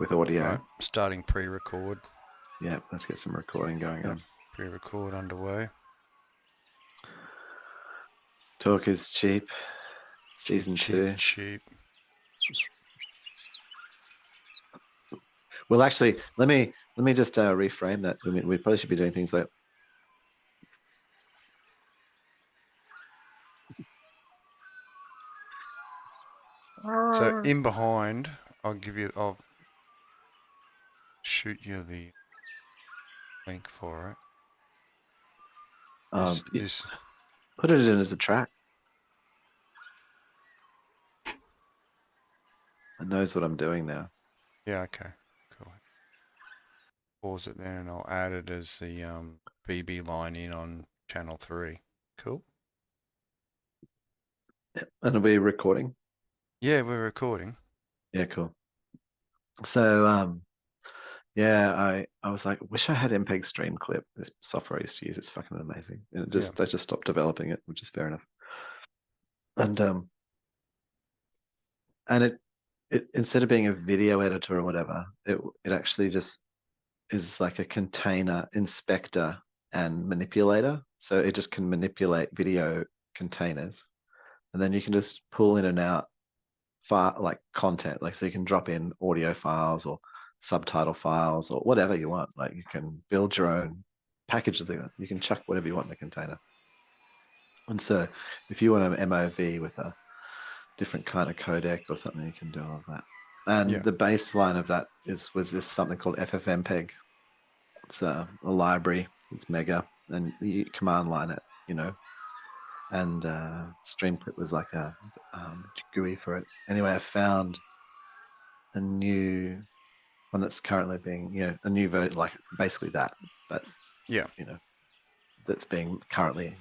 with audio. Right, starting pre-record. Yeah, let's get some recording going on. Pre-record underway. Talk is cheap. Season 2. Cheap. Well, actually, let me just reframe that. We probably should be doing things like. So in behind, I'll shoot you the link for it. This Put it in as a track. It knows what I'm doing now. Yeah, okay, cool. Pause it then, and I'll add it as the BB line in on channel 3. Cool. And are we recording? Yeah, we're recording. Yeah, cool. So yeah, I was like, wish I had MPEG Streamclip. This software I used to use, it's fucking amazing. And they just stopped developing it, which is fair enough. And it instead of being a video editor or whatever, it actually just is like a container inspector and manipulator. So it just can manipulate video containers, and then you can just pull in and out like content. Like so you can drop in audio files or subtitle files or whatever you want. Like you can build your own package of the. You can chuck whatever you want in the container. And so if you want an MOV with a different kind of codec or something, you can do all of that. And the baseline of that was this something called FFmpeg. It's a library. It's mega, and you command line it, you know. And Streamclip was like a GUI for it. Anyway, I found a new one that's currently being, a new version, like basically that, but that's being currently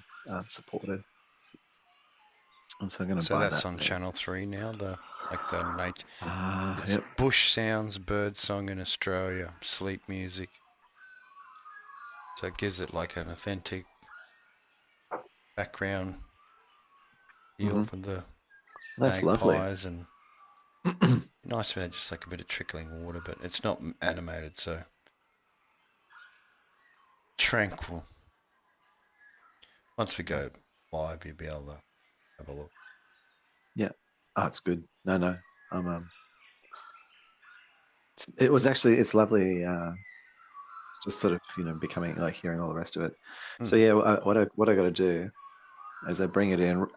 supported. And so I'm going to buy that. So that's on channel 3 now. The night. It's Yep. bush sounds, bird song in Australia, sleep music. So it gives it like an authentic background feel for the magpies and nice when just like a bit of trickling water, but it's not animated, so tranquil. Once we go live, you'll be able to have a look. Yeah. Oh, it's good. No. It was actually, it's lovely. Just sort of, becoming like hearing all the rest of it. So yeah, what I got to do is I bring it in.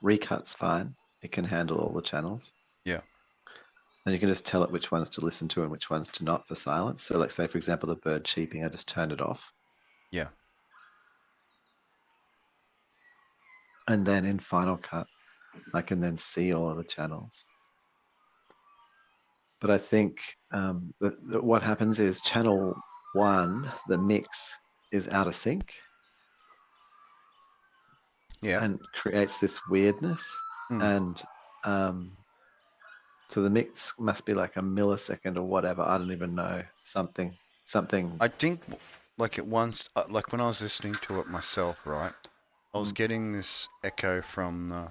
RECUT's fine. It can handle all the channels. Yeah. And you can just tell it which ones to listen to and which ones to not for silence. So like say, for example, the bird cheeping, I just turned it off. Yeah. And then in Final Cut, I can then see all of the channels. But I think what happens is channel 1, the mix, is out of sync. Yeah. And creates this weirdness. And so the mix must be like a millisecond or whatever. I don't even know. Something. I think like it once, like when I was listening to it myself, right? I was getting this echo from the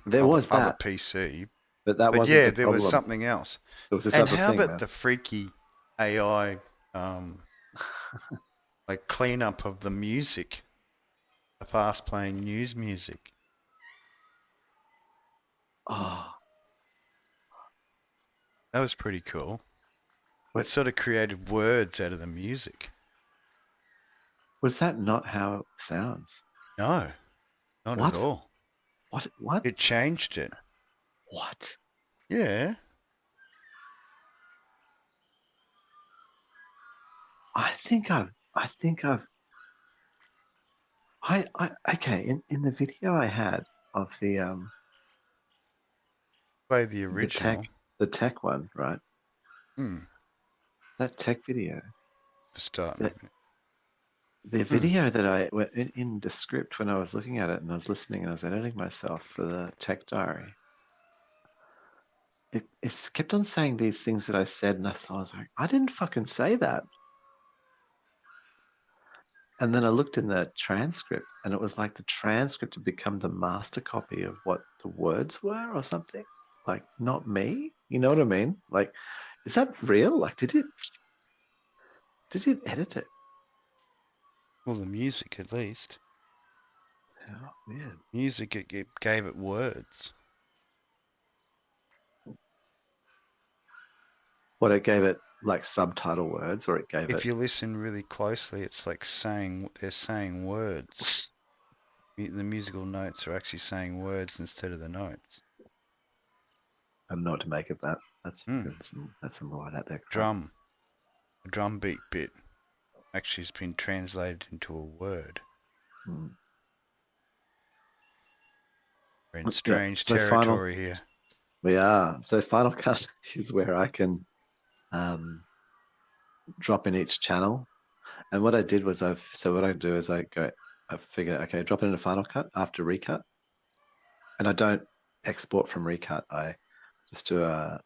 there was other that PC. but that wasn't Yeah, the there was problem. something else. It was this And other how thing, about man. the freaky AI like cleanup of the music? The fast playing news music. Oh, that was pretty cool. It sort of created words out of the music. Was that not how it sounds? No, not at all. What? It changed it. What? Yeah. I think I've okay, in the video I had of the Play the original. The tech one, right? Hmm. That tech video. For start. The video that I went in the script when I was looking at it and I was listening and I was editing myself for the tech diary. It kept on saying these things that I said, and I was like, I didn't fucking say that. And then I looked in the transcript, and it was like the transcript had become the master copy of what the words were or something. Like, not me. You know what I mean? Like, Is that real? Like, did it edit it? Well, the music at least. Oh, weird. Music, it gave it words. What, it gave it like subtitle words, or it gave If it? you listen really closely, it's like they're saying words. The musical notes are actually saying words instead of the notes. I don't know what to make of that. That's Hmm. some right out there. Drum. The drum beat bit actually has been translated into a word. Hmm. We're in Yeah. strange So territory here. we are. So Final Cut is where I can drop in each channel. And what I did was what I do is I figure, okay, drop it into Final Cut after recut. And I don't export from recut. I just do a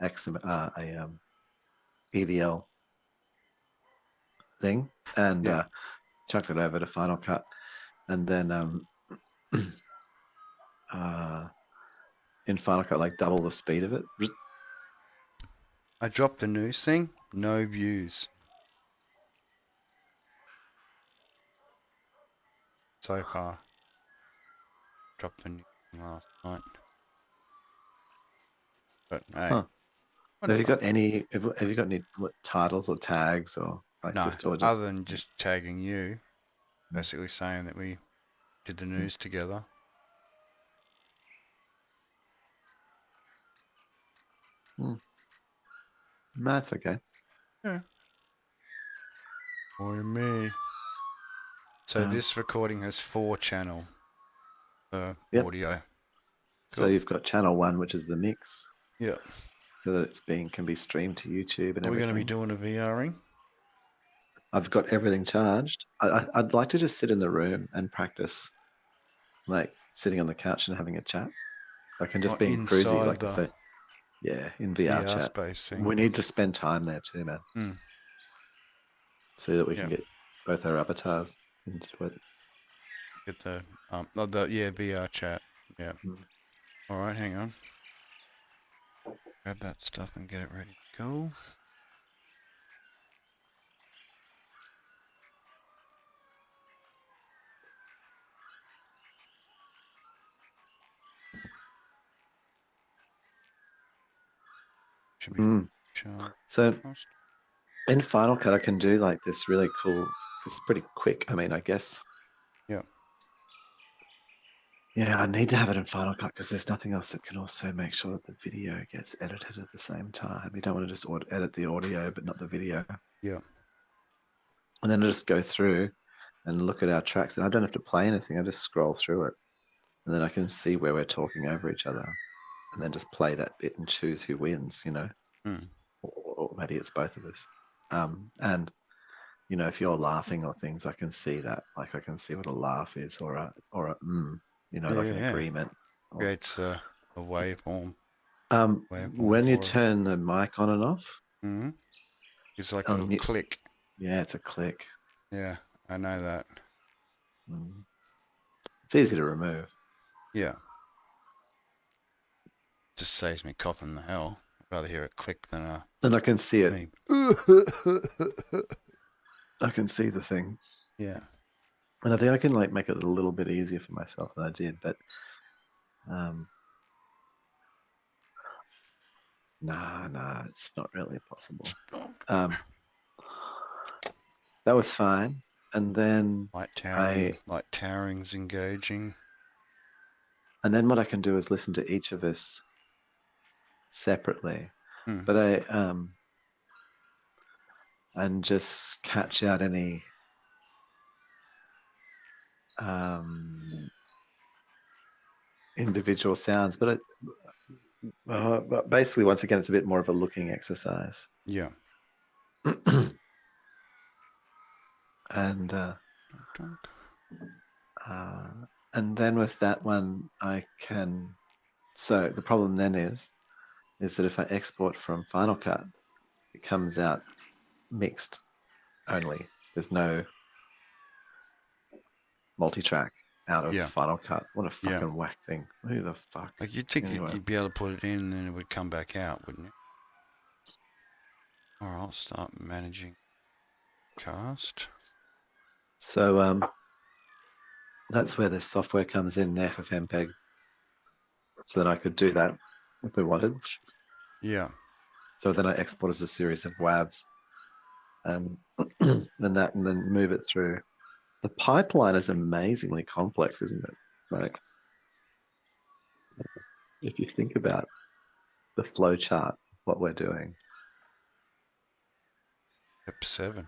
EDL thing and chuck it over to Final Cut. And then in Final Cut, like double the speed of it. I dropped the news thing, no views. So far. Dropped the news last night. But hey, Huh. Have you got any titles or tags or like no, just or just other than just tagging you, basically saying that we did the news together. That's okay. Yeah. Or me. So this recording has 4 channel audio. So you've got channel 1, which is the mix. Yeah. So that can be streamed to YouTube and Are we everything. going to be doing a VRing? I've got everything charged. I'd like to just sit in the room and practice, like sitting on the couch and having a chat. Like and just being cruisy, Inside like I the say. Yeah, in VR VR chat. space thing. We need to spend time there too, man. So that we can get both our avatars into it. Get the VR chat. Yeah. All right, hang on. Grab that stuff and get it ready to go. Should be So in Final Cut, I can do like this really cool. It's pretty quick. I mean, I guess. Yeah. Yeah, I need to have it in Final Cut because there's nothing else that can also make sure that the video gets edited at the same time. You don't want to just edit the audio but not the video. Yeah. And then I just go through and look at our tracks, and I don't have to play anything. I just scroll through it, and then I can see where we're talking over each other, and then just play that bit and choose who wins. Or maybe it's both of us. And if you're laughing or things, I can see that. Like I can see what a laugh is, or a like an agreement. Creates a waveform. When you turn the mic on and off, it's like a little click. Yeah, it's a click. Yeah, I know that. It's easy to remove. Yeah. Just saves me coughing the hell. I'd rather hear a click than a. And I can see it. I can see the thing. Yeah. And I think I can like make it a little bit easier for myself than I did, but nah, it's not really possible. That was fine. And then light towering's engaging. And then what I can do is listen to each of us separately. But and just catch out any individual sounds. But basically, once again, it's a bit more of a looking exercise. Yeah. And then with that one, I can. So the problem then is that if I export from Final Cut, it comes out mixed only. There's no multi-track out of Final Cut. What a fucking whack thing. Who the fuck? Like you'd be able to put it in and it would come back out, wouldn't it? Alright, I'll start managing cast. So that's where the software comes in, FFmpeg, so that I could do that if we wanted. Yeah. So then I export as a series of WAVs, and then move it through. The pipeline is amazingly complex, isn't it? Like, if you think about the flow chart, what we're doing. Step 7.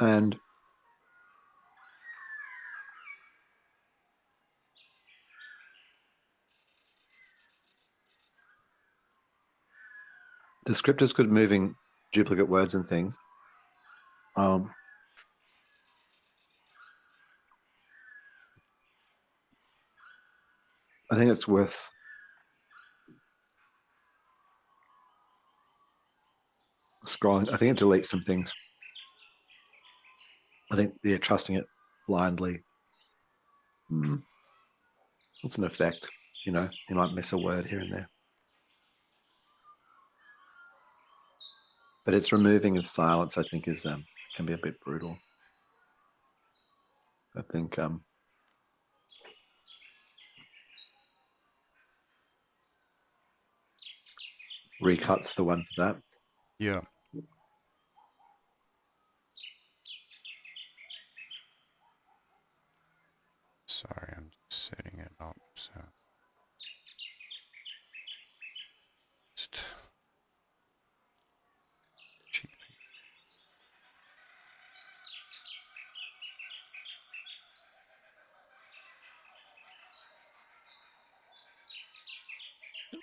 And the script is good at moving duplicate words and things. I think it's worth scrolling. I think it deletes some things. I think trusting it blindly. It's an effect. You might miss a word here and there. But its removing of silence, I think, is can be a bit brutal. I think RECUT's the one for that. Yeah. Sorry, I'm just setting it up, so just cheap.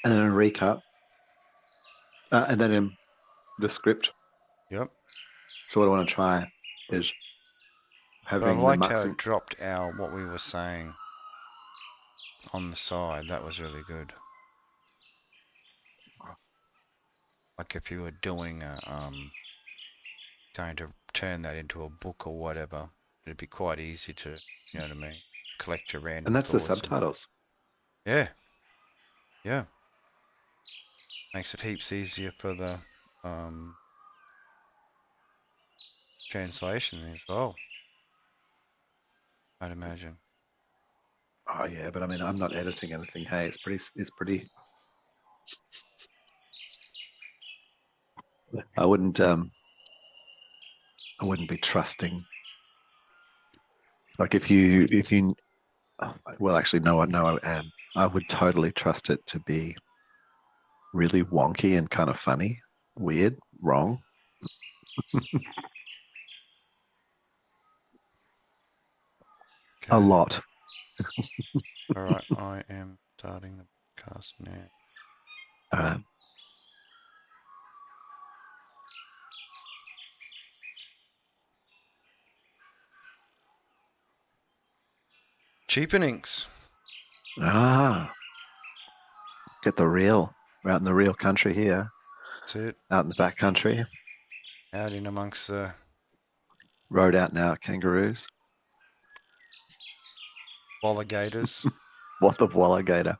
And then a RECUT. And then in the script. Yep. So what I want to try is But I having the liked how maximum. it dropped what we were saying on the side. That was really good. Like if you were doing going to turn that into a book or whatever, it'd be quite easy to, you know what I mean, collect your random And that's the thoughts. subtitles. Yeah. Yeah. Makes it heaps easier for the translation as well, I'd imagine. Oh yeah, but I mean, I'm not editing anything. Hey, it's pretty. I wouldn't be trusting. Like if you well, actually, no, I am. I would totally trust it to be really wonky and kind of funny, weird, wrong. Okay. A lot. Alright, I am starting the podcast now. Uh, Cheapenings. Get the real. We're out in the real country here. That's it. Out in the back country. Out in amongst the Road out now, kangaroos. alligators. What the alligator?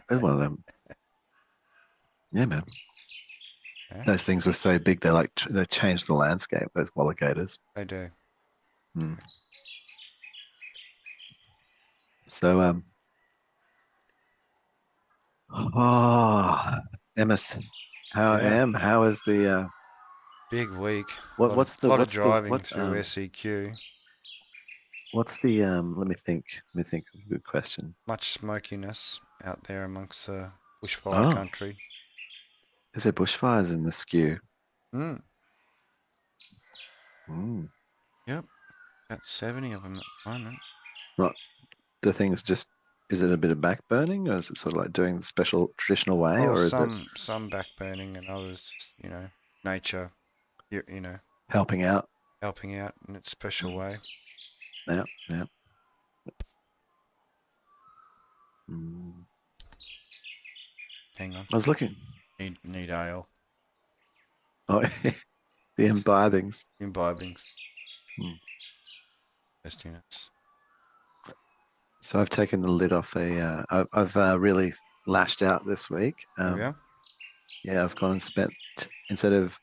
There's one of them. Yeah, man. Yeah, Those things were so big they changed the landscape. Those alligators. they do. Mm. So Emmis, Yeah, how is the big week. what Lot of what's the driving through SEQ. what's the let me think of a good question. Much smokiness out there amongst the bushfire Oh, country. is there bushfires in the skew? Mm. Mm. Yep, about 70 of them at the moment. Not the things just is it a bit of backburning or is it sort of like doing the special traditional way Well, or is it some backburning and others just, nature, helping out? helping out in its special way. Yeah, yeah. Mm. Hang on, I was looking. need ale. Oh, the imbibings. Imbibings. Best units. So I've taken the lid off I've really lashed out this week. Yeah. Yeah, I've gone and spent, instead of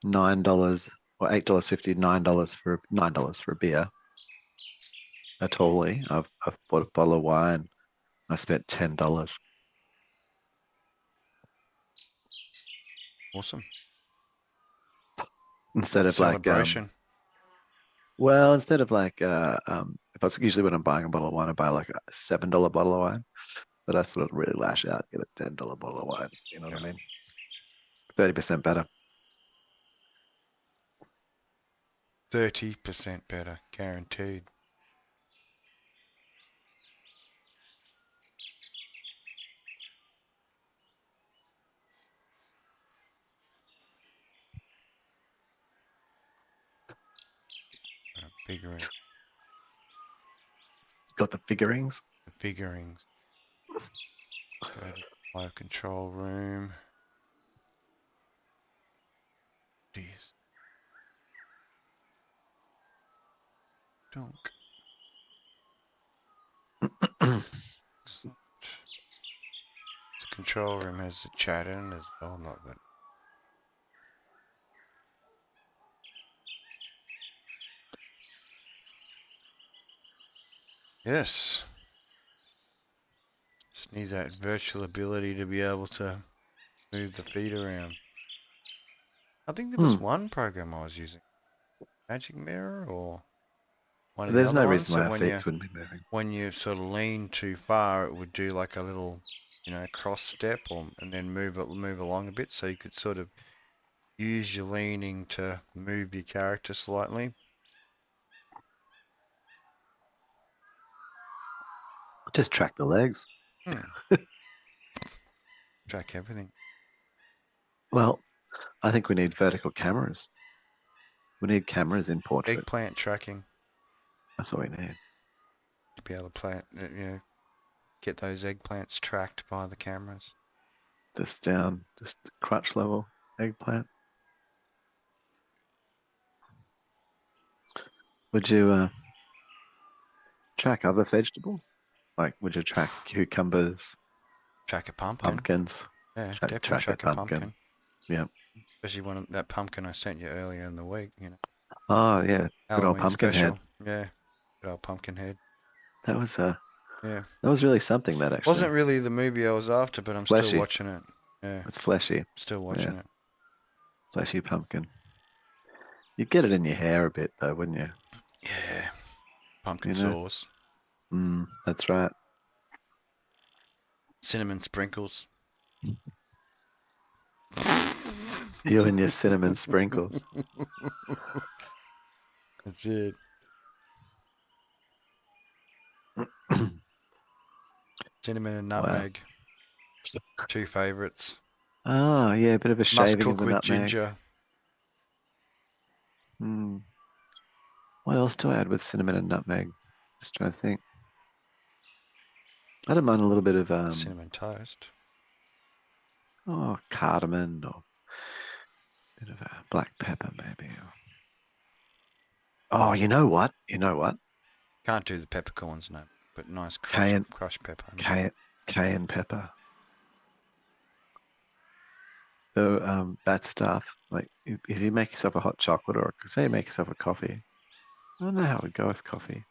$9 or $8.50, $9 for a beer. A tallie. I've bought a bottle of wine. I spent $10. Awesome. Instead of like celebration. well, instead of like if I was usually when I'm buying a bottle of wine, I buy like a $7 bottle of wine. But I sort of really lash out, get a $10 bottle of wine. You know what I mean? 30% better. 30% better, guaranteed. Figuring. It's got the figurines. The figurines. Go to the fire control room. Jeez. Donk. The control room has the chat in as well, not that. Yes. Just need that virtual ability to be able to move the feed around. I think there was one program I was using. Magic Mirror or one of the There's other no ones reason why that our feet couldn't be moving. when you sort of lean too far, it would do like a little, cross step and then move along a bit, so you could sort of use your leaning to move your character slightly. Just track the legs. Track everything. Well, I think we need vertical cameras. We need cameras in portrait. Eggplant tracking. That's what we need. To be able to plant, get those eggplants tracked by the cameras. Just crutch level eggplant. Would you track other vegetables? Like, would you track cucumbers? Track a pumpkin. Pumpkins. Yeah, definitely track a pumpkin. Yeah. Especially that pumpkin I sent you earlier in the week, Oh, yeah. Good old Halloween pumpkin special. head. Yeah. Good old pumpkin head. That was yeah. That was really something, that actually. Wasn't really the movie I was after, but I'm fleshy. Still watching it. Yeah. It's fleshy. Still watching it. Fleshy pumpkin. You'd get it in your hair a bit though, wouldn't you? Yeah. Pumpkin sauce. That's right. Cinnamon sprinkles. You and your cinnamon sprinkles. That's it. Cinnamon and nutmeg. Wow. 2 favorites. Oh, yeah, a bit of a shaving of the with nutmeg. Ginger. What else do I add with cinnamon and nutmeg? Just trying to think. I don't mind a little bit of cinnamon toast. Oh, cardamom or a bit of a black pepper maybe. Oh, you know what? Can't do the peppercorns, no, but nice crushed pepper. Cayenne pepper. So that stuff, like if you make yourself a hot chocolate, or say you make yourself a coffee, I don't know how it would go with coffee.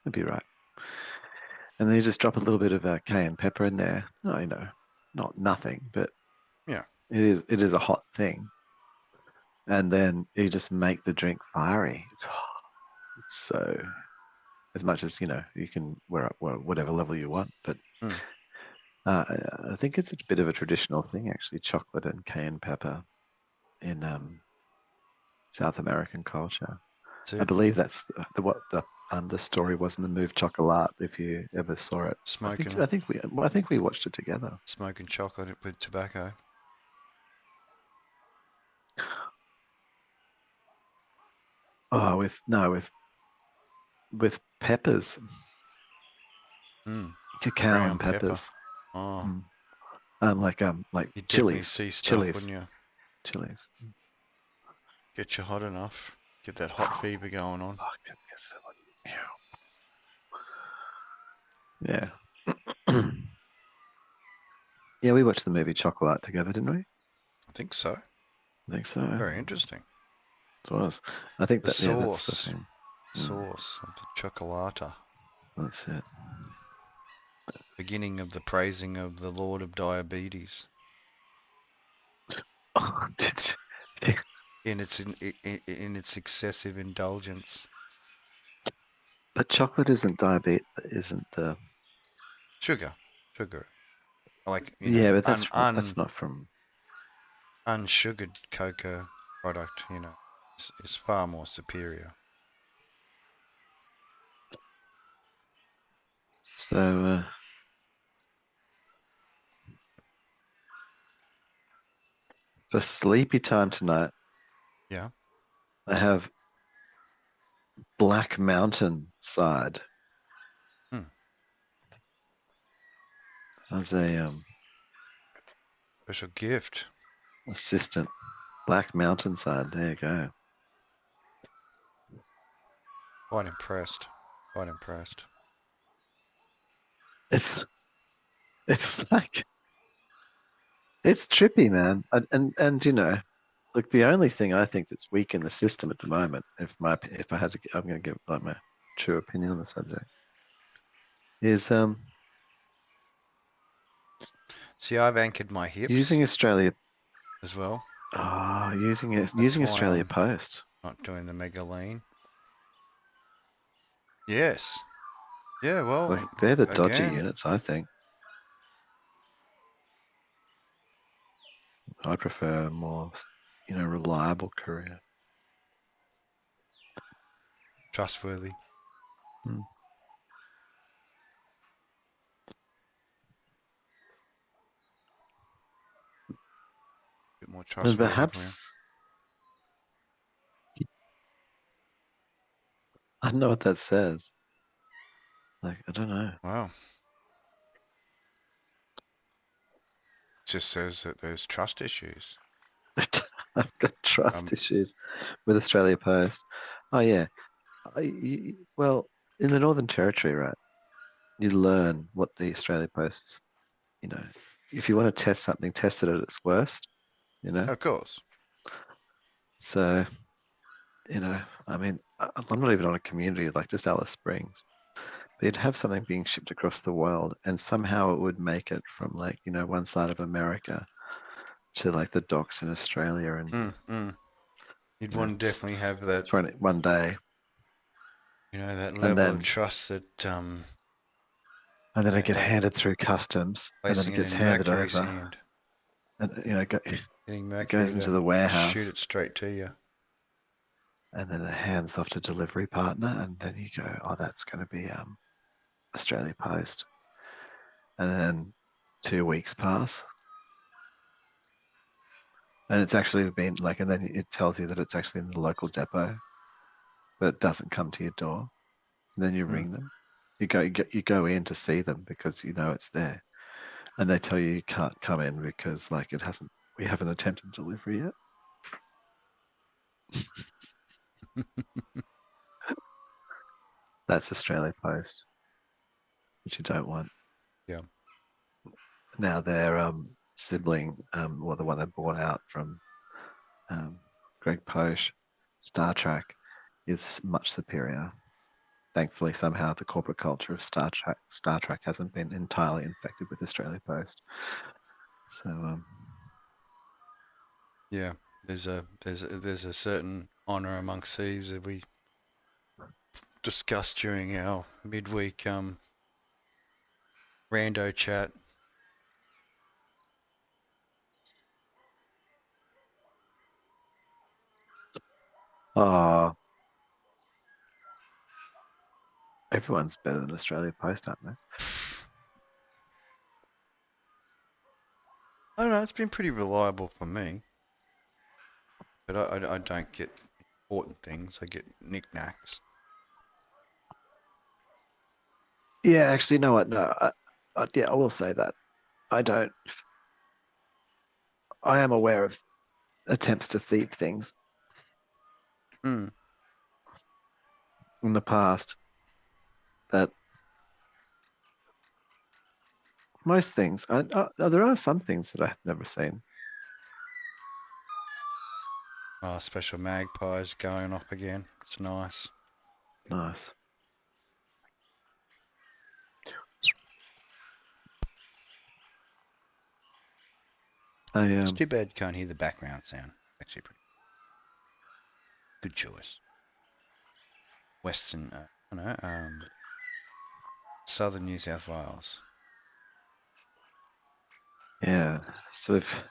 That'd be right. And then you just drop a little bit of cayenne pepper in there. No, not nothing, but yeah, it is a hot thing. And then you just make the drink fiery. It's so, as much as you can wear up whatever level you want, but I think it's a bit of a traditional thing actually, chocolate and cayenne pepper in South American culture. I believe that's what the story was in the movie Chocolat. If you ever saw it, I think we watched it together. Smoking chocolate with tobacco. Oh, with peppers, cacao Brown and peppers. Pepper. Oh, like you'd chilies, see stuff, chilies. wouldn't you? chilies. Get you hot enough. Get that hot fever going on. Fucking yes, yeah. Yeah, we watched the movie Chocolat together, didn't we? I think so. I think so. Very interesting. It was. I think The that, yeah, that's the sauce. thing. Sauce of the chocolata. That's it. Beginning of the praising of the Lord of Diabetes. Oh, In its excessive indulgence. but chocolate isn't diabetes, isn't the. Sugar. Like, Yeah, but that's not from. unsugared cocoa product, is far more superior. So for sleepy time tonight, Yeah. I have Black Mountain side Hmm. as a Special gift. assistant. Black Mountain side. There you go. Quite impressed. Quite impressed. It's it's like it's trippy, man. And look, the only thing I think that's weak in the system at the moment, if I had to, I'm going to give like my true opinion on the subject, is See, I've anchored my hips using Australia. as well. Using That's why Australia I'm Post. not doing the mega lean. Yes. Yeah, well, Like they're the dodgy again, units, I think. I prefer a more, reliable courier. trustworthy. Hmm. Bit more And trustworthy for you. perhaps I don't know what that says. Like I don't know. Wow. Just says that there's trust issues. I've got trust Um, issues with Australia Post. Oh yeah. Well, in the Northern Territory, right? You learn what the Australia Post's, you know, if you want to test something, test it at its worst, you know? of course. So, I mean, I'm not even on a community like just Alice Springs. But you'd have something being shipped across the world and somehow it would make it from like, one side of America to like the docks in Australia and, Mm. You'd you know, want to definitely have that, trying it one day. that And level of then trust that and then it get having handed through customs and then placing it it gets in handed Mercury's over hand, and getting it Mercury goes into to the shoot warehouse it straight to you. and then it hands off to delivery partner and then you go, oh, that's going to be Australia Post. And then 2 weeks pass and it's actually been like, and then it tells you that it's actually in the local depot, but it doesn't come to your door. And then you Mm. ring them. You go in to see them because you know it's there, and they tell you can't come in because like it hasn't. We haven't attempted delivery yet. That's Australia Post, which you don't want. Yeah. Now their sibling, or the one they bought out from um, Greg Posh, Star Trek, is much superior. Thankfully, somehow the corporate culture of Star Trek hasn't been entirely infected with Australia Post. So Yeah. There's a certain honor amongst thieves that we discussed during our midweek rando chat. oh, everyone's better than Australia Post, aren't they? I don't know, it's been pretty reliable for me, but I don't get important things. I get knickknacks. Yeah, actually, you know what? No, yeah, I will say that I don't. I am aware of attempts to thieve things Hmm. in the past, but most things, there are some things that I've never seen. Oh, special magpies going off again. It's nice. Nice. It's too bad you can't hear the background sound. Actually, pretty good choice. Western, Southern New South Wales. Yeah. So if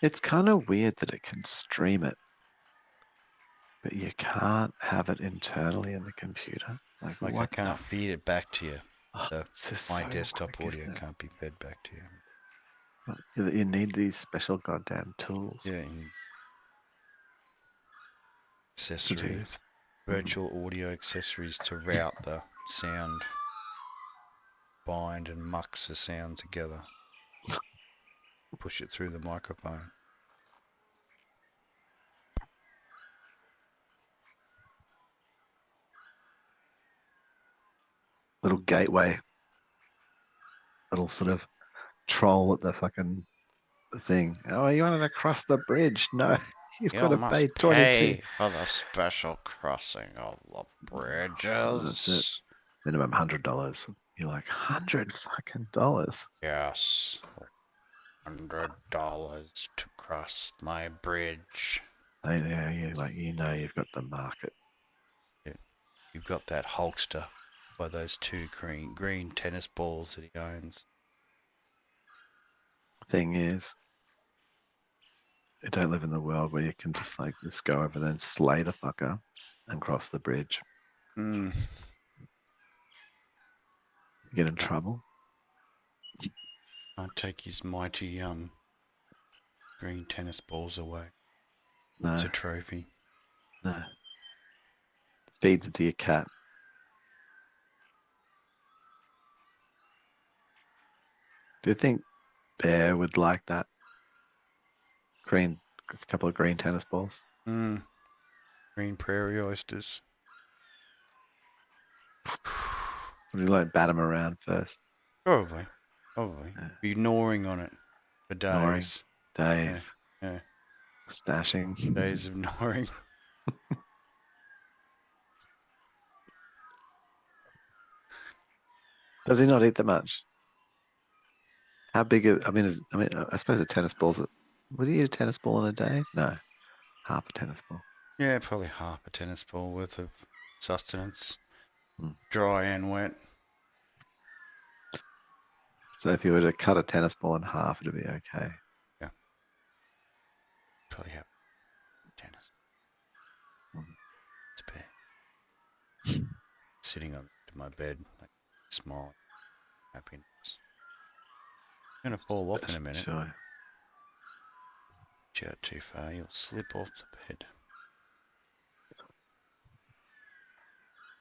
it's kind of weird that it can stream it, but you can't have it internally in the computer. Like Like I what the can't feed it back to you. oh, The it's just my so desktop quick, audio isn't it? can't be fed back to you. You need these special goddamn tools Yeah, and to do accessory this. virtual audio accessories to route the sound, bind and mux the sound together. Push it through the microphone. Little gateway, little sort of troll at the fucking thing. Oh, you wanted to cross the bridge? No, you've got You to pay must 22. pay for the special crossing of the That's it. bridges. Minimum $100. You're like $100 fucking. Yes, $100 to cross my bridge. Hey there, you like you've got the market. Yeah, you've got that Hulkster by those two green tennis balls that he owns. Thing is, you don't live in the world where you can just like just go over there and slay the fucker and cross the bridge. Hmm. You get in trouble. Can't take his mighty green tennis balls away. It's No, a trophy. no. Feed them to your cat. Do you think Bear would like that? Green, a couple of green tennis balls. Hmm. Green prairie oysters. Would you like bat him around first? Probably. Probably. Yeah. Be gnawing on it for Ignoring days. Yeah. days, Yeah. stashing. Days of gnawing. Does he not eat that much? How big is? I suppose a tennis ball's. Would he eat a tennis ball in a day? No, half a tennis ball. Yeah, probably half a tennis ball worth of sustenance. Hmm. Dry and wet. So if you were to cut a tennis ball in half, it'd be okay. Yeah. Probably have tennis. Hmm. It's bad. Sitting on my bed, like smiling, happiness. Gonna fall off in a minute. Sure. Reach out too far, you'll slip off the bed.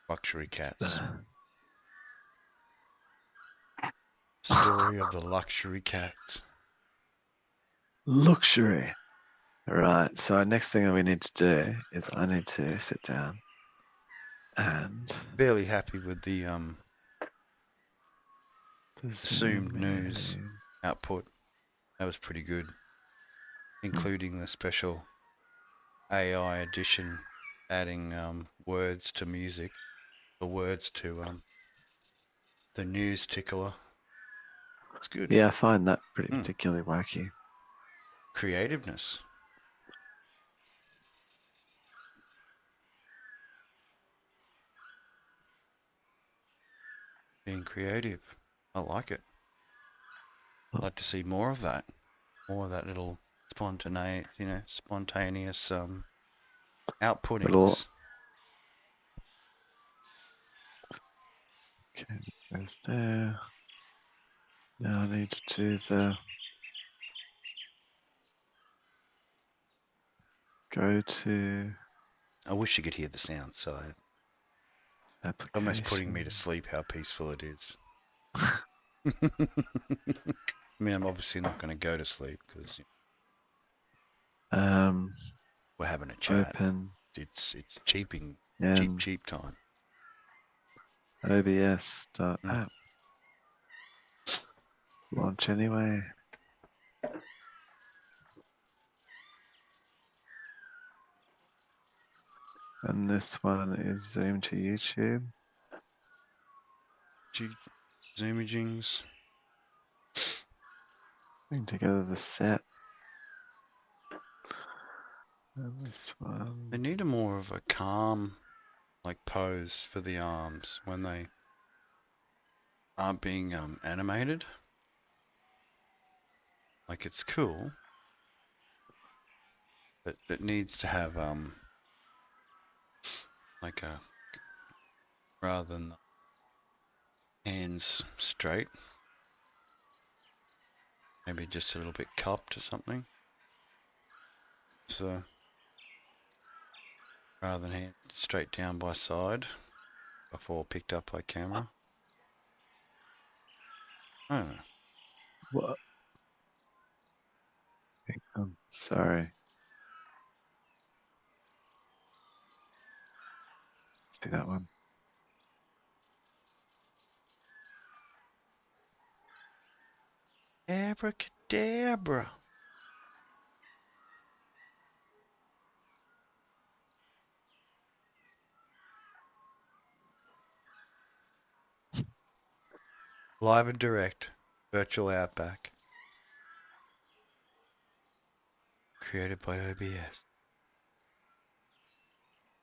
Luxury cats. Story of the luxury cats. Luxury. All right. So next thing that we need to do is I need to sit down and Fairly happy with the assumed news zoom output. That was pretty good, in. including the special AI addition, adding words to music, the words to the news tickler. It's good. Yeah, I find that pretty Mm. particularly wacky. Creativeness. Being creative. I like it. I'd like to see more of that. More of that little spontaneous Little outputtings. okay, goes there. Now I need to do the go to I wish you could hear the sound, so almost putting me to applications. sleep how peaceful it is. I mean, I'm obviously not going to go to sleep because Um, we're having a chat. open It's cheaping, and cheap time. OBS Mm. app. Launch anyway. And this one is Zoom to YouTube. Zoomagings. Putting together the set. And this one. They need a more of a calm, like pose for the arms when they aren't being animated. Like it's cool, but it needs to have like a rather than the hands straight, maybe just a little bit cupped or something. So rather than hand straight down by side before picked up by camera. I don't know. What? Hang on, sorry. Must be that one. Abracadabra. Live and direct, virtual outback, created by OBS.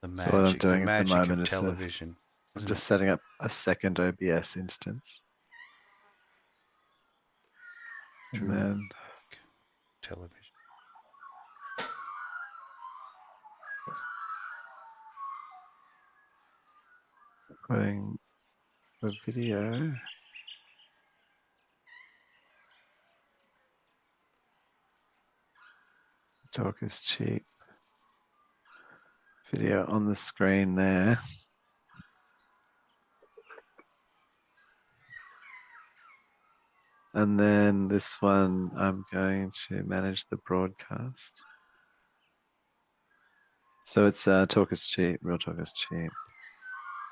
So what I'm The doing at the magic moment of is television, I'm isn't it? just setting up a second OBS instance. And True then television. putting the video. Talk is cheap. Video on the screen there. And then this one, I'm going to manage the broadcast. So it's Talk is Cheap, Real Talk is Cheap.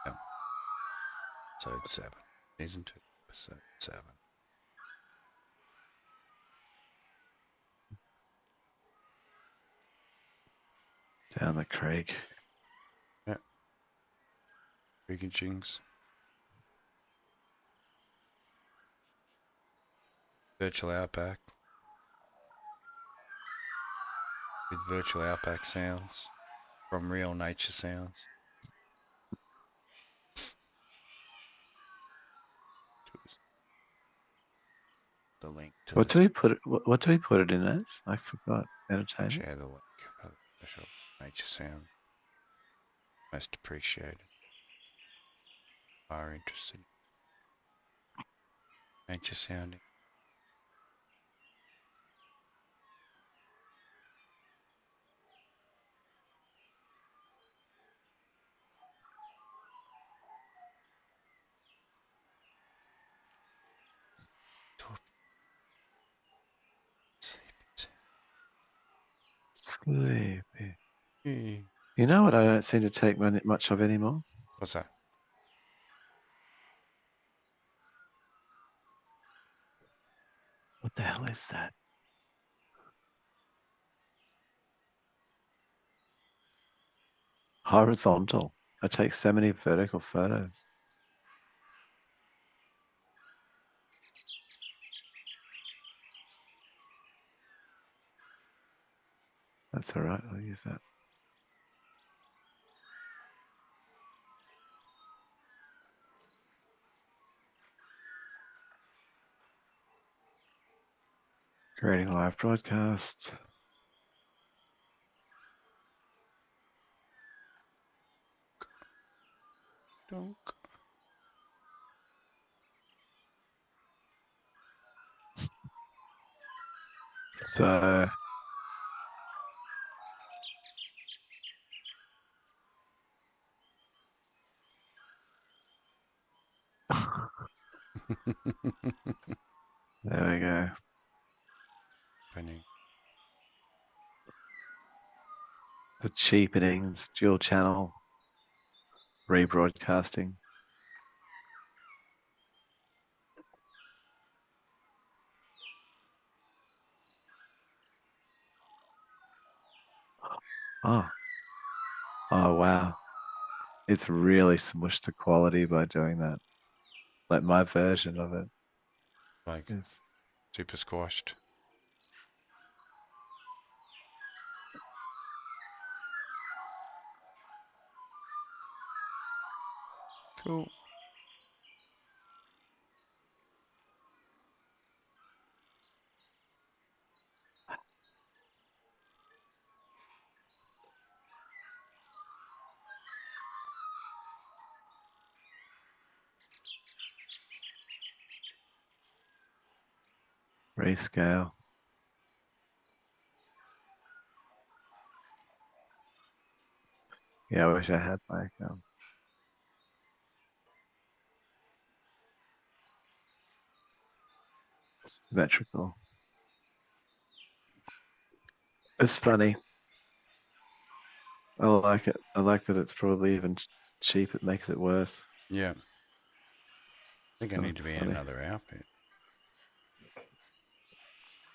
Yep. Episode 7. Season 2, episode 7. Down the creek. Yep. Riggings. Virtual outback. With virtual outback sounds from real nature sounds. The link to What this. do we put it? What do we put it in as? I forgot. Entertainment. Share the link for the virtual nature sounds. Most appreciated. Are interested. Nature sounding. Sleepy. Sleepy. You know what I don't seem to take much of anymore? What's that? What the hell is that? Horizontal. I take so many vertical photos. That's all right. I'll use that. Creating live broadcasts. Donk. So There we go. Funny. The cheapenings, dual channel, rebroadcasting. Oh, oh wow. It's really smushed the quality by doing that. Like my version of it Like is. super squashed. Cool. Rescale. Yeah, I wish I had like symmetrical. It's funny. I like it. I like that it's probably even cheap. It makes it worse. Yeah. I It's think I kind of need to be in funny. another outfit.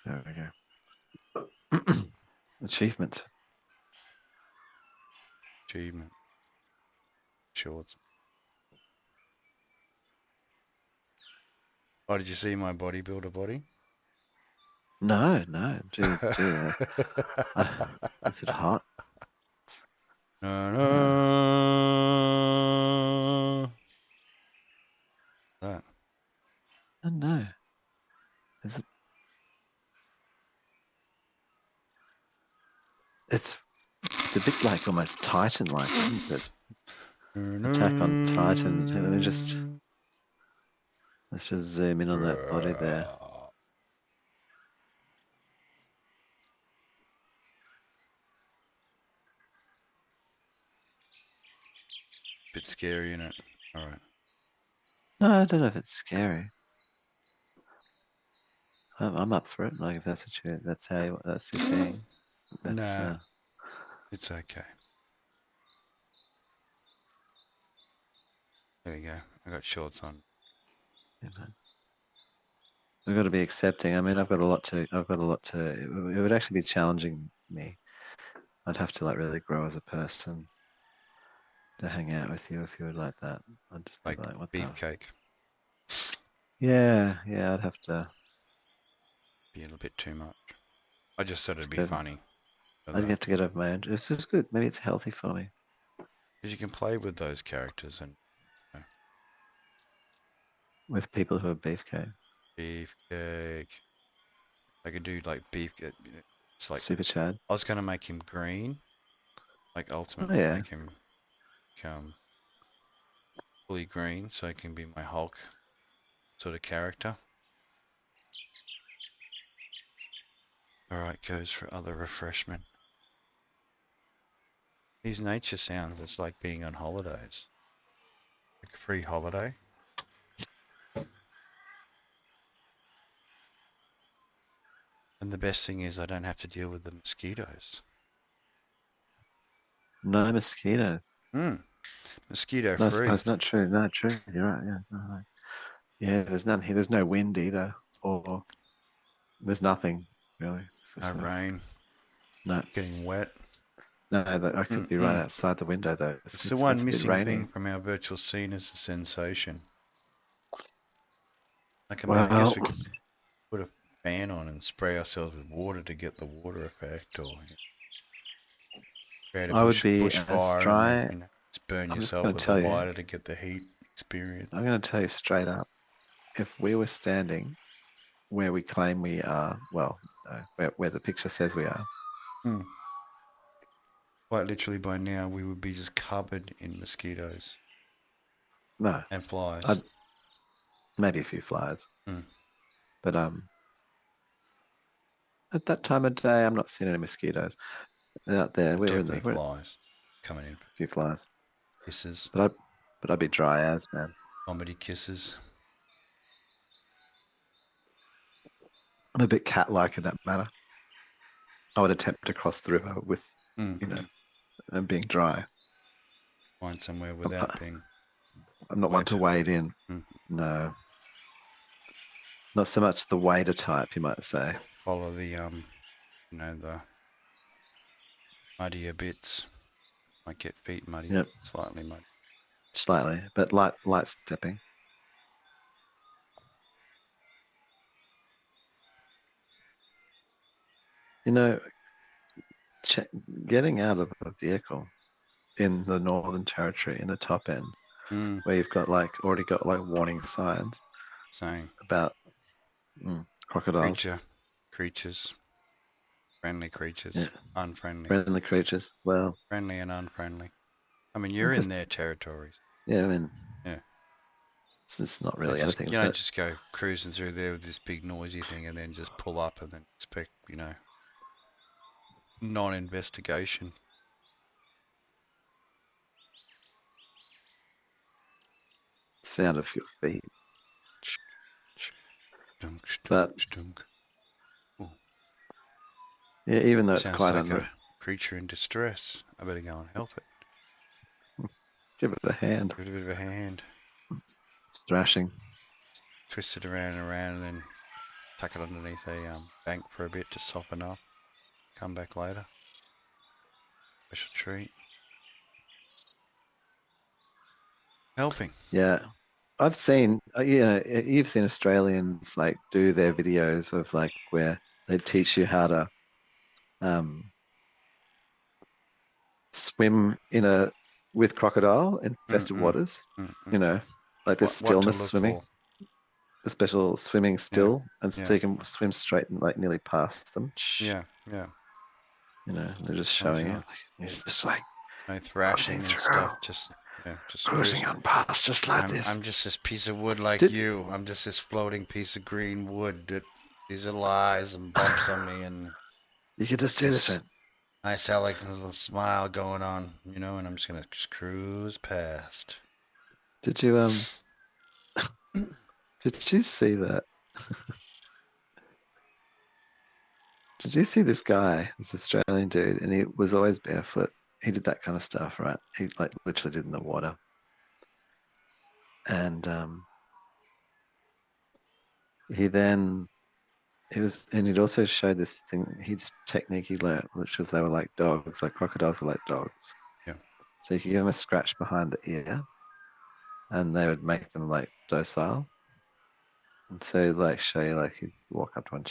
There we go. Achievement. Achievement. Shorts. Oh, did you see my bodybuilder body? No, no. Gee, is it hot? No, Uh, no. That. I don't know. Is it? It's a bit like almost Titan-like, isn't it? Attack on Titan. Hey, let's just zoom in on that body there. Bit scary, isn't it? All right. No, I don't know if it's scary. I'm up for it. Like if that's what that's your thing. That's Nah, it's okay. There we go. I got shorts on. you know, I've got to be accepting. I mean, I've got a lot to. It would actually be challenging me. I'd have to like really grow as a person to hang out with you if you would like that. I'd just be Like like, what the? beefcake. Yeah, yeah. I'd have to. Be a little bit too much. I just thought it'd be Go, funny for I'd that. have to get over my own. This is good. Maybe it's healthy for me. Because you can play with those characters and With people who are beefcake. beefcake. I could do like beef. It's like Super Chad. I was gonna make him green, like Oh ultimately yeah. make him become fully green, so he can be my Hulk sort of character. All right, goes for other refreshment. These nature sounds, it's like being on holidays, like a free holiday. And the best thing is I don't have to deal with the mosquitoes. No mosquitoes. Hmm, mosquito No, I free. suppose not true. No, true. You're right. Yeah. No. Yeah. There's none here. There's no wind either, or there's nothing really. No So rain, no, getting wet. no. I could be right Mm-mm. outside the window though. It's the It's one a bit missing thing rainy. from our virtual scene is the sensation. Like I guess Well, we could put a fan on and spray ourselves with water to get the water effect, or create a I would be as bushfire and then dry. just burn I'm just yourself going to with a tell you. lighter to get the heat experience. I'm going to tell you straight up. If we were standing where we claim we are, well, no, where the picture says we are, Hmm. Quite literally by now we would be just covered in mosquitoes no, and flies. I'd maybe a few flies, Hmm. but at that time of day, I'm not seeing any mosquitoes out there. But We're definitely a flies coming in. few flies, Kisses, but I'd be dry as man. comedy kisses. I'm a bit cat-like in that manner. I would attempt to cross the river with, Mm, you know, and being dry. find somewhere I'm without not, being I'm not one wet. to wade in. Mm, No, not so much the wader type, you might say. follow the you know, the muddier bits. Might get feet muddy, Yep, slightly muddy. slightly, but light stepping. You know, getting out of the vehicle in the Northern Territory in the top end, Mm, where you've got like already got like warning signs same. about crocodiles. Creatures, friendly creatures, Yeah, unfriendly. friendly creatures. Well, Friendly and unfriendly. I mean, I'm you're in just their territories. yeah. I mean, Yeah. it's just not They really just, anything, you is don't it? just go cruising through there with this big noisy thing and then just pull up and then expect, you know, non-investigation. Sound of your feet. Stunk, stunk, But stunk. Ooh, yeah, even though it's sounds quite like a creature in distress. I better go and help it. give it a hand. Give it a bit of a hand. It's thrashing. Twist it around and around and then tuck it underneath a bank for a bit to soften up. Come back later. Special treat. Helping. Yeah, I've seen. You know, you've seen Australians like do their videos of like where they teach you how to um, swim in a with crocodile infested Mm-mm. waters. You Mm-mm. know, like there's What to stillness look swimming, for? the special swimming Yeah, still, and so yeah, you can swim straight and like nearly past them. yeah, yeah. You know, they're just Like showing it. Like, you're just like no cruising thrashing and through, stuff. Just yeah, just cruising cruise. on past just like this. I'm just this piece of wood like Did you. I'm just this floating piece of green wood that these little eyes and bumps on me, and you could just it's do this? this nice elegant little smile going on, you know. And I'm just gonna just cruise past. Did you did you see that? Did you see this guy, this Australian dude, and he was always barefoot. He did that kind of stuff, right? He like literally did in the water. And he then and he'd also showed this thing, his technique he learned, which was they were like dogs, like crocodiles were like dogs. Yeah. So you could give them a scratch behind the ear and they would make them like docile. And so like show you like he'd walk up to one,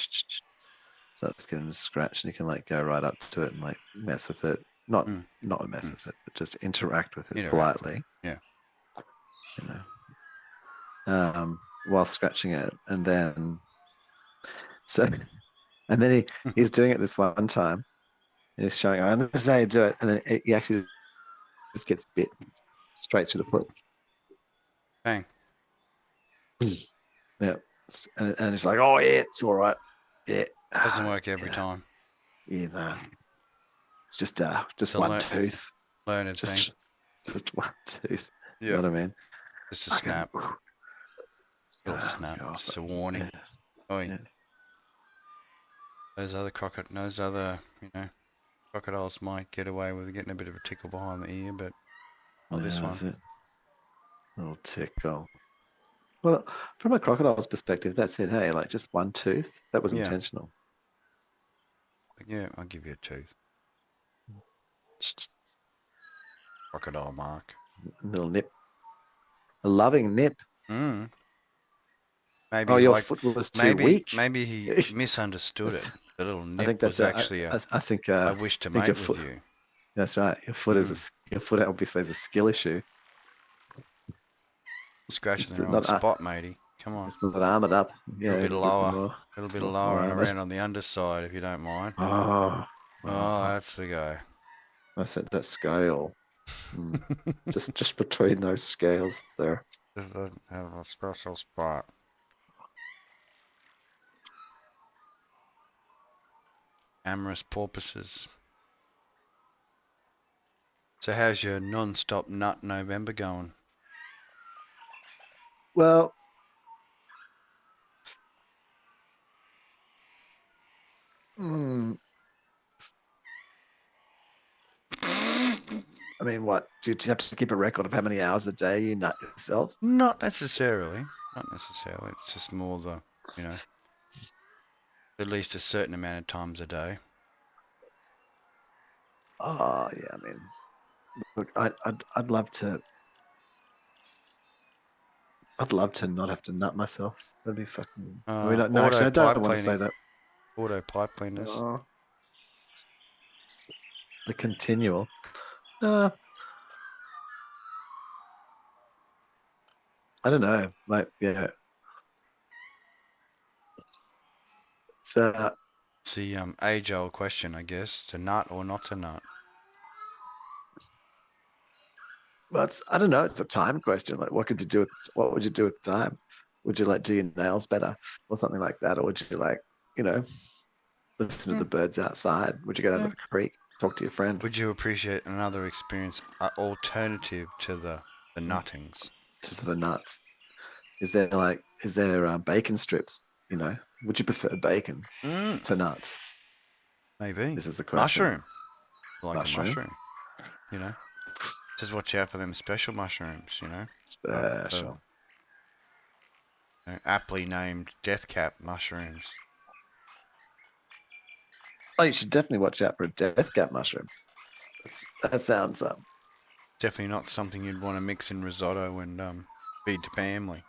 starts giving him a scratch and you can like go right up to it and like mess with it. Not Mm, not mess mm. with it, but just interact with it Interact with it. politely, Yeah. you while scratching it. And then so and then he's doing it this one time. And he's showing, oh, this is how you do it. And then he actually just gets bit straight through the foot. Bang. Yeah. And it's like, oh yeah, it's all right. Yeah. Doesn't work every Yeah. time. Yeah. No. It's just It's a one tooth. learned thing. Just one tooth. You Yeah. know what I mean? Just a I can snap. Little snap. go off Just it. a warning. Yeah. Oi. Yeah. Those other, you know, crocodiles might get away with getting a bit of a tickle behind the ear, but not this Yeah, one. that's it. Little tickle. Well, from a crocodile's perspective, that's it. Hey, like just one tooth. That was Yeah. intentional. Yeah, I'll give you a tooth. Just a Crocodile mark. little nip. A loving nip. Mm. Oh, Maybe your like foot was too weak. maybe he misunderstood it. That's, The little I nip think that's was a, actually a I think I wish to your mate with foot. you. That's right. Your foot is Mm. your foot obviously is a skill issue. Scratching It's the wrong not spot, matey. Come on. it's not armored up. A Yeah, little a bit little bit lower. more A little bit more lower and armored. around on the underside if you don't mind. Oh, Oh, oh, that's the guy. I said that scale. Mm. Just between those scales there. Doesn't have a special spot. Amorous porpoises. So how's your non-stop nut November going? Well, Mm, I mean, what? Do you have to keep a record of how many hours a day you nut yourself? Not necessarily. Not necessarily. It's just more the, you know, at least a certain amount of times a day. Oh, yeah. I mean, look, I'd love to. I'd love to not have to nut myself. That'd be fucking. I mean, no, Auto actually, I don't pipe want to say cleaning. that. Auto pipe cleaners. Oh, the continual. No, I don't know. Like, yeah, it's It's the age-old question, I guess, to nut or not to nut. well, it's I don't know. It's a time question. Like, what could you do with what would you do with time? Would you like do your nails better or something like that, or would you like, you know, listen to Hmm, the birds outside? Would you go down to yeah. the creek, talk to your friend? Would you appreciate another experience, alternative to the Mm, nuttings? to the nuts. Is there bacon strips? You know, would you prefer bacon Mm, to nuts? maybe. This is the question. Mushroom. Like a Mushroom, mushroom, you know? Just watch out for them special mushrooms, you know? The special. aptly named death cap mushrooms. Oh, you should definitely watch out for a death cap mushroom. That sounds Definitely not something you'd want to mix in risotto and feed to family,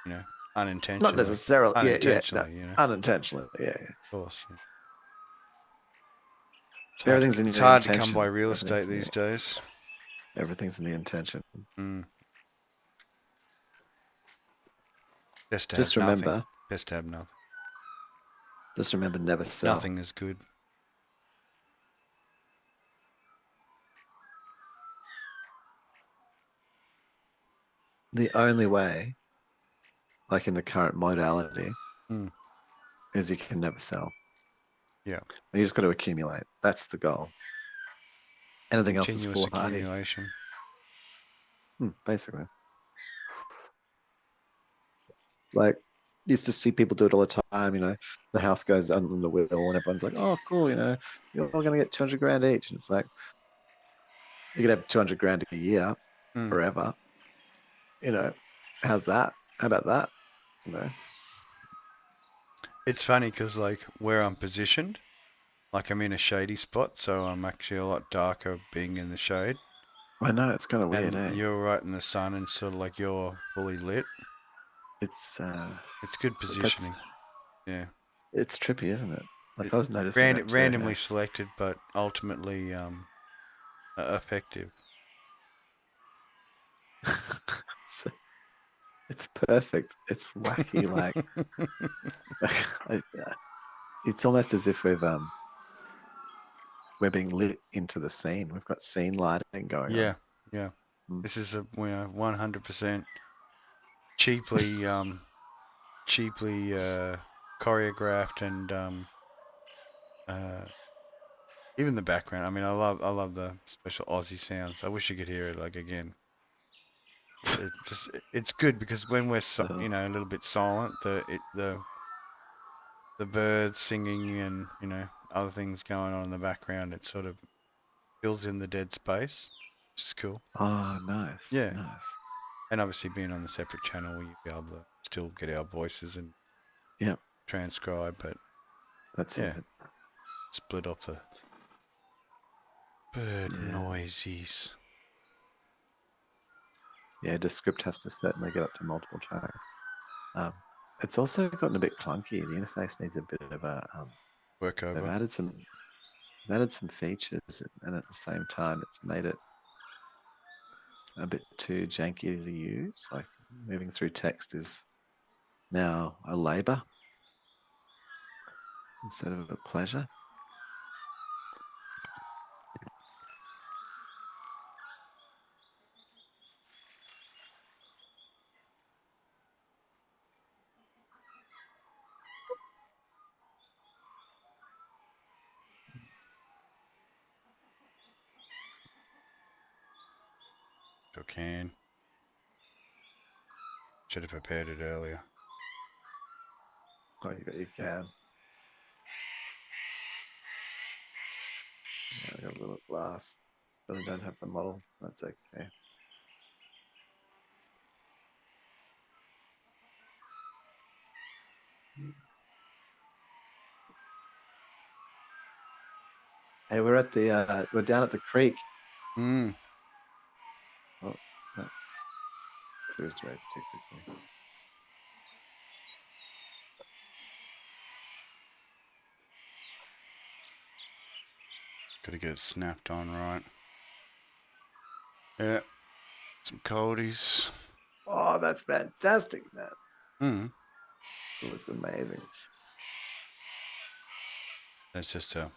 you know? not Unintentionally. necessarily. Yeah, yeah, no, Unintentionally, you know? unintentionally. Yeah, yeah. Of course. Everything's in It's the hard to come by intention. real estate these days. Everything's in the intention. Mm. Best to have Just nothing. remember, Best to have nothing. just remember, never sell. Nothing is good. The only way, like in the current modality, Mm. is you can never sell. Yeah. You just got to accumulate. That's the goal. Anything else is Continuous foolhardy. accumulation. Basically. Like, used to see people do it all the time. You know, the house goes under the will, and everyone's like, "Oh, cool." You know, you're all gonna get 200 grand each, and it's like you could have 200 grand a year Mm. forever. You know, how's that? How about that? You know, It's funny because, like, where I'm positioned, like, I'm in a shady spot, so I'm actually a lot darker being in the shade. I know it's kind of weird, And eh? you're right in the sun and sort of like you're fully lit. It's It's good that's positioning. Yeah. it's trippy, isn't it? Like It, I was noticing that too. randomly selected, but ultimately effective. It's, it's perfect. It's wacky. Like, it's almost as if we're being lit into the scene. We've got scene lighting going on. Yeah, yeah. Mm. This is a 100% cheaply cheaply choreographed and uh even the background. I mean, I love the special Aussie sounds. I wish you could hear it like again. It's good because when we're Uh, a little bit silent, the birds singing and other things going on in the background, it sort of fills in the dead space, which is cool. oh, nice, Yeah, nice. and obviously being on the separate channel, you'll be able to still get our voices and Yeah, transcribe, but that's yeah, it. split up the bird Yeah, noises. yeah. The script has to certainly get up to multiple tracks. Um, it's also gotten a bit clunky. The interface needs a bit of a. Work They've over. added some features, and at the same time, it's made it a bit too janky to use. Like moving through text is now a labor instead of a pleasure. Sure can. Should have prepared it earlier. Oh, you can. I got a little glass, but I don't have the model. That's okay. Hey, we're at the we're down at the creek. Hmm. Oh, that cruised way too quickly. Gotta get it snapped on right. Yeah. Some coldies. Oh, that's fantastic, man. Hmm. It looks amazing. That's just a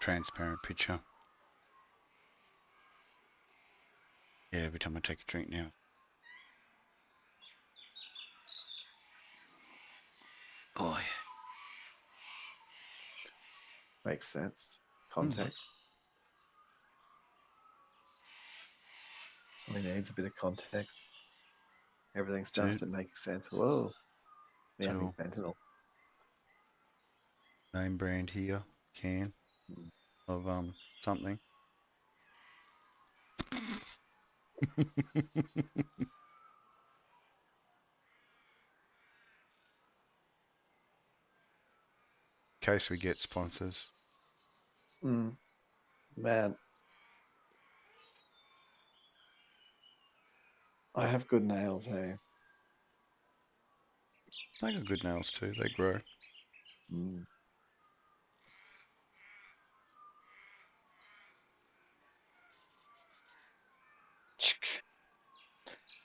transparent picture. Yeah, every time I take a drink now. Oh Makes sense. yeah. Mm. Context. So he needs a bit of context. Everything starts Two, to make sense. Whoa. Me having two fentanyl. name brand here. Can Mm. of something. Case we get sponsors. Mm. Man, I have good nails, hey. They got good nails too. They grow. Mm.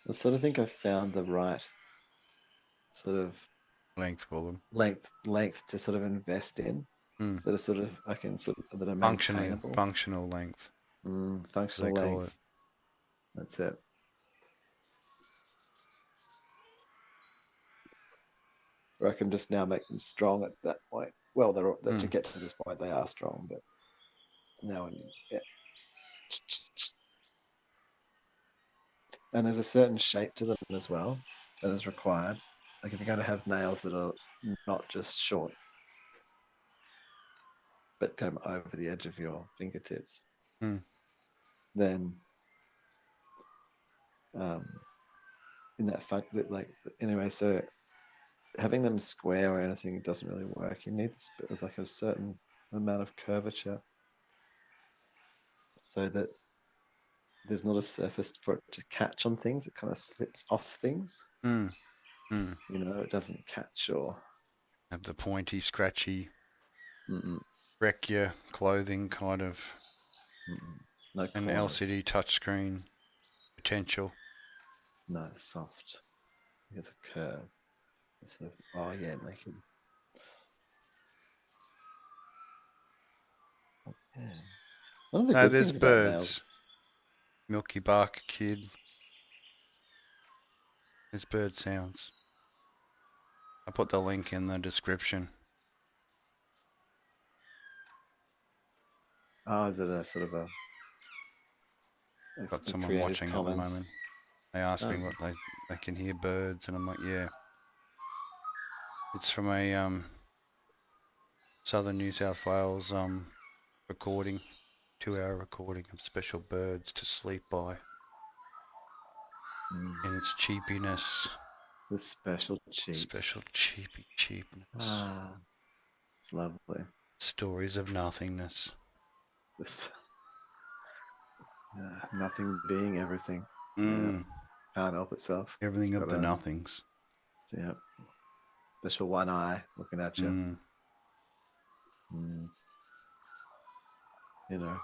I sort of think I've found the right sort of Length for them. length to sort of invest in Mm. that are sort of I can sort of that are Functional, maintainable. functional length, as they Functional call it. length. That's it. Or I can just now make them strong at that point. Well, to Mm. get to this point, they are strong, but now, yeah. And there's a certain shape to them as well that is required. Like if you're going to have nails that are not just short, but come over the edge of your fingertips, Mm. then um, in that fact that like anyway, so having them square or anything doesn't really work. You need this bit with like a certain amount of curvature so that there's not a surface for it to catch on things. It kind of slips off things. Mm. Mm. You know, it doesn't catch or Have the pointy, scratchy, mm-mm, wreck your clothing kind of mm-mm. No an corners. LCD touchscreen potential. No soft. It's a curve. It's sort of, oh yeah, make it. Yeah. One of the No, good there's things about nails. birds. Milky Bark Kid. There's bird sounds. I put the link in the description. Oh, is it a sort of Got a someone Creative watching at the Commons? moment. They asked me Oh, what they can hear birds, and I'm like, yeah. It's from a Southern New South Wales recording, 2-hour recording of special birds to sleep by, and its cheapiness, the special cheeps. special cheapness, Ah, it's lovely. stories of nothingness. This nothing being everything. Yeah, Mm, can't help itself. It's everything of got the a nothings. yeah special one eye looking at you. Mm, Mm, you know,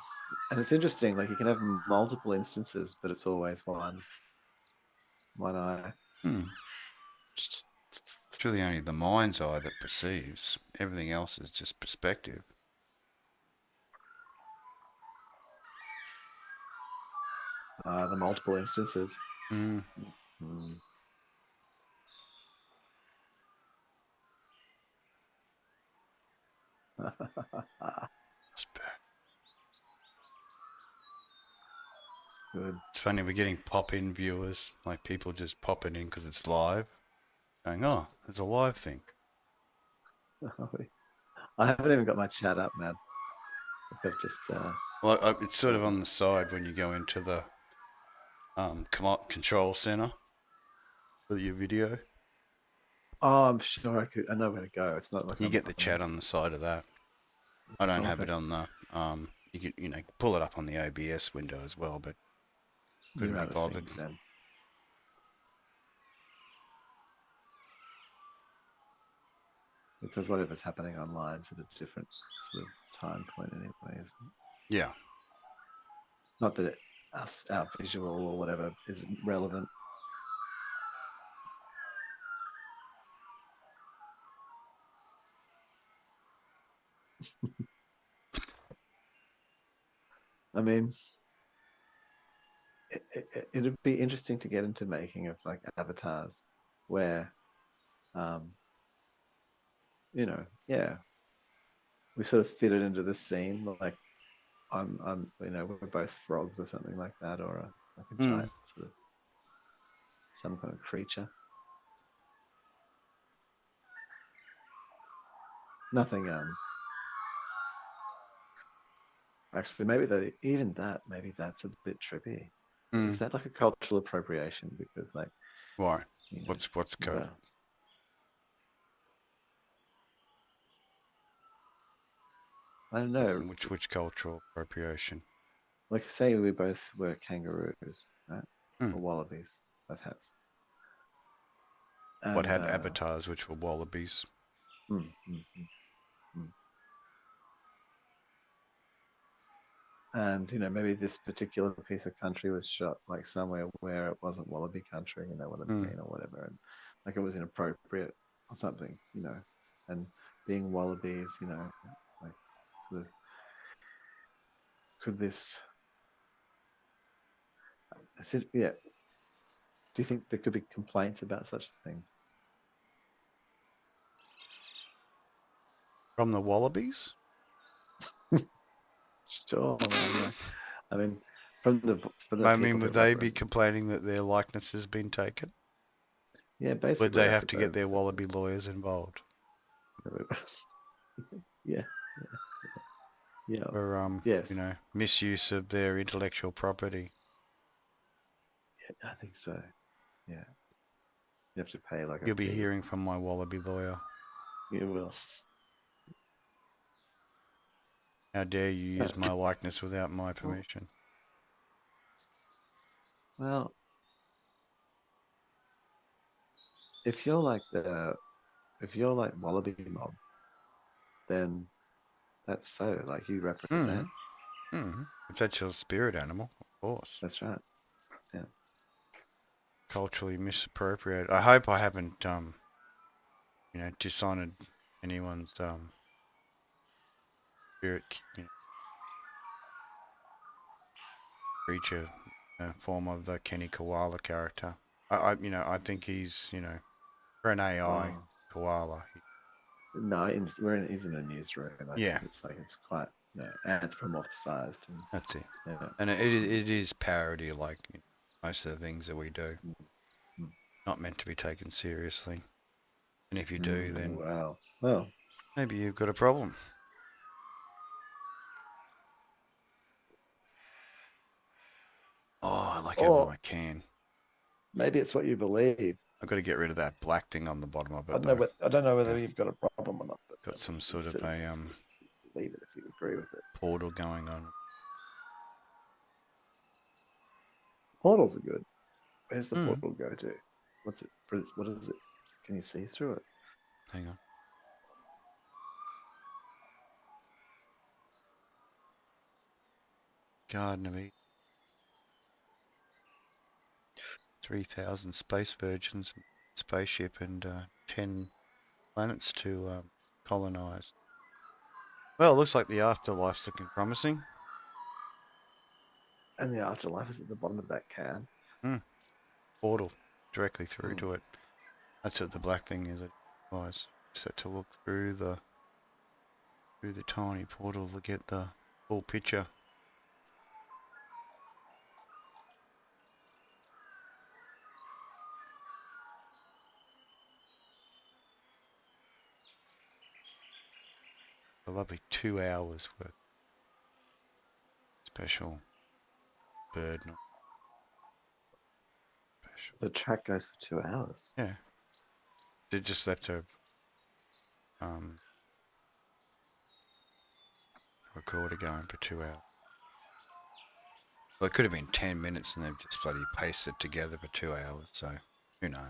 and it's interesting. Like you can have multiple instances, but it's always one eye. mm. It's really only the mind's eye that perceives. Everything else is just perspective. The multiple instances. Mm. Mm. It's Good. It's funny, we're getting pop-in viewers, like people just popping in because it's live, going, oh, there's a live thing. I haven't even got my chat up, man. Like I've just Well, it's sort of on the side when you go into the control center for your video. oh, I'm sure I know where to go. It's not like You I'm get the chat on the side of that. I it's don't not have like it on the you can pull it up on the OBS window as well, but you couldn't be rather bothered. sync then. Because whatever's happening online is at a different sort of time point anyway, isn't it? Yeah. Not that our visual or whatever isn't relevant. I mean, it'd be interesting to get into making of like avatars where, um, yeah, we sort of fit it into the scene. Like we're both frogs or something like that, or like a Mm. giant sort of some kind of creature. Nothing. Actually, maybe that's a bit trippy. Is Mm. that like a cultural appropriation? Because like, Why? you know, What's well, I don't know. which cultural appropriation? Like say we both were kangaroos, right? Mm. Or wallabies, perhaps. What And had avatars which were wallabies? mm, mm, mm, mm. And maybe this particular piece of country was shot like somewhere where it wasn't wallaby country, you know what I Mm. mean, or whatever, and like it was inappropriate or something, and being wallabies, like sort of could this I said, yeah. Do you think there could be complaints about such things? From the wallabies? Sure, man. Like, I mean, from the I people mean, would that they be complaining that their likeness has been taken? yeah, Would basically, they I have to get suppose. their wallaby lawyers involved Yeah, yeah, for yes, misuse of their intellectual property? yeah, I think so. Yeah, you have to pay like a You'll be fee. hearing from my wallaby lawyer. You will. How dare you Uh, use my likeness without my permission? well, if you're like Wallaby Mob, then that's so like you Hmm. represent. Hmm. If that's your spirit animal, of course. That's right. Yeah. Culturally misappropriated. I hope I haven't dishonored anyone's spirit, creature, form of the Kenny Koala character. I think he's, for an AI Oh koala. no, he's in a newsroom. I Yeah, think it's quite anthropomorphized and that's it. yeah. And it is parody like most of the things that we do. Mm, mm, Not meant to be taken seriously. And if you do, then wow. Well, maybe you've got a problem. Oh, I like having or my can. maybe it's what you believe. I've got to get rid of that black thing on the bottom of I it don't know. though. I don't know Yeah, whether you've got a problem or not, but got some you sort of certainly a it's good to leave it if you agree with it. portal going on. Portals are good. Where's the Hmm. portal go to? What's it? What is it? Can you see through it? Hang on. Garden of Eden. 3,000 space virgins, spaceship, and 10 planets to colonize. Well, it looks like the afterlife's looking promising. And the afterlife is at the bottom of that can. Hmm. Portal directly through Hmm. to it. That's what the black thing is. It was set to look through the tiny portal to get the full picture. A lovely 2 hours worth. special bird noise. Special. The track goes for 2 hours. Yeah. They just left a recorder going for 2 hours. Well, it could have been 10 minutes and they've just bloody pasted together for 2 hours, so who knows.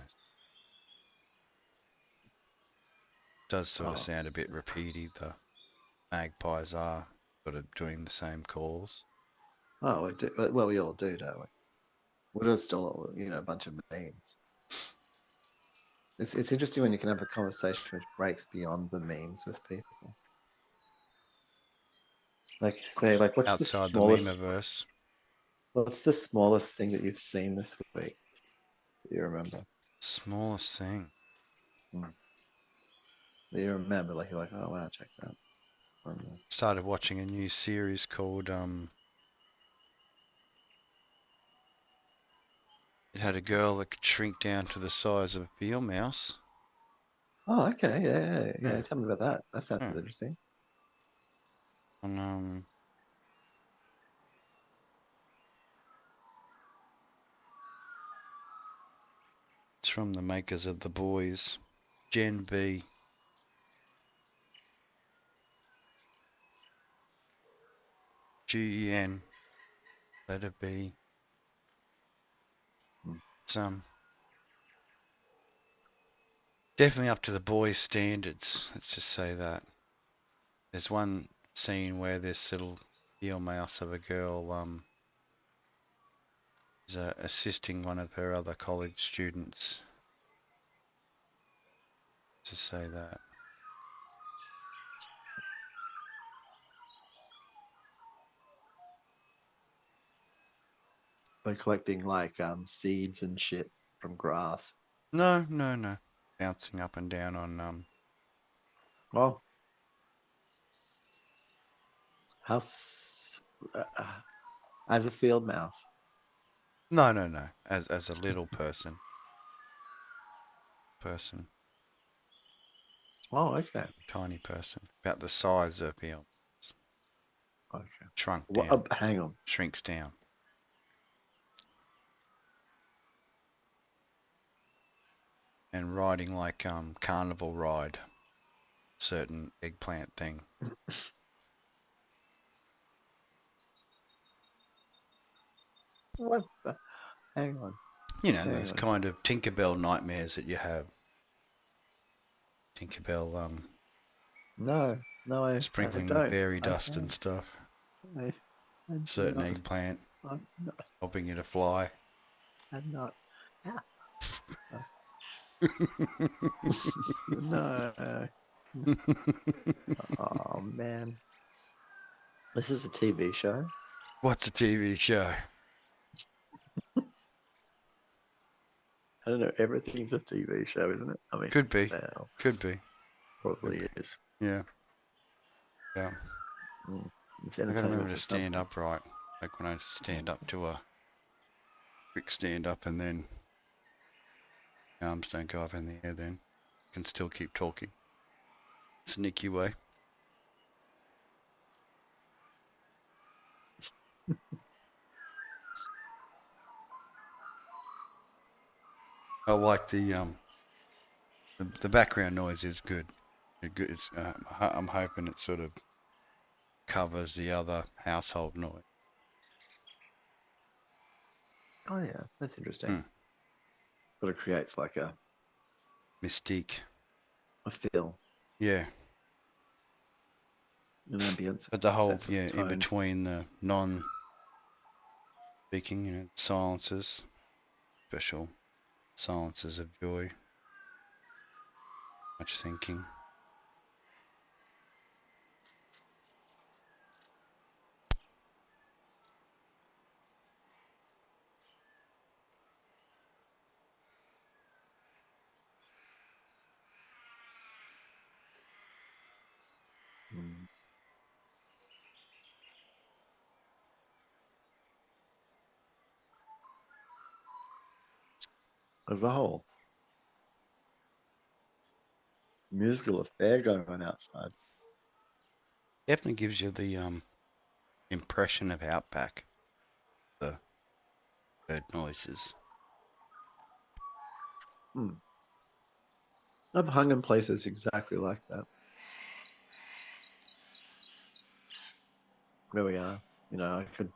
Does sort of sound a bit repeaty. The magpies are sort of doing the same calls. Oh, we do. Well, we all do, don't we? We're just all, a bunch of memes. It's interesting when you can have a conversation which breaks beyond the memes with people. Like, say, like, Outside the memeverse. what's the smallest thing that you've seen this week that you remember? Smallest thing. That you remember, like, you're like, oh wow, check that. Started watching a new series called it had a girl that could shrink down to the size of a field mouse. Oh, okay, yeah. Tell me about that. That sounds Yeah. interesting. And it's from the makers of The Boys. Gen B. GEN. Letter B. Some definitely up to The Boys' standards. Let's just say that. There's one scene where this little field mouse of a girl is assisting one of her other college students. To say that. They're collecting like seeds and shit from grass. No. Bouncing up and down on Oh, house as a field mouse. No. As a little person. Oh, okay. Tiny person. About the size of field. Okay. Shrunk What? down. Hang on. Shrinks down. And riding like carnival ride. Certain eggplant thing. What the? Hang on. You know, Hang those on. kind of Tinkerbell nightmares that you have. Tinkerbell No, I sprinkling don't. fairy dust and stuff. I do Certain not. eggplant I'm not. helping you to fly. I'm not. No. Oh man. This is a TV show. What's a TV show? I don't know. Everything's a TV show, isn't it? I mean, Could be. well, Could be. probably is. Yeah. It's I gotta remember entertainment to for stand something. up right. Like when I stand up to a quick stand up and then arms don't go up in the air, then can still keep talking. Sneaky way. I like the background noise is good. It's, I'm hoping it sort of covers the other household noise. Oh yeah, that's interesting. But it creates like a Mystique. feel, Yeah. an ambience, But the a whole, sense of yeah, in tone. between the non-speaking, silences, special silences of joy, much thinking. As a whole, musical affair going on outside. Definitely gives you the impression of outback, the bird noises. I've hung in places exactly like that. Where we are, I could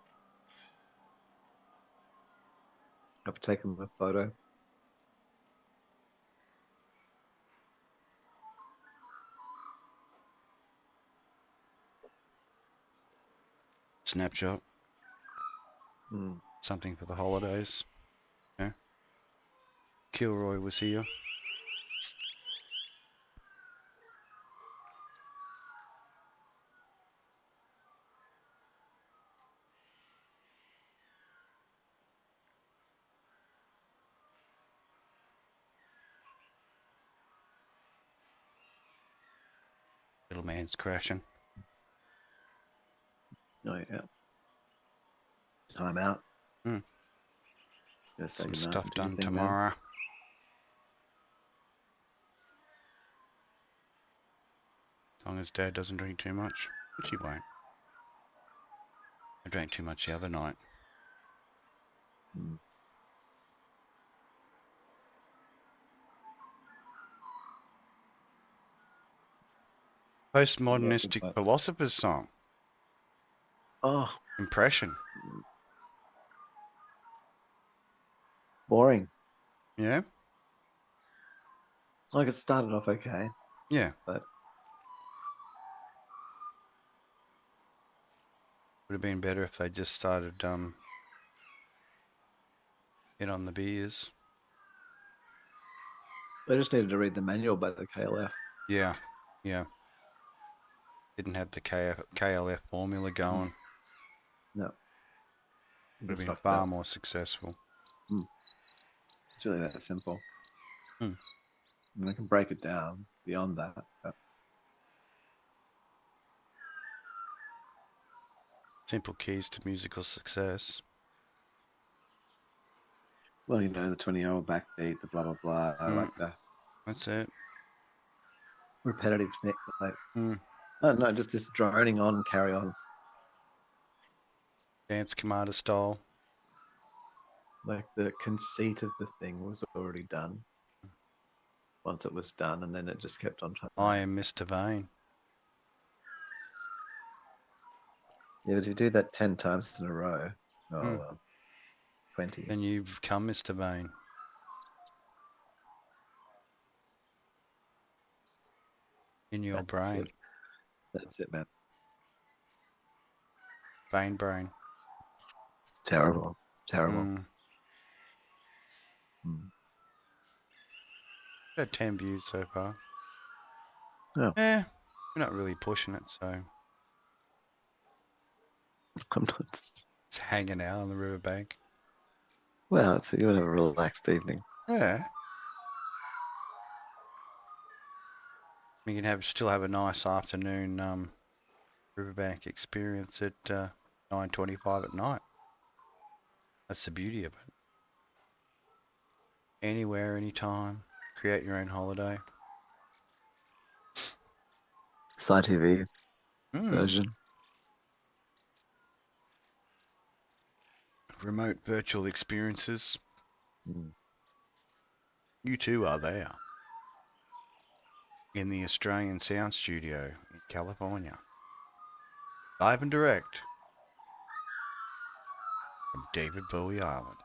have taken the photo. Snapshot. Something for the holidays. Yeah. Kilroy was here. Little man's crashing. Oh yeah. Time out. Some stuff done tomorrow. Man. As long as Dad doesn't drink too much, which he won't. I drank too much the other night. Postmodernistic philosopher's song. Oh. Impression. Boring. Yeah? Like it started off okay. Yeah. But would have been better if they just started in on the beers. They just needed to read the manual by the KLF. Yeah. Yeah. Didn't have the KLF formula going. No. Would have been far more successful. It's really that simple. And I can break it down beyond that. But... Simple keys to musical success. Well, the 20-year-old backbeat, the blah, blah, blah. I like that. That's it. Repetitive thing. Like, no, just this droning on, carry on. Dance Commander style. Like the conceit of the thing was already done. Once it was done, and then it just kept on trying. I am Mr. Vane. Yeah, but if you do that 10 times in a row, 20. Then you become Mr. Vane. In your brain. That's it, man. Vane brain. It's terrible. It's terrible. Got 10 views so far. Oh. We're not really pushing it, so. I'm not. It's hanging out on the riverbank. Well, you would have a relaxed evening. Yeah. You can still have a nice afternoon riverbank experience at 9:25 at night. That's the beauty of it. Anywhere, anytime. Create your own holiday. SciTV version. Remote virtual experiences. You too are there. In the Australian Sound Studio in California. Live and direct. From David Bowie Island.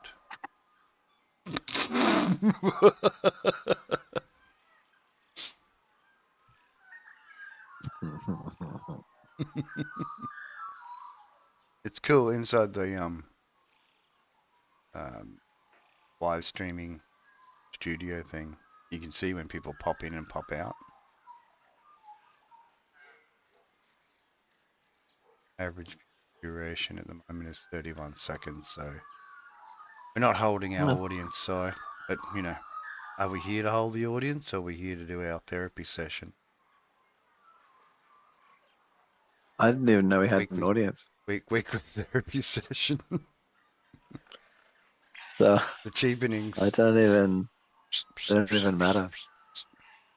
It's cool inside the live streaming studio thing. You can see when people pop in and pop out. Average duration at the moment is 31 seconds, so we're not holding our audience, so but are we here to hold the audience or are we here to do our therapy session? I didn't even know we had an audience. Weekly therapy session. So the cheapenings. They don't even matter.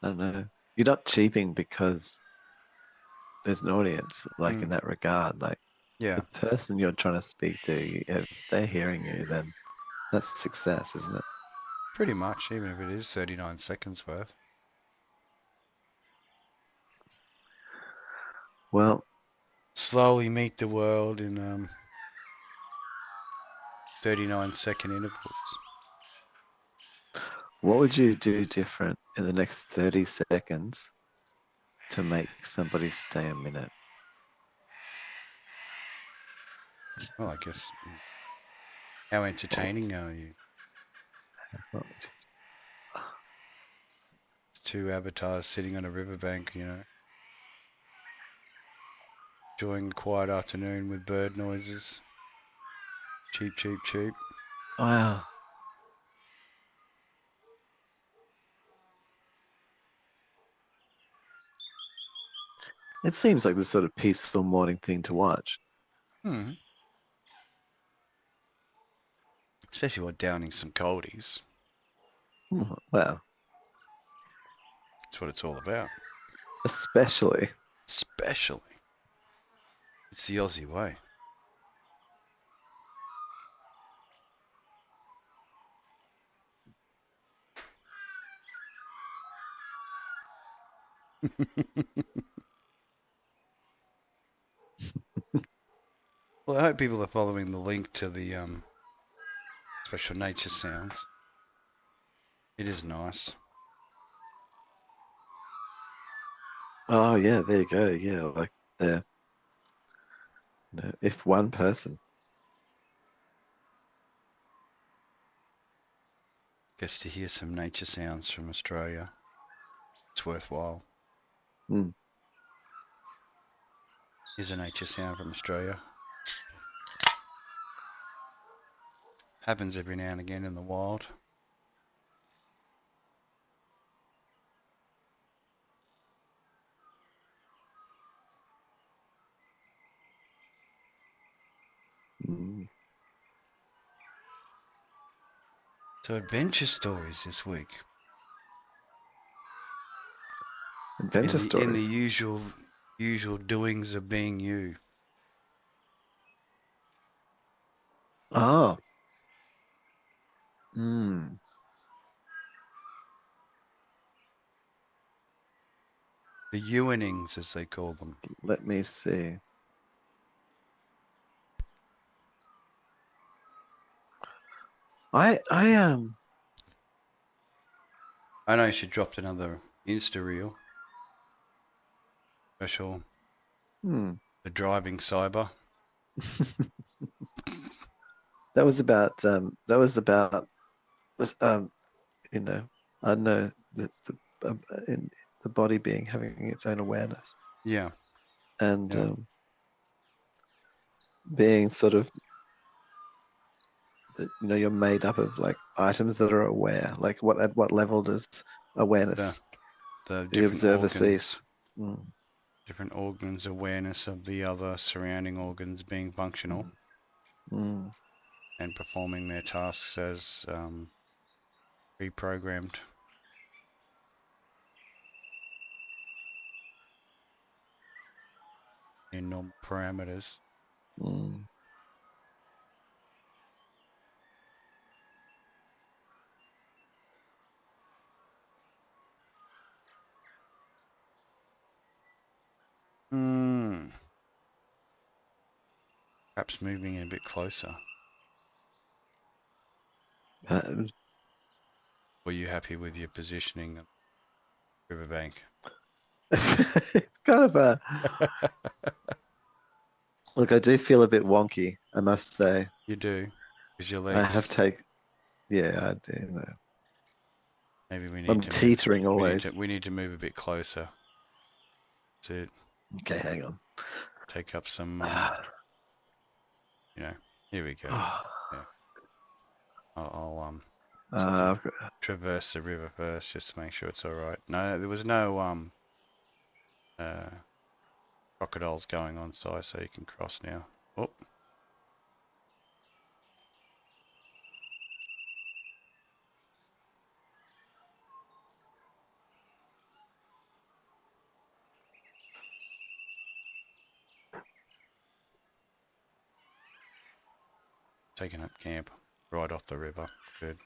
I don't know. You're not cheaping because there's an audience, like in that regard. Like Yeah, the person you're trying to speak to, if they're hearing you, then that's success, isn't it? pretty much, even if it is 39 seconds worth. Well, Slowly meet the world in 39-second intervals. what would you do different in the next 30 seconds to make somebody stay a minute? Well, I guess, how entertaining are you? Well, Two avatars sitting on a riverbank, enjoying the quiet afternoon with bird noises. Cheep, cheep, cheep. wow. It seems like the sort of peaceful morning thing to watch. Hmm. Especially while downing some coldies. Well, That's what it's all about. especially. Especially. It's the Aussie way. Well, I hope people are following the link to the special nature sounds. It is nice. Oh yeah, there you go. Yeah, like the if one person. Gets to hear some nature sounds from Australia. It's worthwhile. Mm, Here's a nature sound from Australia. Happens every now and again in the wild. mm. So adventure stories this week. Adventure In the stories. usual doings of being you. Oh. Mm. The Ewanings, as they call them. Let me see. I. I know she dropped another Insta reel. Special. Hmm. The driving cyber. that was about this, you know, I don't know, in the body being having its own awareness Yeah, and yeah. being sort of, you're made up of like items that are aware. Like what at what level does The awareness the the different observer sees? organs, Mm, different organs awareness of the other surrounding organs being functional mm, mm, and performing their tasks as pre-programmed. In normal parameters. mm. Perhaps moving in a bit closer. Uh, Were you happy with your positioning on the riverbank? it's kind of a look. I do feel a bit wonky, I must say. You do, because your I have legs. take, yeah, I do. Maybe we need I'm to move. teetering always. We need to move a bit closer to Okay, hang on. take up some. Here we go. Yeah, I'll I've got, traverse the river first just to make sure it's all right. No, there was no uh crocodiles going on side, so you can cross now. Oh, taking up camp right off the river. Good.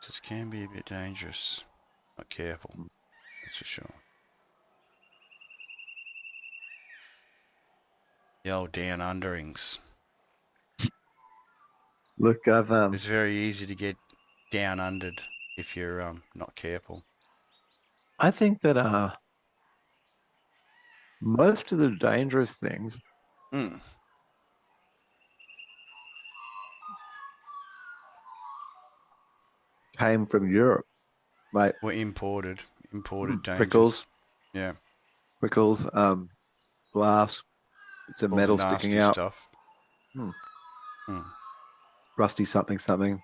This can be a bit dangerous. Not careful, that's for sure. The old down underings. Look, It's very easy to get down undered if you're not careful. I think that most of the dangerous things Mm. came from Europe, like Were imported dangers. prickles, Yeah, prickles, glass, it's a all the metal sticking nasty out, stuff. hmm, Mm. rusty something something,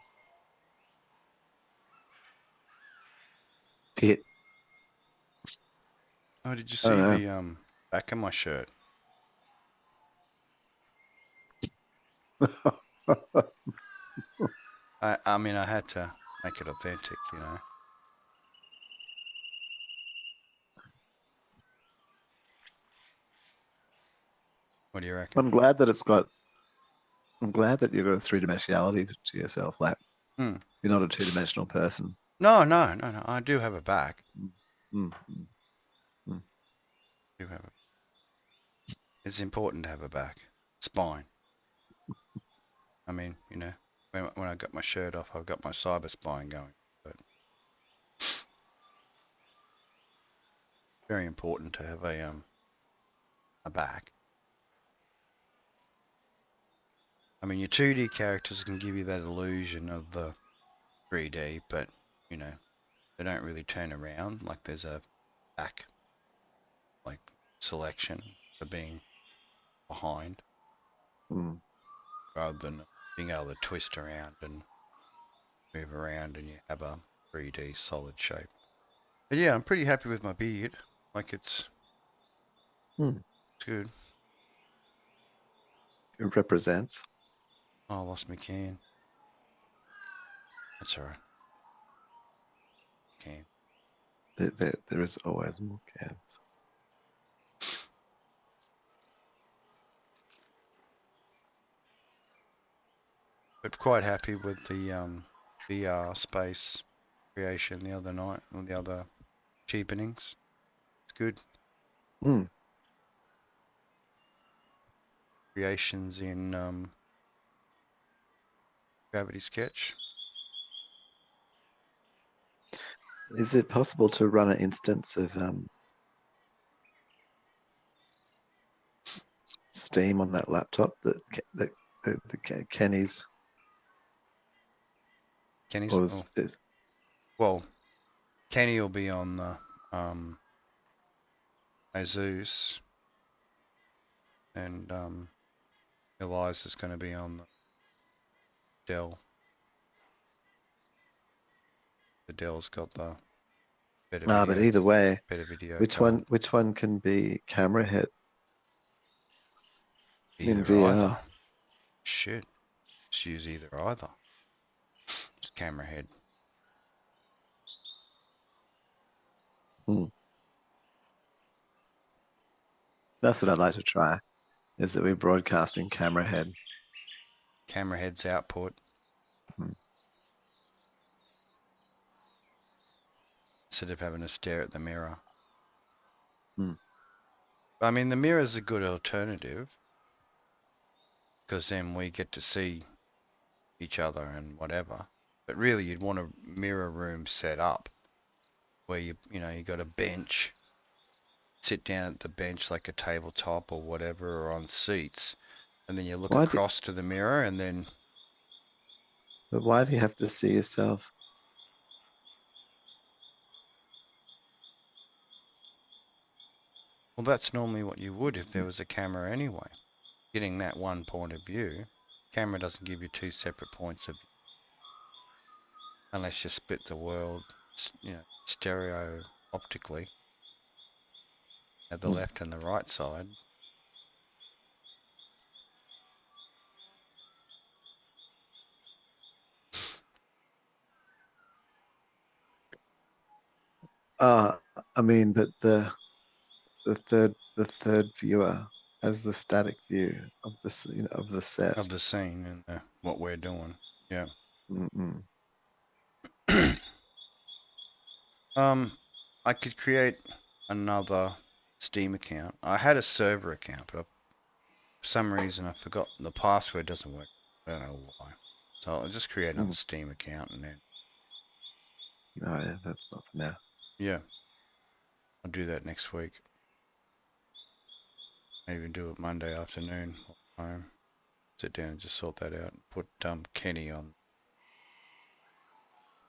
pit. Oh, did you I see don't the back of my shirt? know. I mean, I had to make it authentic, you know. What do you reckon? I'm glad that it's got. I'm glad that you've got a three-dimensionality to yourself. Like Mm. you're not a two-dimensional person. No, no, no, no. I do have a back. Mm, mm, mm, mm. I do have a. It's important to have a back. Spine. I mean, you know, when I got my shirt off, I've got my cyber spine going. But very important to have a back. I mean, your 2D characters can give you that illusion of the 3D, but you know, they don't really turn around. Like there's a back like selection for being behind, Mm. rather than being able to twist around and move around, and you have a 3D solid shape. But yeah, I'm pretty happy with my beard. Like it's Mm. good. It represents. Oh, I lost my can. That's alright. Can. There is always more cans. But quite happy with the VR space creation the other night, or the other cheapenings. It's good. Mm. Creations in Gravity Sketch. Is it possible to run an instance of Steam on that laptop that Kenny's Kenny's. Oh, was? well, Kenny will be on the Asus, and Eliza's going to be on the Dell. The Dell's got the better But either way, video which card. one can be camera head in Either either. VR? Shit. Just use either either. Just camera head. Hmm. That's what I'd like to try. Is that we broadcast in camera head? Camera head's output. Hmm. Instead of having to stare at the mirror. Hmm. I mean, the mirror's a good alternative, because then we get to see each other and whatever. But really, you'd want a mirror room set up where you got a bench, sit down at the bench like a tabletop or whatever, or on seats, and then you look Why do across to the mirror, and then, but why do you have to see yourself? well, that's normally what you would if there was a camera anyway. Getting that one point of view, camera doesn't give you two separate points of view unless you split the world, stereo optically at the Hmm. left and the right side. Uh, I mean, but the third viewer as the static view of of the set. of the scene and what we're doing. Yeah. Mm-mm. I could create another Steam account. I had a server account, but for some reason I forgot the password doesn't work. I don't know why. So I'll just create another Mm. Steam account and then Oh yeah, that's not for now. yeah, I'll do that next week. Maybe do it Monday afternoon. Home. Sit down and just sort that out. Put Kenny on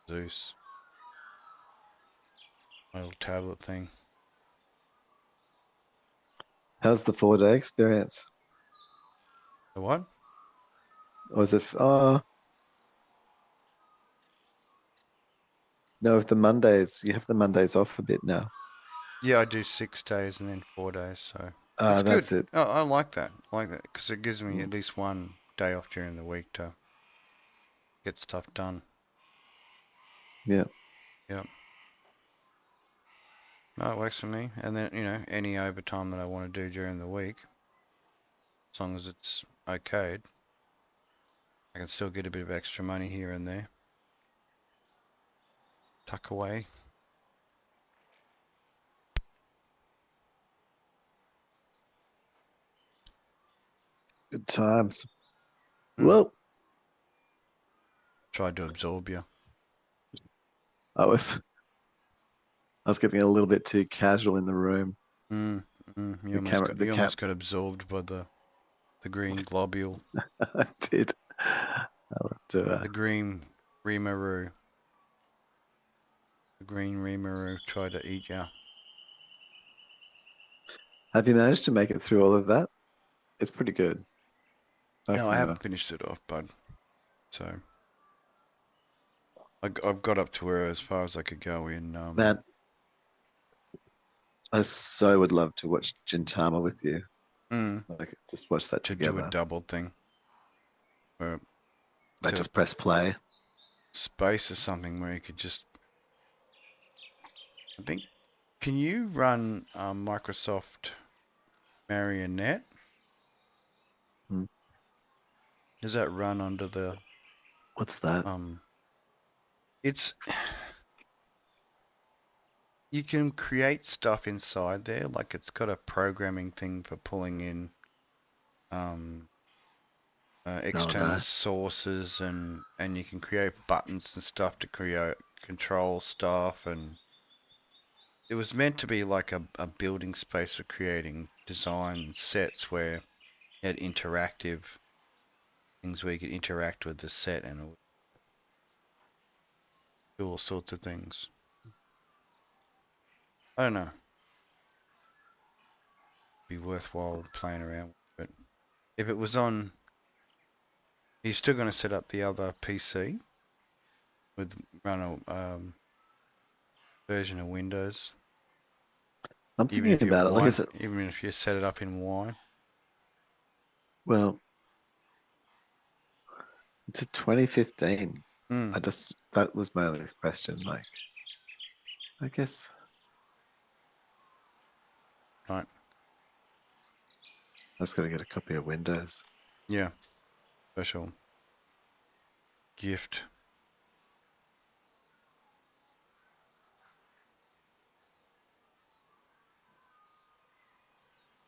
Zeus. My little tablet thing. How's the 4-day experience? The what? Or is it? No, with the Mondays, you have the Mondays off a bit now. Yeah, I do 6 days and then 4 days, so it's good. That's it. Oh, I like that. I like that because it gives me Mm. at least one day off during the week to get stuff done. Yeah. Yeah. No, it works for me. And then, any overtime that I want to do during the week, as long as it's okayed, I can still get a bit of extra money here and there. Tuck away. Good times. Hmm. Well, Tried to absorb you. I was I was getting a little bit too casual in the room. Mm, mm. You The almost camera, got the you cap. almost got absorbed by the green globule, I did. I'll have to. the green Rimuru. The green Rimuru tried to eat you. Have you managed to make it through all of that? It's pretty good. No, I I've haven't finished it off, bud. So I've got up to where as far as I could go in. man, I so would love to watch Gintama with you. Mm, Like, just watch that to do a together. double thing, or Like, to just press play. space or something where you could just. I think. Can you run Microsoft Marionette? Hmm. Does that run under the What's that? It's you can create stuff inside there. Like it's got a programming thing for pulling in um, Oh, external that. sources and you can create buttons and stuff to create control stuff and it was meant to be like a building space for creating design sets where you had interactive things where you could interact with the set and do all sorts of things. I don't know. Be worthwhile playing around with it. If it was on, he's still going to set up the other PC with run a version of Windows, I'm even thinking if you about it. Like I wine, said, even if you set it up in wine. well, it's a 2015. Hmm. That was my only question. Like, I guess Right. I just got to get a copy of Windows. Yeah. Special gift.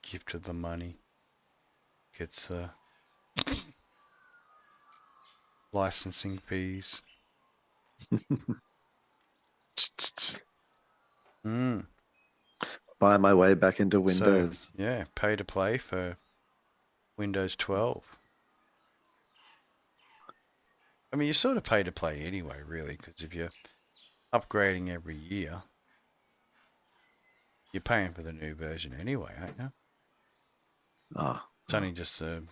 Gift of the money. Gets the licensing fees. Hmm. Buy my way back into So Windows. yeah, pay to play for Windows 12. I mean, you sort of pay to play anyway, really, because if you're upgrading every year, you're paying for the new version anyway, aren't you? Oh, It's only just the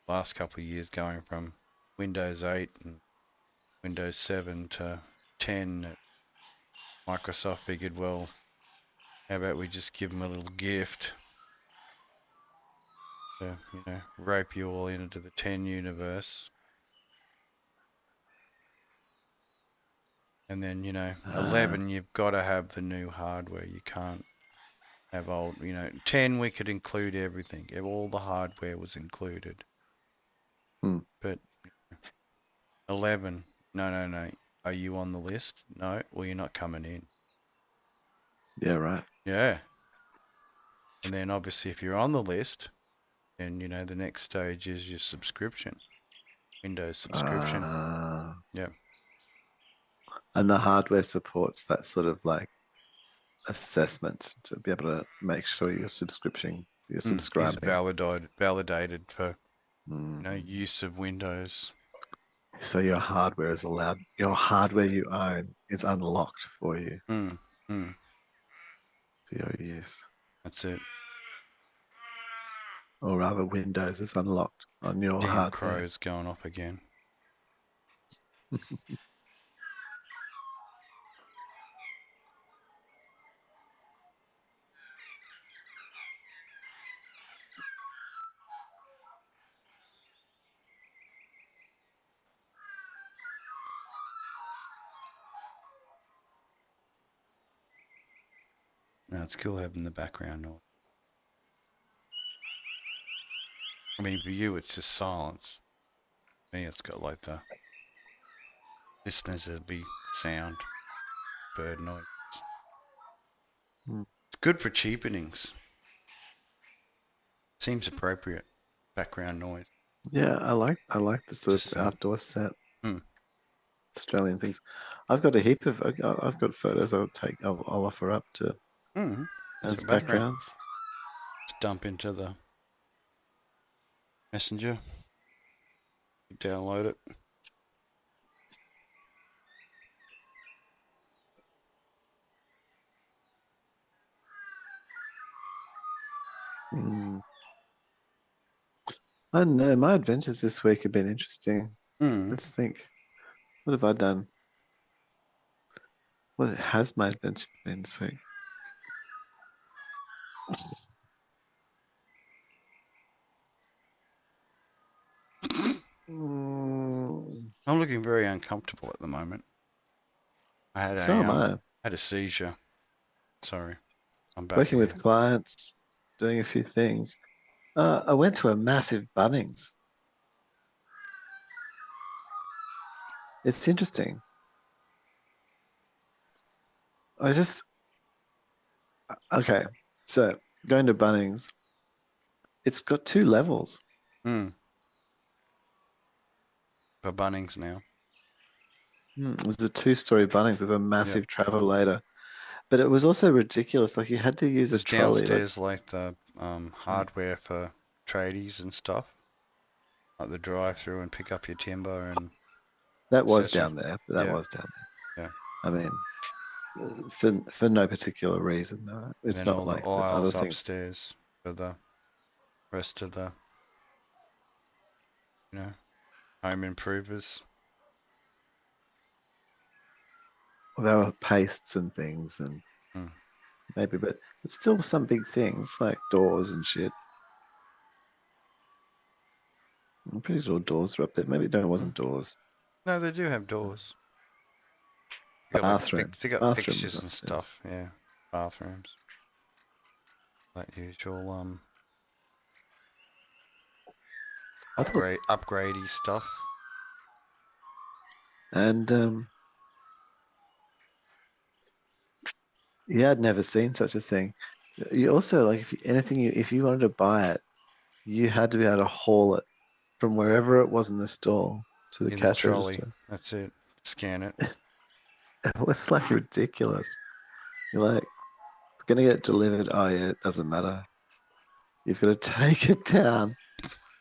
last couple of years going from Windows 8 and Windows 7 to 10 that Microsoft figured, well, how about we just give them a little gift to, rope you all into the 10 universe. And then, uh, 11, you've got to have the new hardware. You can't have old, 10 we could include everything. All the hardware was included. Hmm. But 11, no. Are you on the list? No, well, you're not coming in. Yeah, right. Yeah. And then obviously if you're on the list, then, the next stage is your subscription. Windows subscription. Yeah. And the hardware supports that sort of like assessment to be able to make sure you're Is subscribing. validated for, Mm. use of Windows. So your hardware is allowed, your hardware you own is unlocked for you Mm, mm, for your use. that's it. Or rather, Windows is unlocked on your Damn hardware. crows going off again. No, it's cool having the background noise. I mean, for you, it's just silence. For me, it's got like the listeners, it'd be sound, bird noise. Mm. It's good for cheapenings. Seems appropriate. Background noise. Yeah, I like the sort Just of outdoor set Hmm. Australian things. I've got a heap of I've got photos I'll offer up to As as a background. backgrounds. Just dump into the messenger. Download it. Mm. I don't know. My adventures this week have been interesting. Hmm. Let's think. What have I done? What has my adventure been this week? Mm. I'm looking very uncomfortable at the moment. I So am I. had a seizure. Sorry, I'm back Working here. with clients, doing a few things. I went to a massive Bunnings. It's interesting. I just okay. So going to Bunnings, it's got two levels. Hmm. For Bunnings now. It was a two-story Bunnings with a Yep. massive travelator, but it was also ridiculous. Like you had to use a Is trolley. Like downstairs like the hardware for tradies and stuff, like the drive-through and pick up your timber and that was accessories. down there. But that Yeah. was down Yeah. there. I mean, for no particular reason. Though. And It's then not all the like the other aisles things. upstairs for the rest of the, you know, home improvers. Well, there were pastes and things, and Hmm. maybe, but it's still some big things like doors and shit. I'm pretty sure doors were up there. Maybe no, it Hmm. wasn't doors. No, they do have doors. They got like Bathroom. they got Bathroom was fixtures and upstairs. stuff. Yeah, bathrooms. Like usual I thought, upgradey stuff. and yeah, I'd never seen such a thing. You also like if you wanted to buy it, you had to be able to haul it from wherever it was in the store to the In the cash trolley. register. That's it. Scan it. It was like ridiculous. You're like, we're gonna get it delivered. Oh yeah, it doesn't matter. You've got to take it down.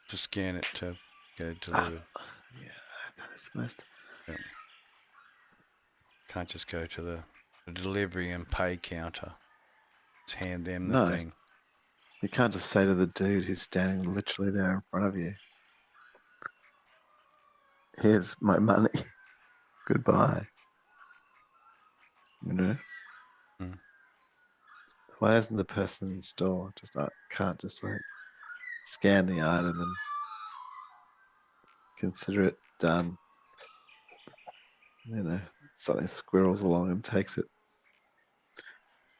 To scan it to get it Ah, delivered. yeah, that is the most. Yeah. Can't just go to the delivery and pay counter. Just hand them the No, thing. you can't just say to the dude who's standing literally there in front of you, "Here's my money. Goodbye." You know, Hmm. why isn't the person in the store just can't just like scan the item and consider it done? You know, something squirrels along and takes it.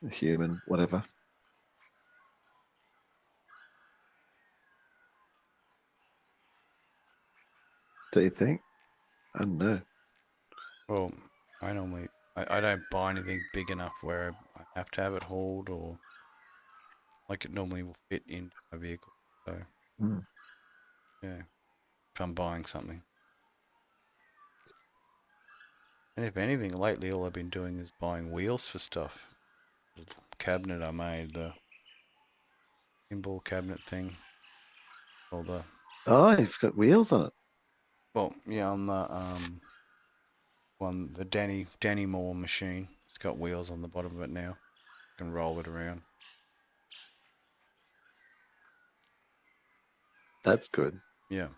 A human, whatever. Do you think? I don't know. Well, I don't buy anything big enough where I have to have it hauled, or like it normally will fit into my vehicle. So Hmm. yeah, if I'm buying something. And if anything, lately all I've been doing is buying wheels for stuff. The cabinet I made, the pinball cabinet thing, or Oh, you've got wheels on it. well, yeah, on the Danny Moore machine. It's got wheels on the bottom of it now. You can roll it around. That's good. Yeah.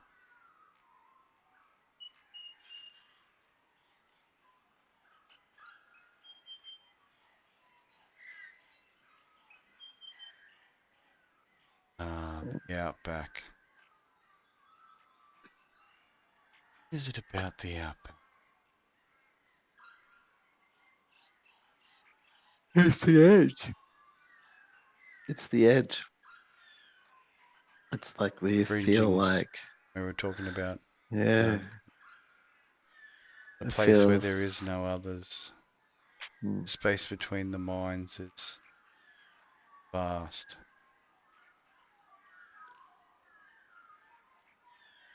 The Outback. Is it about the Outback? It's the edge. It's the edge. It's like we feel Regions. like, We were talking about yeah, the it place where there is feels. no others. Hmm. Space between the minds is vast.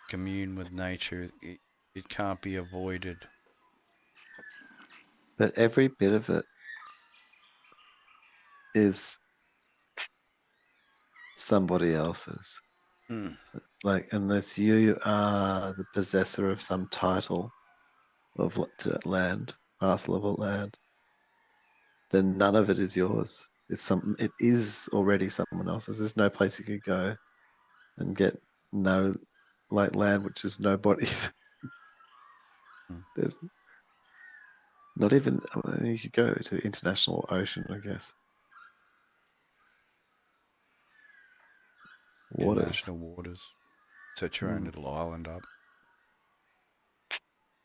Commune with nature. It can't be avoided. But every bit of it is somebody else's. Mm. Like, unless you are the possessor of some title of land, parcel of land, then none of it is yours. It is already someone else's. There's no place you could go and get no like land which is nobody's. Mm. There's not even you could go to international ocean, I guess. Waters. International waters. Set your own Hmm. little island up.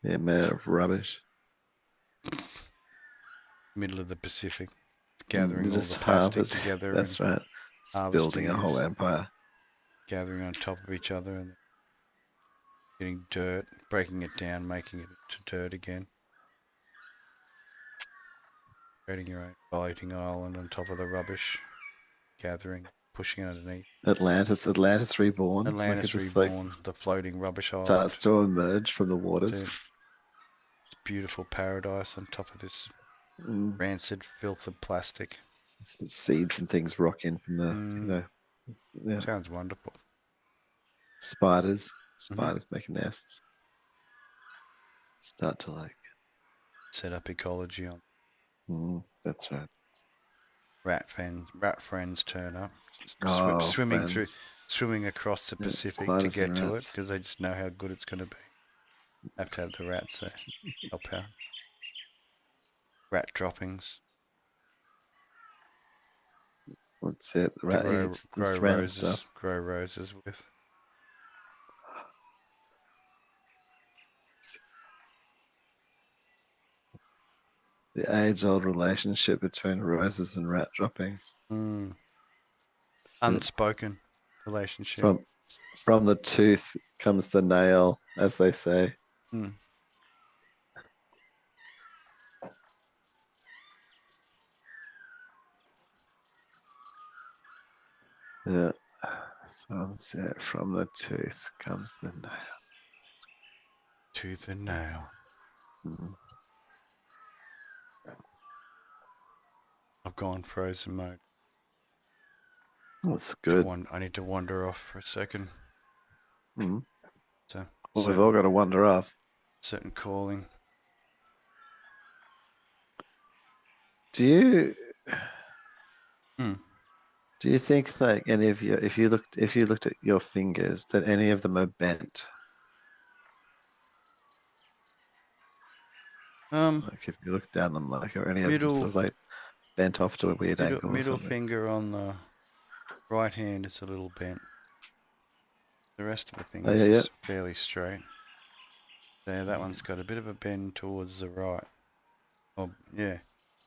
Yeah, made out of rubbish. Middle of the Pacific. You Gathering all the just plastic harvest. together and That's right. It's harvesting building a whole these, empire. gathering on top of each other and getting dirt, breaking it down, making it into dirt again. Creating your own floating island on top of the rubbish, gathering, pushing it underneath. Atlantis reborn. Like it Atlantis just like reborn, the floating rubbish starts island. to emerge from the waters. It's a beautiful paradise on top of this Mm. rancid filth of plastic. Seeds and things rock in from the, Mm, yeah, sounds wonderful. spiders. Hmm. Spiders make nests. Start to like, Set up ecology on that's right. rat friends turn up, Oh, swimming friends. swimming across the Yeah, Pacific to spiders and get to it rats. because they just know how good it's going to be. Have to have the rats there, help out. Rat droppings What's it? to It's this random stuff. grow roses with. The age-old relationship between roses and rat droppings. Mm, It's it. unspoken relationship. From from the tooth comes the nail, as they say. Mm. Yeah. Sunset from the tooth comes the nail. Tooth and nail. Mm. I've gone frozen mode. That's good. I need to wander off for a second. Mm. So Well, we've all got to wander off. certain calling. Do you Mm. do you think like any of your if you looked at your fingers that any of them are bent? Um, Like if you look down them, like are any of them middle sort of like bent off to a weird angle or middle something? finger on the right hand is a little bent. The rest of the Oh yeah, fingers yeah. is fairly straight. There, that one's got a bit of a bend towards the right. Oh, yeah.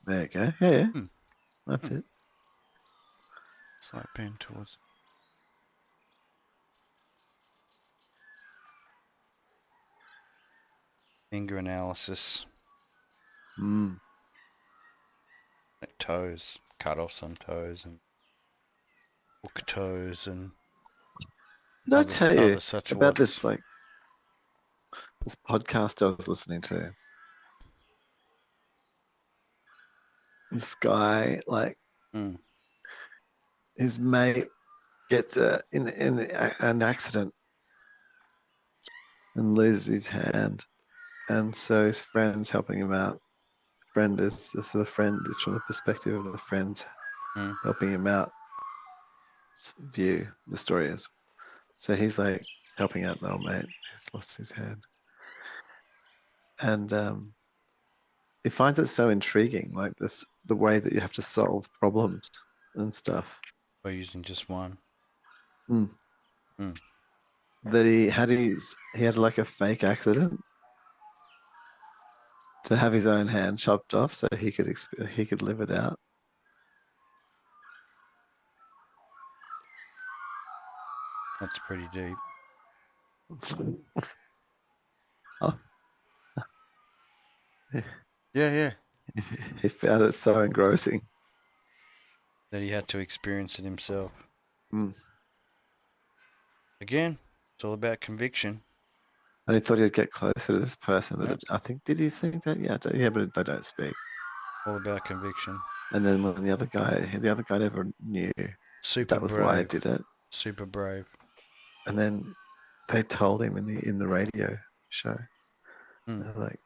There you go. Yeah, yeah. Hmm. That's Hmm. it. Slight bend towards. Finger analysis. Mm. Like toes. Cut off some toes and hook toes and Did I tell you other such about whattles. this this podcast I was listening to? This guy, like Mm. his mate gets an accident and loses his hand, and so his friend's helping him out. The friend is from the perspective of the friends Mm. helping him out. View the story is. So he's like helping out the old mate who's lost his hand, and he finds it so intriguing, like the way that you have to solve problems and stuff. By using just one. Mm. Mm. That he had like a fake accident to have his own hand chopped off so he could live it out. That's pretty deep. Oh, Yeah, yeah. he found it so engrossing. That he had to experience it himself. Mm. Again, it's all about conviction. And he thought he'd get closer to this person, No, but I think did he think that? Yeah, but they don't speak. all about conviction. And then when the other guy never knew Super that was why he brave. did it. Super brave. And then they told him in the radio show, Mm. like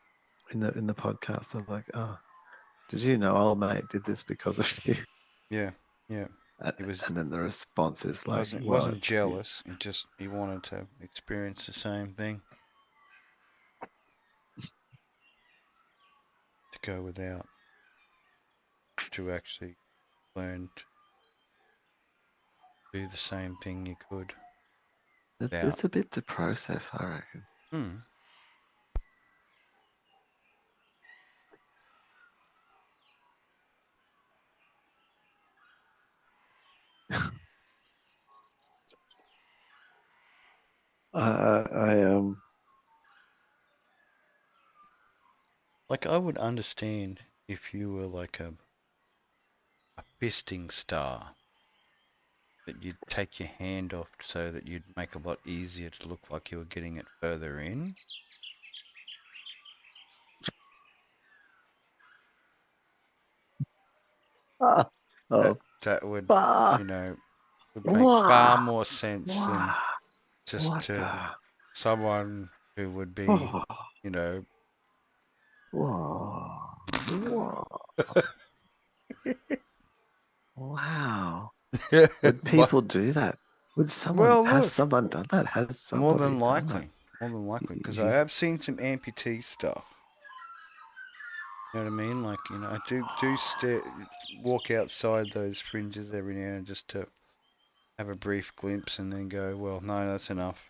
in the podcast, they're like, "Oh, did you know old mate did this because of you?" Yeah, yeah. And, He was and then the response is like, "Well, wasn't it's jealous. He wanted to experience the same thing. To go without. To actually learn to do the same thing you could without. it's a bit to process, I reckon." Hmm. I Like I would understand if you were like a fisting star that you'd take your hand off so that you'd make it a lot easier to look like you were getting it further in. ah, That oh, that would, bah, you know, would make far wah, more sense than wah, just what to the, someone who would be, oh, you know, whoa, whoa, wow. Would but, people do that? well, Has look, someone done that? Has more somebody than done that? likely, more than likely, because I He's have seen some amputee stuff. You know what I mean? Like, you know, I do walk outside those fringes every now and then just to have a brief glimpse and then go, well, no, that's enough.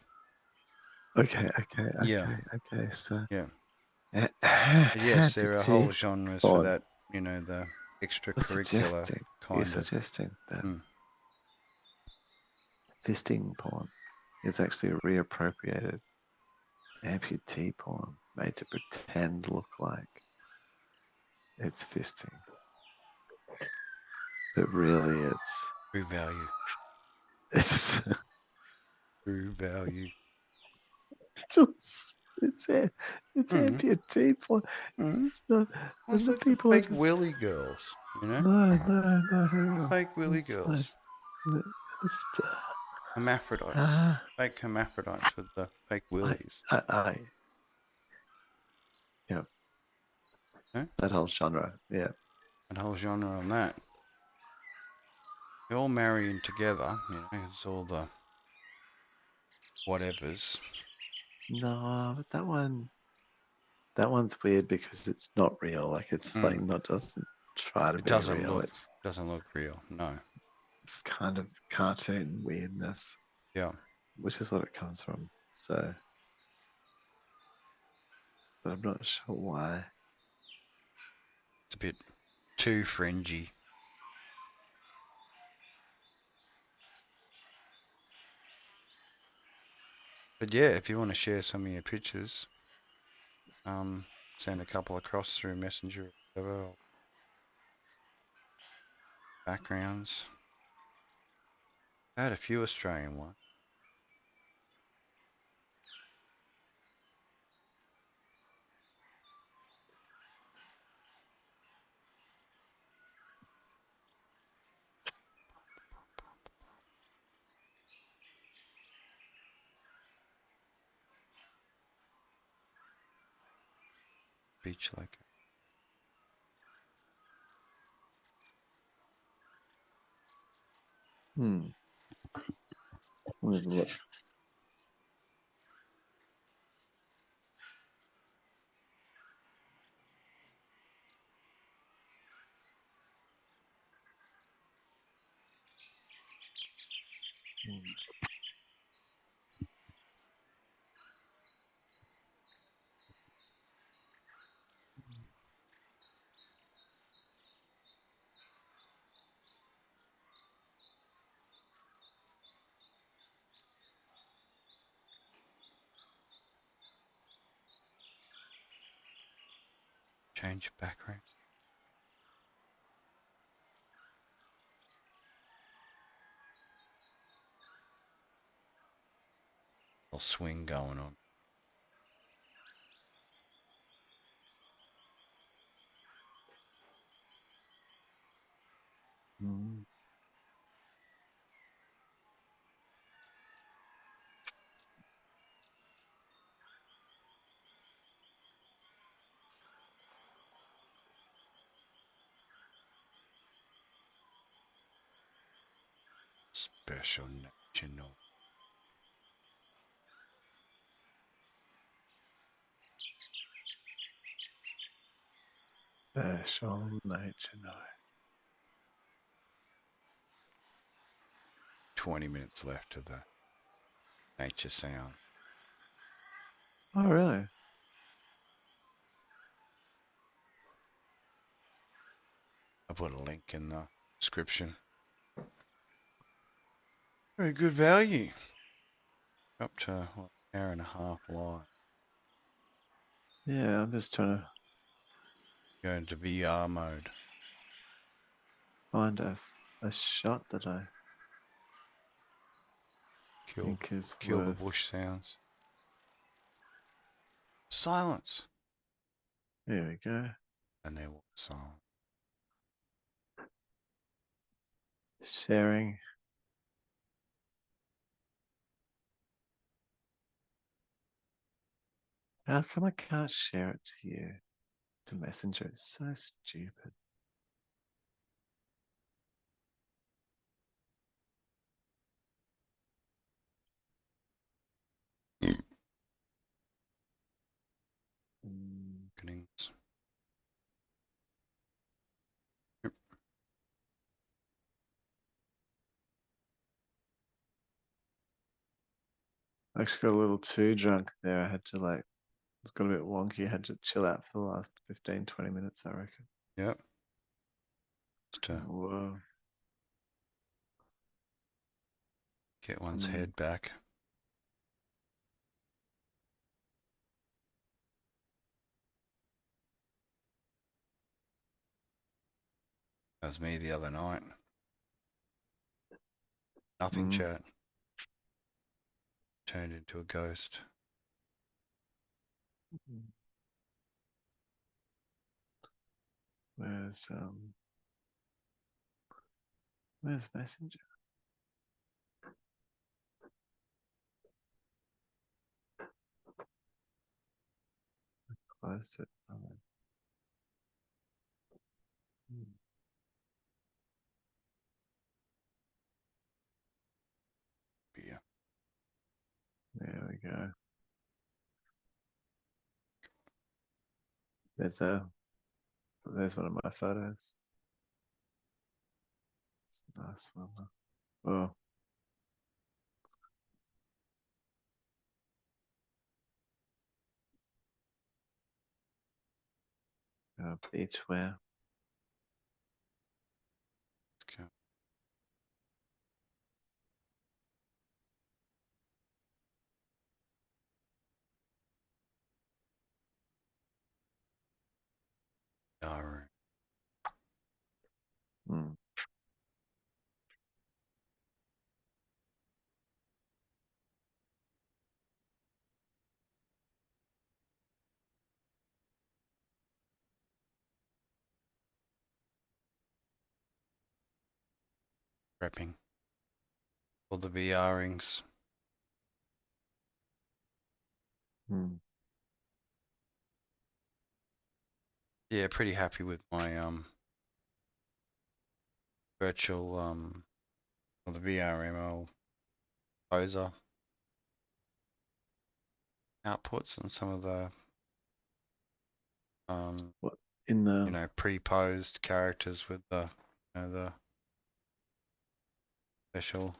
Yeah, okay. So, yeah. But yes, there are whole amputee genres for porn. that, you know, the extracurricular You're kind of. suggesting that Mm. fisting porn is actually reappropriated amputee porn made to pretend look like it's fisting, but really True value. it's True value. it's Mm. amputee porn. Mm. It's not, Well, and it's the like the people are fake just willy girls, you know? no, hang on. Fake willy It's like, girls. it's, Hermaphrodites. uh, Fake hermaphrodites with the fake I, willies. I, yeah, You that whole genre, yeah. That whole genre on that. They're all marrying together, you know, it's all the whatevers. No, but that one's weird because it's not real. Like it's Mm. like not doesn't try to It be real. doesn't look real. No. It's kind of cartoon weirdness, Yeah. which is what it comes from. So, but I'm not sure why. It's a bit too fringy. But yeah, if you want to share some of your pictures, Send a couple across through Messenger or whatever, or backgrounds. I had a few Australian ones. Beach like. Hmm. Let me look. Change background. Little swing going on. Hmm. Special national. Special nature noise. 20 minutes left of the nature sound. Oh, really? I put a link in the description. Very good value. Up to what, an hour and a half live. Yeah, I'm just trying to Go into VR mode. find a shot that I Kill, think is kill the worth. bush sounds. Silence. Here we go. And there was silence. Sharing. How come I can't share it to you? To Messenger. It's so stupid. Mm. Openings. I actually got a little too drunk there. I had to like, it's got a bit wonky. I had to chill out for the last 15, 20 minutes, I reckon. Yep. Just to Whoa. get one's Mm. head back. That was me the other night. Nothing Mm. chat. Turned into a ghost. Where's where's Messenger? Closed it. Oh. Beer. There we go. There's one of my photos. It's a nice one. Oh, beach wear. Let's go. VR. Hmm. Prepping for the VR rings. Hmm. Yeah, pretty happy with my virtual or the VRML poser outputs and some of the What in the you know, pre-posed characters with the you know the special.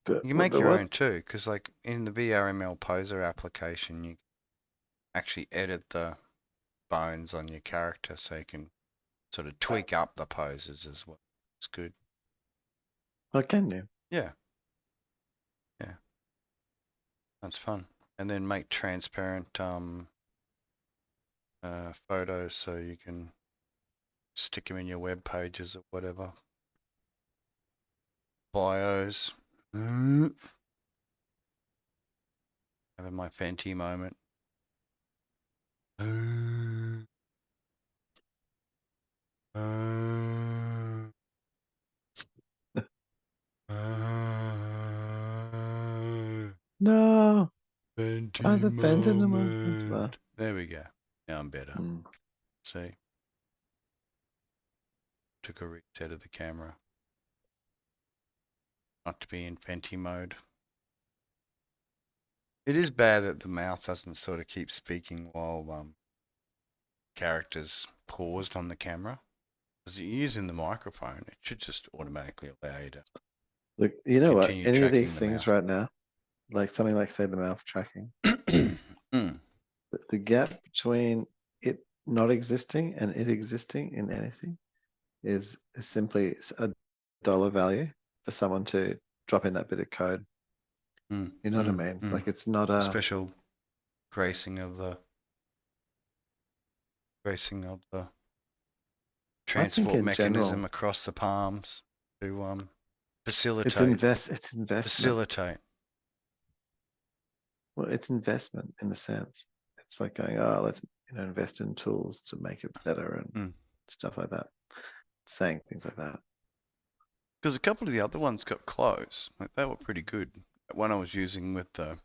You can what make the your what? own too, because like in the VRML poser application, you actually edit the bones on your character, so you can sort of tweak up the poses as well. It's good. Oh, can you? Yeah, yeah, that's fun. And then make transparent photos so you can stick them in your web pages or whatever. Bios. Having my Fenty moment. No. Why Fenty the fence in the moment? moment. There we go. Now I'm better. Hmm. See? Took a reset of the camera. Not to be in Fenty mode. It is bad that the mouth doesn't sort of keep speaking while characters paused on the camera. Because you're using the microphone, it should just automatically allow you to Look, you know what? continue Any of tracking these the things mouth. right now, like something like say the mouth tracking, Mm. the gap between it not existing and it existing in anything is simply a dollar value for someone to drop in that bit of code. Mm. You know what I Mm. mean? Mm. Like it's not A a. special gracing of the I think transport in mechanism general, across the palms to it's facilitate. It's investment. Facilitate. Well, it's investment in a sense. It's like going, oh, let's invest in tools to make it better and Mm. stuff like that. Saying things like that. Because a couple of the other ones got close. Like they were pretty good. One I was using with the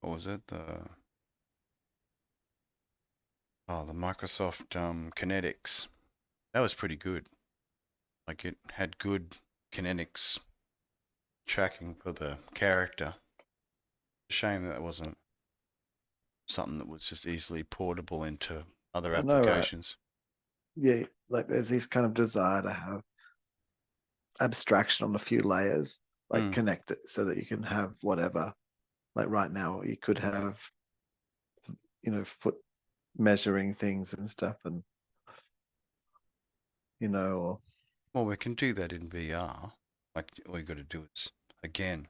what was it? The Microsoft Kinetics. That was pretty good. Like it had good kinetics tracking for the character. Shame that wasn't something that was just easily portable into other I know, right? applications. Yeah, like there's this kind of desire to have abstraction on a few layers, like Mm. connect it so that you can have whatever. Like right now, you could have, foot measuring things and stuff, and or Well, we can do that in VR. Like all you got to do is again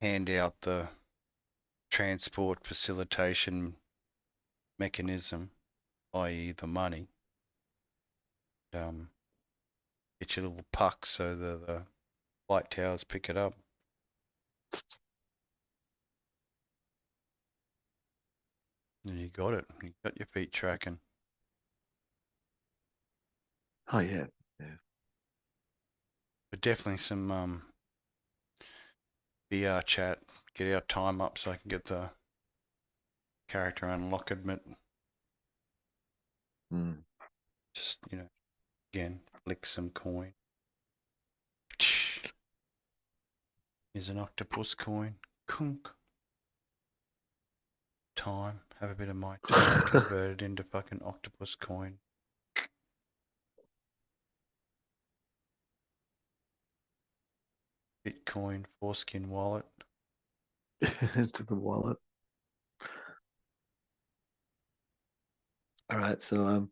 hand out the transport facilitation mechanism, i.e. the money. Get your little puck so the flight towers pick it up. And you got it. You got your feet tracking. oh yeah, yeah. But definitely some VR chat. Get our time up so I can get the character unlockment. Mm. Just, again, flick some coin. Here's an octopus coin. Kunk. Time. Have a bit of my time. Convert it into fucking octopus coin. Bitcoin foreskin wallet. Into the wallet. All right, so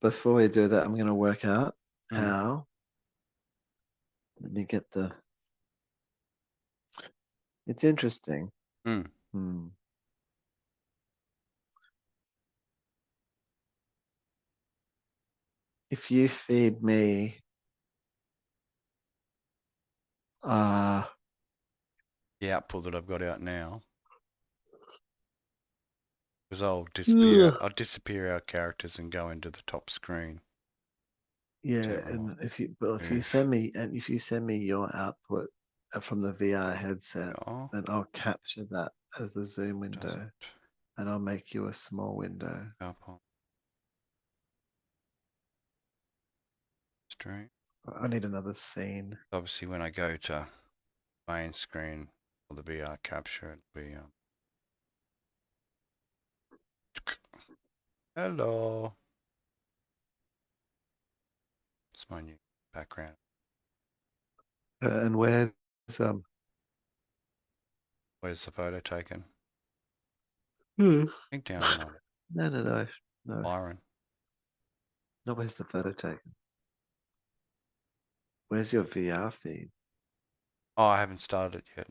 before we do that, I'm going to work out how me get the. It's interesting. Mm. Hmm. If you feed me The output that I've got out now, because I'll yeah, disappear our characters and go into the top screen. and if you Move. send me your output from the VR headset, Oh, then I'll capture that as the zoom does window it and I'll make you a small window. up on stream? I need another scene. Obviously, when I go to main screen or the VR capture, it'll be hello. It's my new background. And where's Where's the photo taken? no, I think down no. Byron. No, where's the photo taken? Where's your VR feed? Oh, I haven't started it yet.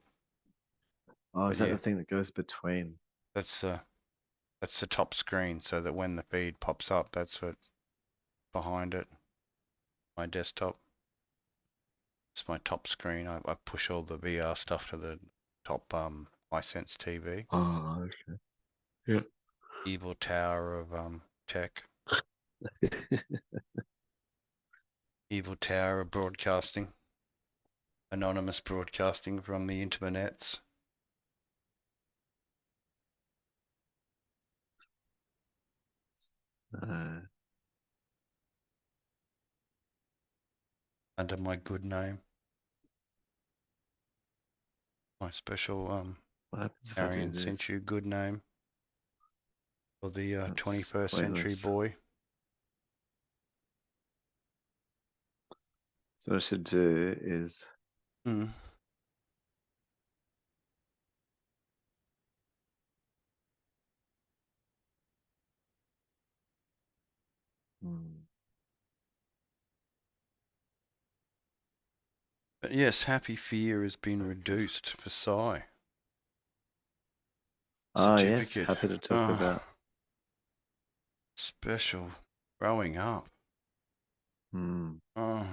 Oh, But is that yeah, the thing that goes between? that's the top screen, so that when the feed pops up, that's what behind it. My desktop. It's my top screen. I push all the VR stuff to the top iSense TV. Oh, okay. Yeah. Evil tower of tech. Evil tower of broadcasting. Anonymous broadcasting from the internets. Under my good name. My special What happens if I do Arian this? sent you good name for the That's 21st century pointless. boy. So what I should do is Mm. hmm, But yes, Happy Fear has been focus. reduced for Psy. Ah, yes, Certificate. happy to talk Oh, about. special. Growing up. Hmm. Oh,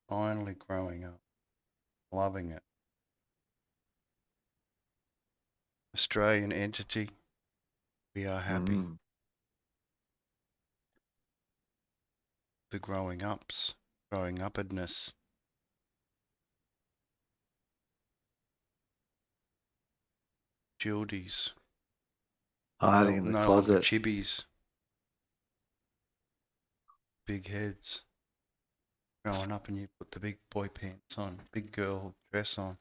finally growing up. Loving it. Australian entity. We are happy. Hmm. The growing ups. Growing upness. Gildies. Hiding in the No longer closet. chibbies. Big heads. Growing up and you put the big boy pants on. Big girl dress on.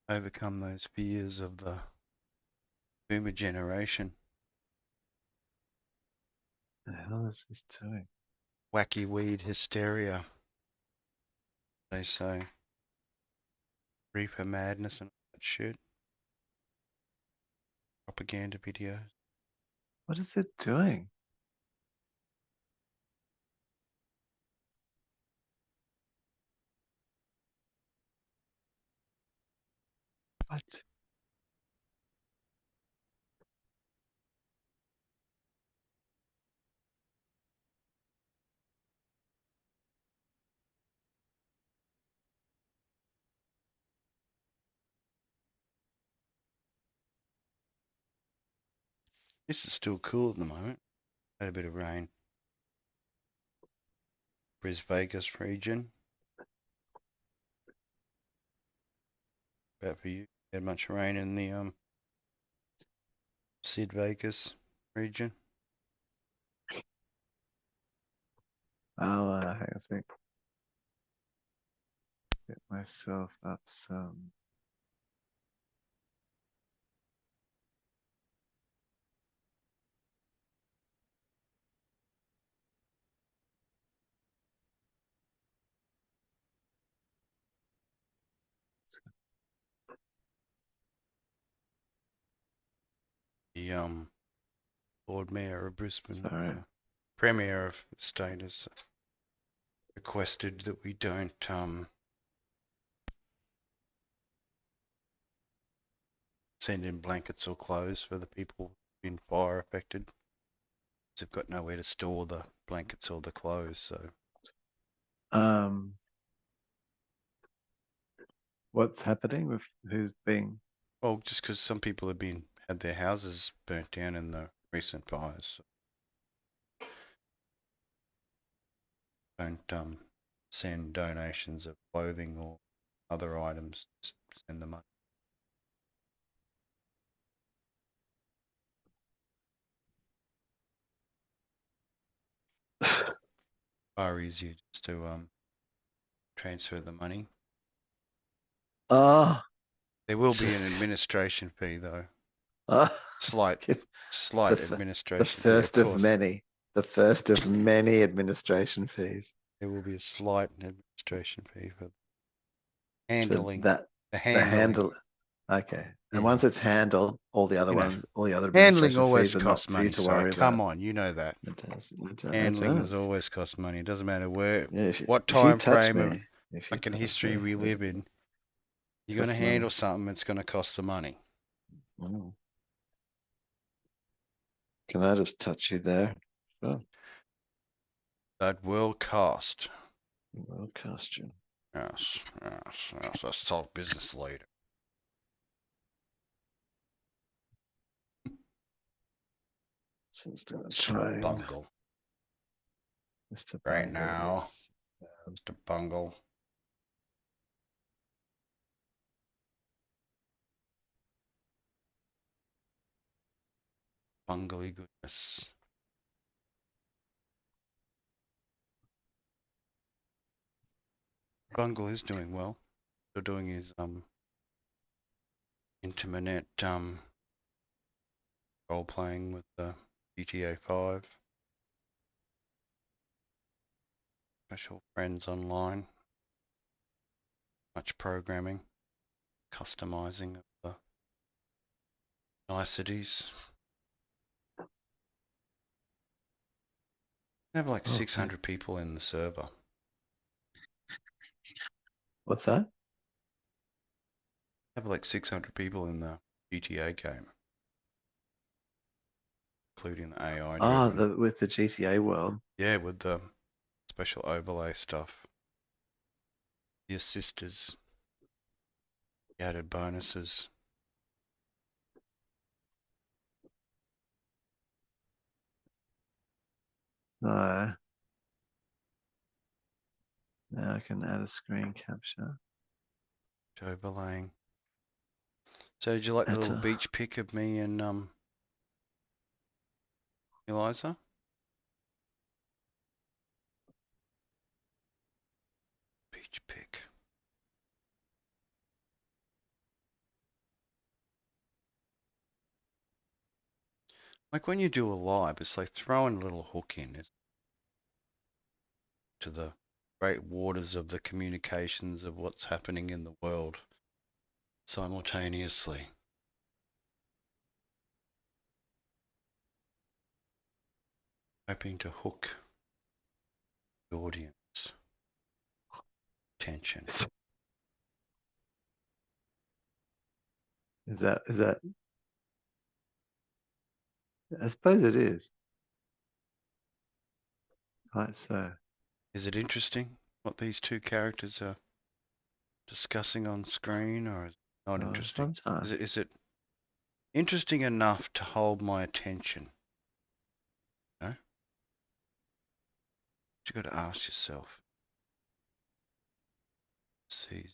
Overcome those fears of the boomer generation. What the hell is this doing? Wacky weed hysteria, they say. Reaper madness and that shit. Propaganda videos. What is it doing? What? This is still cool at the moment. Had a bit of rain. Bris Vegas region. About for you. Had much rain in the Sid Vegas region. I'll hang on a sec. Get myself up some. The Lord Mayor of Brisbane, Sorry. Premier of the state, has requested that we don't send in blankets or clothes for the people in fire affected. They've got nowhere to store the blankets or the clothes, so What's happening with who's being? well, just because some people have had their houses burnt down in the recent fires. Don't send donations of clothing or other items. Just send the money. Far easier just to transfer the money. Oh, There will be an just administration fee though. oh, Slight the the administration fee, of first of course. many, the first of many administration fees. There will be a slight administration fee for For handling that, the the handling. handle. Okay, and Yeah, once it's handled, all the other you know, ones, all the other handling administration always fees are costs not for you money. to So worry come about. on, you know that. It Handling has does. always cost money. It doesn't matter where, Yeah, what if you time touch frame of me, if you fucking touch history me, we it live in. You're going to costs money. handle something, it's going to cost the money. Mm. Can I just touch you there? Sure. That will cost. Will cost you. Yes, yes, yes. Let's talk business later. So it's gonna Mr. try and Bungle. Mr. Right Bungle now, is Mr. Bungle. Bungly goodness. Bungle is doing well. Still doing his intermittent role playing with the GTA 5. Special friends online. Much programming. Customizing of the niceties. We have like okay. 600 people in the server. What's that? We have like 600 people in the GTA game, including the AI Ah, driven. with the GTA world. Yeah, with the special overlay stuff. The assisters, the added bonuses. No. Now I can add a screen capture. Overlaying. So did you like the little beach pic of me and Eliza? Beach pic. Like when you do a live, it's like throwing a little hook in to the great waters of the communications of what's happening in the world simultaneously. Hoping to hook the audience attention. Is that? I suppose it is. Right, so. Is it interesting what these two characters are discussing on screen, or is it not interesting? Sometimes. Is it interesting enough to hold my attention? No? You got to ask yourself. See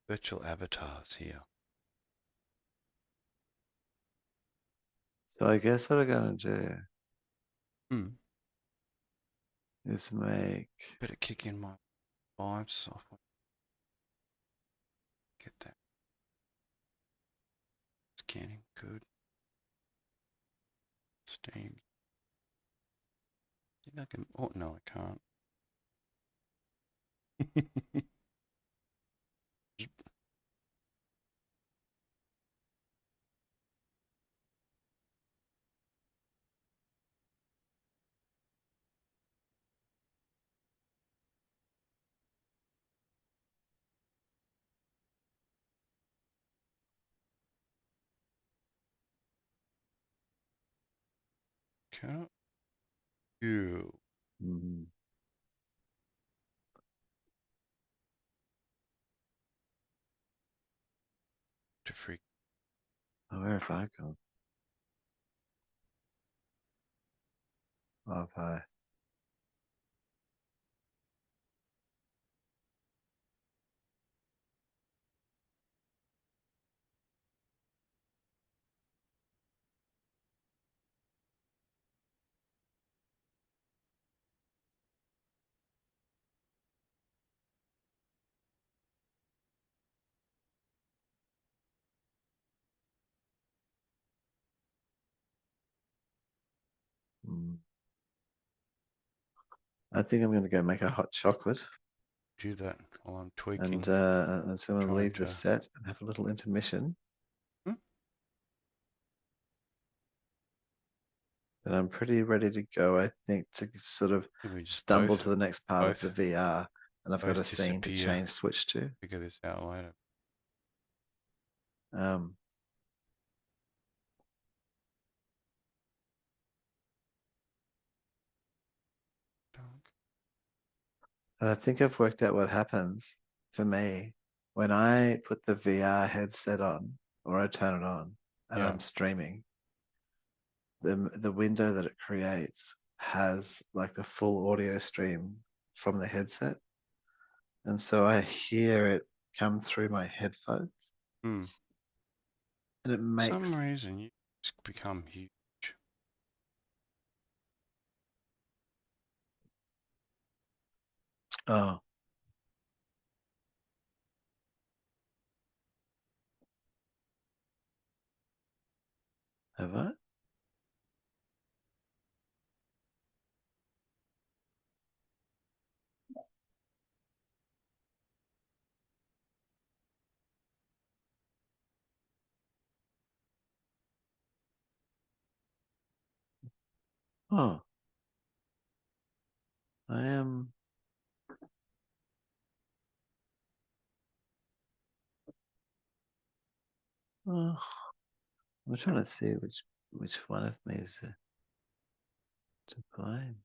virtual avatars here. So I guess what I'm gonna do is make. Better kick in my Vive software. Get that. Scanning good. Steam. Think I can. Oh no, I can't. Can't you Mhm. to freak? Oh, where have I gone? Oh, have I? Mm. I think I'm going to go make a hot chocolate, Do that while I'm and tweaking, so I'm going to trying leave the to. set and have a little intermission. Hmm? And I'm pretty ready to go, I think, to sort of Maybe we just stumble to the next part of the both, VR, and I've got both a scene to disappear. change switch to. Figure this out later. Um, and I think I've worked out what happens for me when I put the VR headset on or I turn it on and Yeah. I'm streaming. The window that it creates has like the full audio stream from the headset, and so I hear it come through my headphones, Hmm. and it For some makes reason, you just become huge. oh, have I? Oh, I am. Oh, I'm trying to see which one of me is to blame.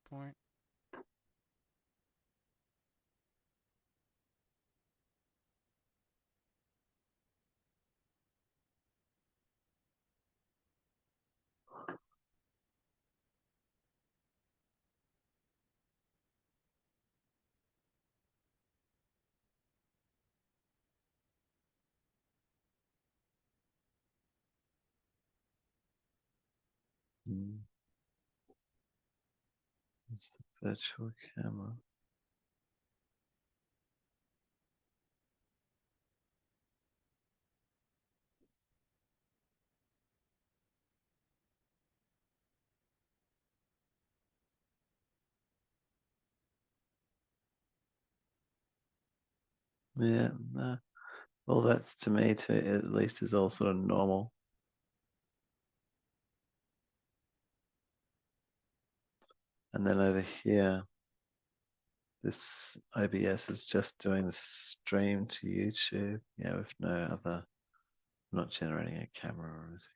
Point. Hmm. It's the virtual camera. Yeah, no. Well, that's to me, to at least, is all sort of normal. And then over here, this OBS is just doing the stream to YouTube. Yeah, with no other, not generating a camera or anything.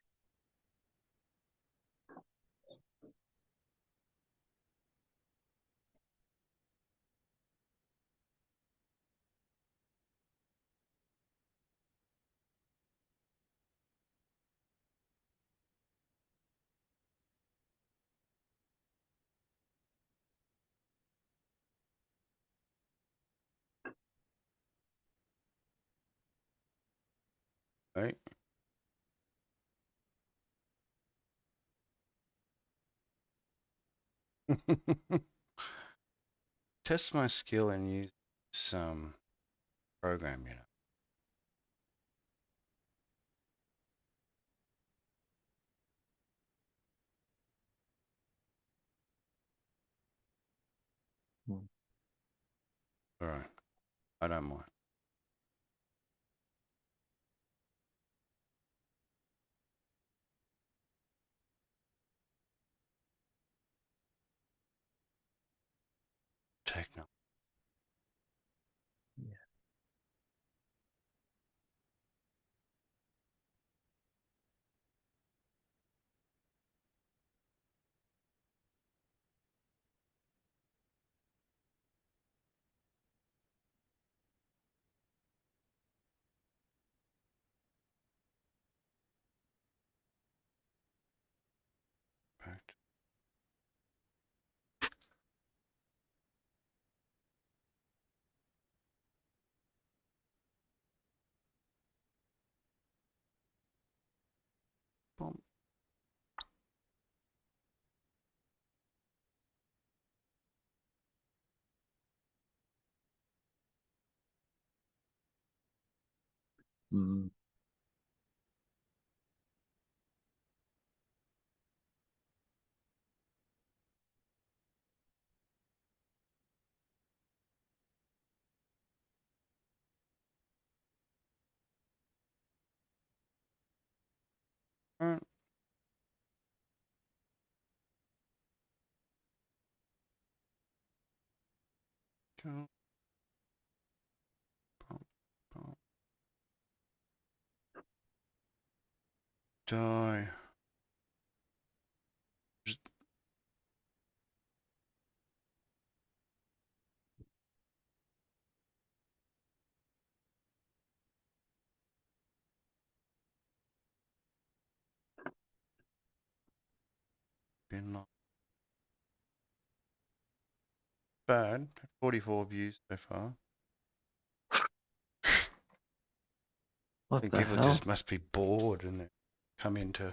Right. Test my skill and use some program, you know. Hmm. All right. I don't mind. Techno. Yeah. Mm. Alright. Cool. Pump, pump. Die. Just been not bad. 44 views so far. I What think the people just hell? must be bored and they come into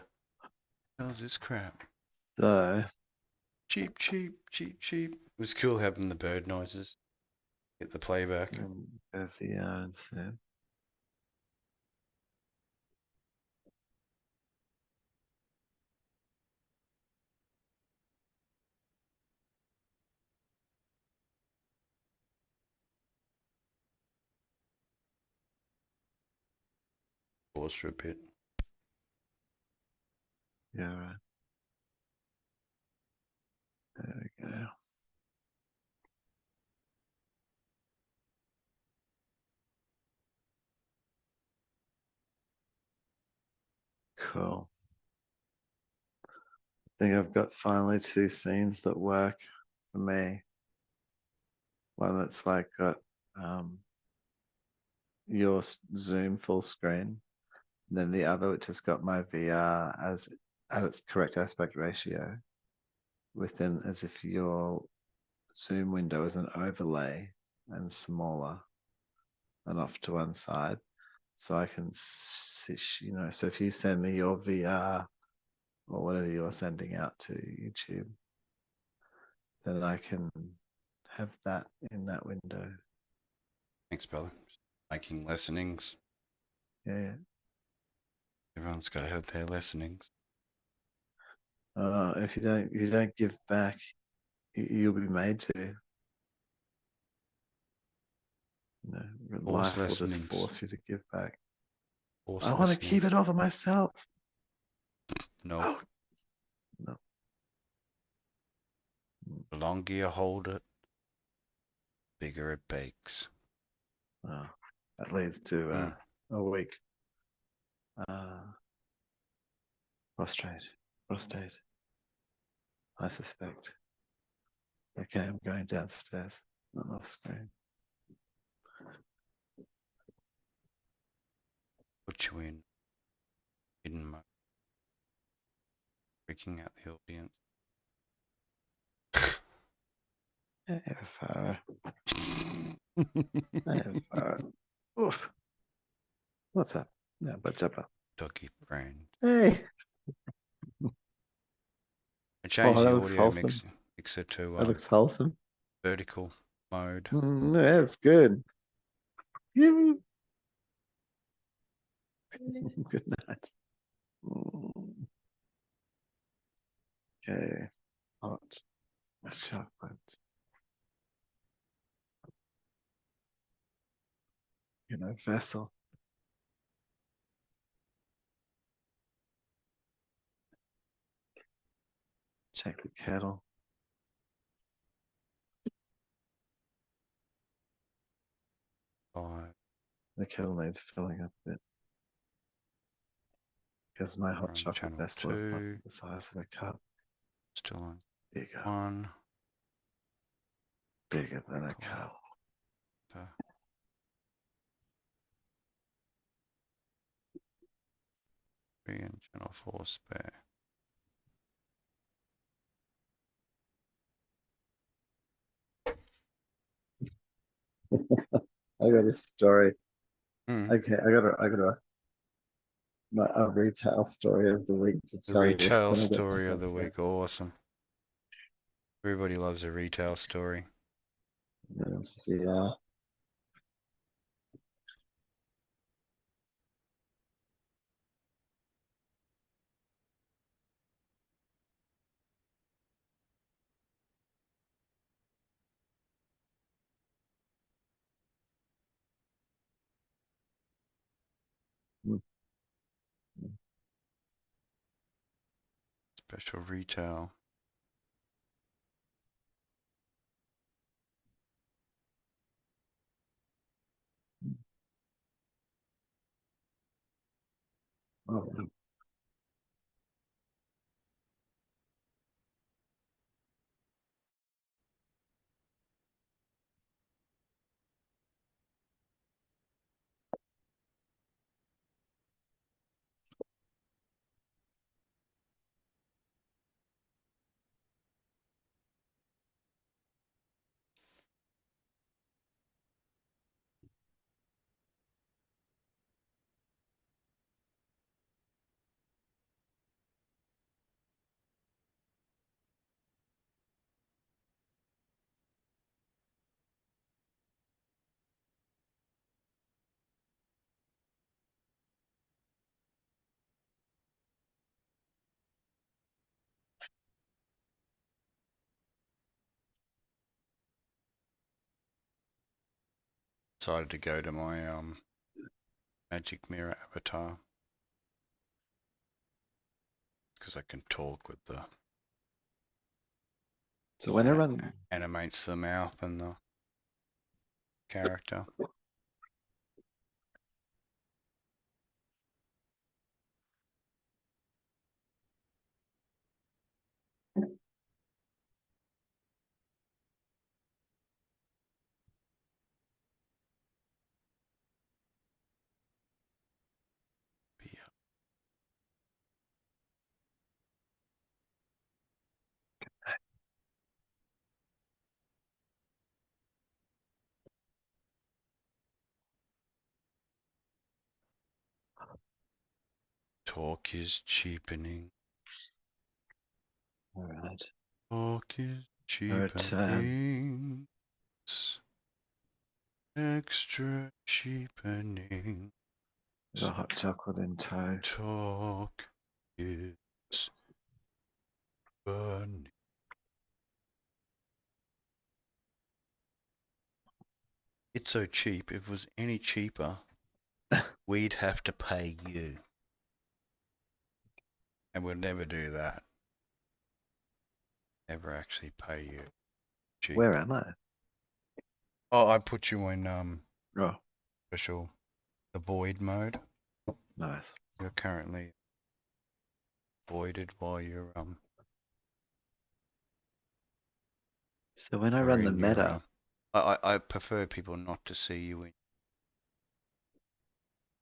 how's this crap? So, Cheep, cheep, cheep, cheep. It was cool having the bird noises. Get the playback. and VR and so. Pause for a bit. Yeah, right. There we go. Cool. I think I've got finally two scenes that work for me. One that's like got your Zoom full screen, and then the other which has got my VR as at its correct aspect ratio, within as if your Zoom window is an overlay and smaller and off to one side. So I can see, so if you send me your VR or whatever you're sending out to YouTube, then I can have that in that window. Thanks, brother. Making listenings. Yeah. Everyone's got to have their listenings. If you don't give back, you'll be made to. Force Life will just listenings. force you to give back. Force I want to keep listenings. it all for myself. No. Oh no. The longer you hold it, bigger it bakes. Oh, that leads to a week. Prostate. I suspect. Okay, I'm going downstairs. Not off screen. Put you in hidden mode. Freaking out the audience. Far. Far. Oof. What's up? Yeah, but jump up. Doggy friend. Hey. I Oh, changed that the looks audio wholesome. mixer to That looks wholesome. vertical mode. Yeah, it's good. Good night. Okay. Hot chocolate. Vessel. Check the kettle. Five. The kettle needs filling up a bit because my hot On chocolate channel vessel is not 2. the size of a cup. Still on Bigger. 1. Bigger than a Cool. cup. The 3 and channel 4 spare. I got a story. Mm. Okay, a retail story of the week to The tell you retail when I get story back of up the here. week. Awesome. Everybody loves a retail story. Yeah. Special retail. Oh, Decided to go to my magic mirror avatar because I can talk with the so when I run, animates the mouth and the character. Yeah. Talk is cheapening. all right. Talk is But cheapening. Extra cheapening. the hot chocolate in tow. Talk is burning. It's so cheap. If it was any cheaper, we'd have to pay you. And we'll never do that. Never actually pay you. Cheap. Where am I? Oh, I put you in Oh, special the void mode. nice. You're currently voided while you're So when I are run the in your meta, I prefer people not to see you in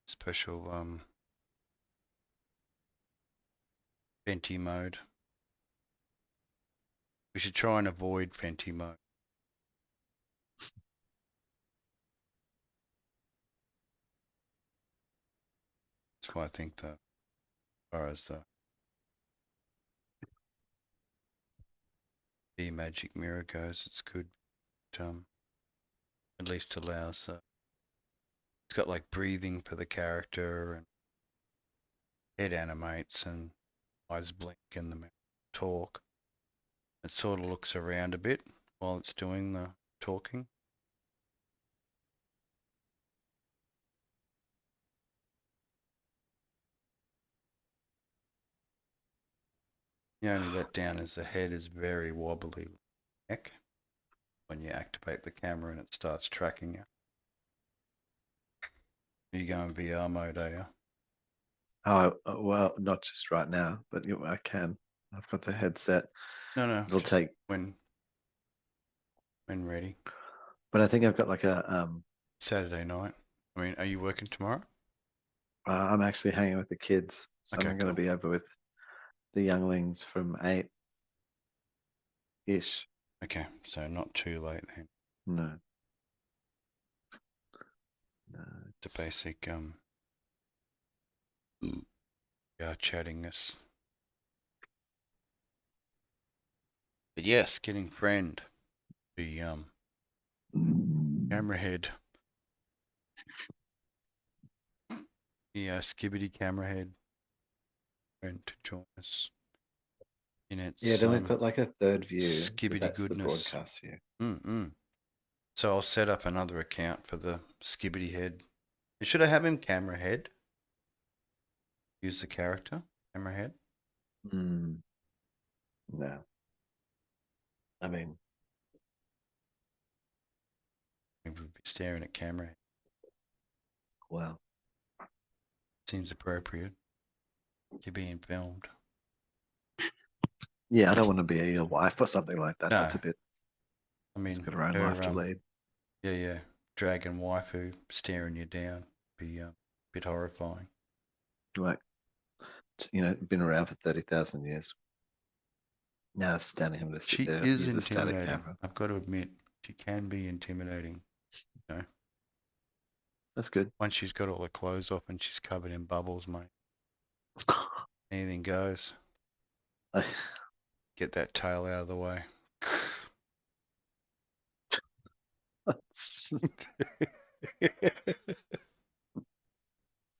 special Fenty mode. We should try and avoid Fenty mode. That's why I think that as far as the magic mirror goes, it's good. At least allows it's got like breathing for the character and head animates and eyes blink and the mouth talk. It sort of looks around a bit while it's doing the talking. The only letdown is the head is very wobbly neck when you activate the camera and it starts tracking you. You go in VR mode, are you? oh, well, not just right now, but I can. I've got the headset. No, It'll take, when ready. but I think I've got like Saturday night. I mean, are you working tomorrow? I'm actually hanging with the kids, so Okay, I'm going cool. to be over with the younglings from 8-ish. Okay, so not too late then. No, no, The basic chattingness. But yes, getting friend, the camera head, the skibbity camera head, friend to join us in yeah. its Then we've got like a third view, but skibbity that's the goodness. broadcast view. So I'll set up another account for the skibbity head. Should I have him camera head? Use the character camera head. No. I mean, We would be staring at camera. well, Seems appropriate. You're being filmed. yeah, I don't want to be a wife or something like that. No, That's a bit, I it's mean, got her own life her to lead. yeah, dragon waifu staring you down be a bit horrifying. Like, been around for 30,000 years. Now it's standing him to sit She there, is use a static intimidating. camera. I've got to admit, she can be intimidating. You know, That's good. once she's got all her clothes off and she's covered in bubbles, mate. Anything goes. I- Get that tail out of the way.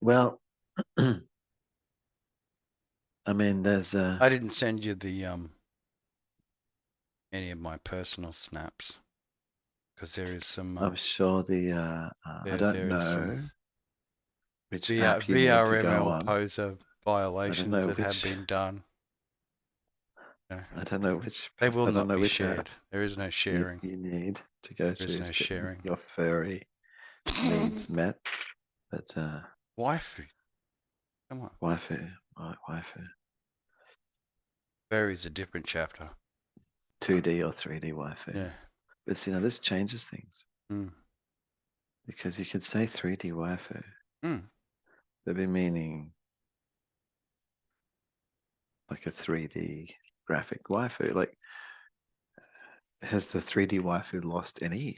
well, I mean, there's I didn't send you the any of my personal snaps because there is some I'm sure I don't there is some know which app you need to go VRML on. poser I don't violations know that have which. been done. I don't know which. They will I don't not know be which app shared. There is no sharing. you need to go There is to no get sharing. your furry needs met. But Waifu. Come on. waifu, waifu, Furry's a different chapter. 2D or 3D waifu. Yeah. But this changes things Mm. because you could say 3D waifu. Mm. They'd be meaning like a 3D graphic waifu. Like, has the 3D waifu lost any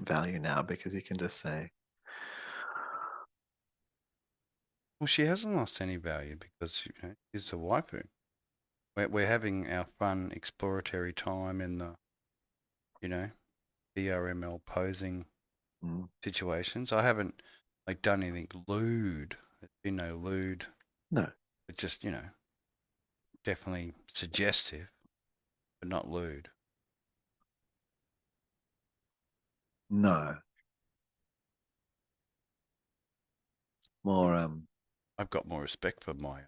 value now? Because you can just say, Well, she hasn't lost any value because she's a waifu. We're having our fun exploratory time in the VRML posing mm, situations. I haven't done anything lewd. There's been no lewd. no, It's just definitely suggestive, but not lewd. no, more I've got more respect for my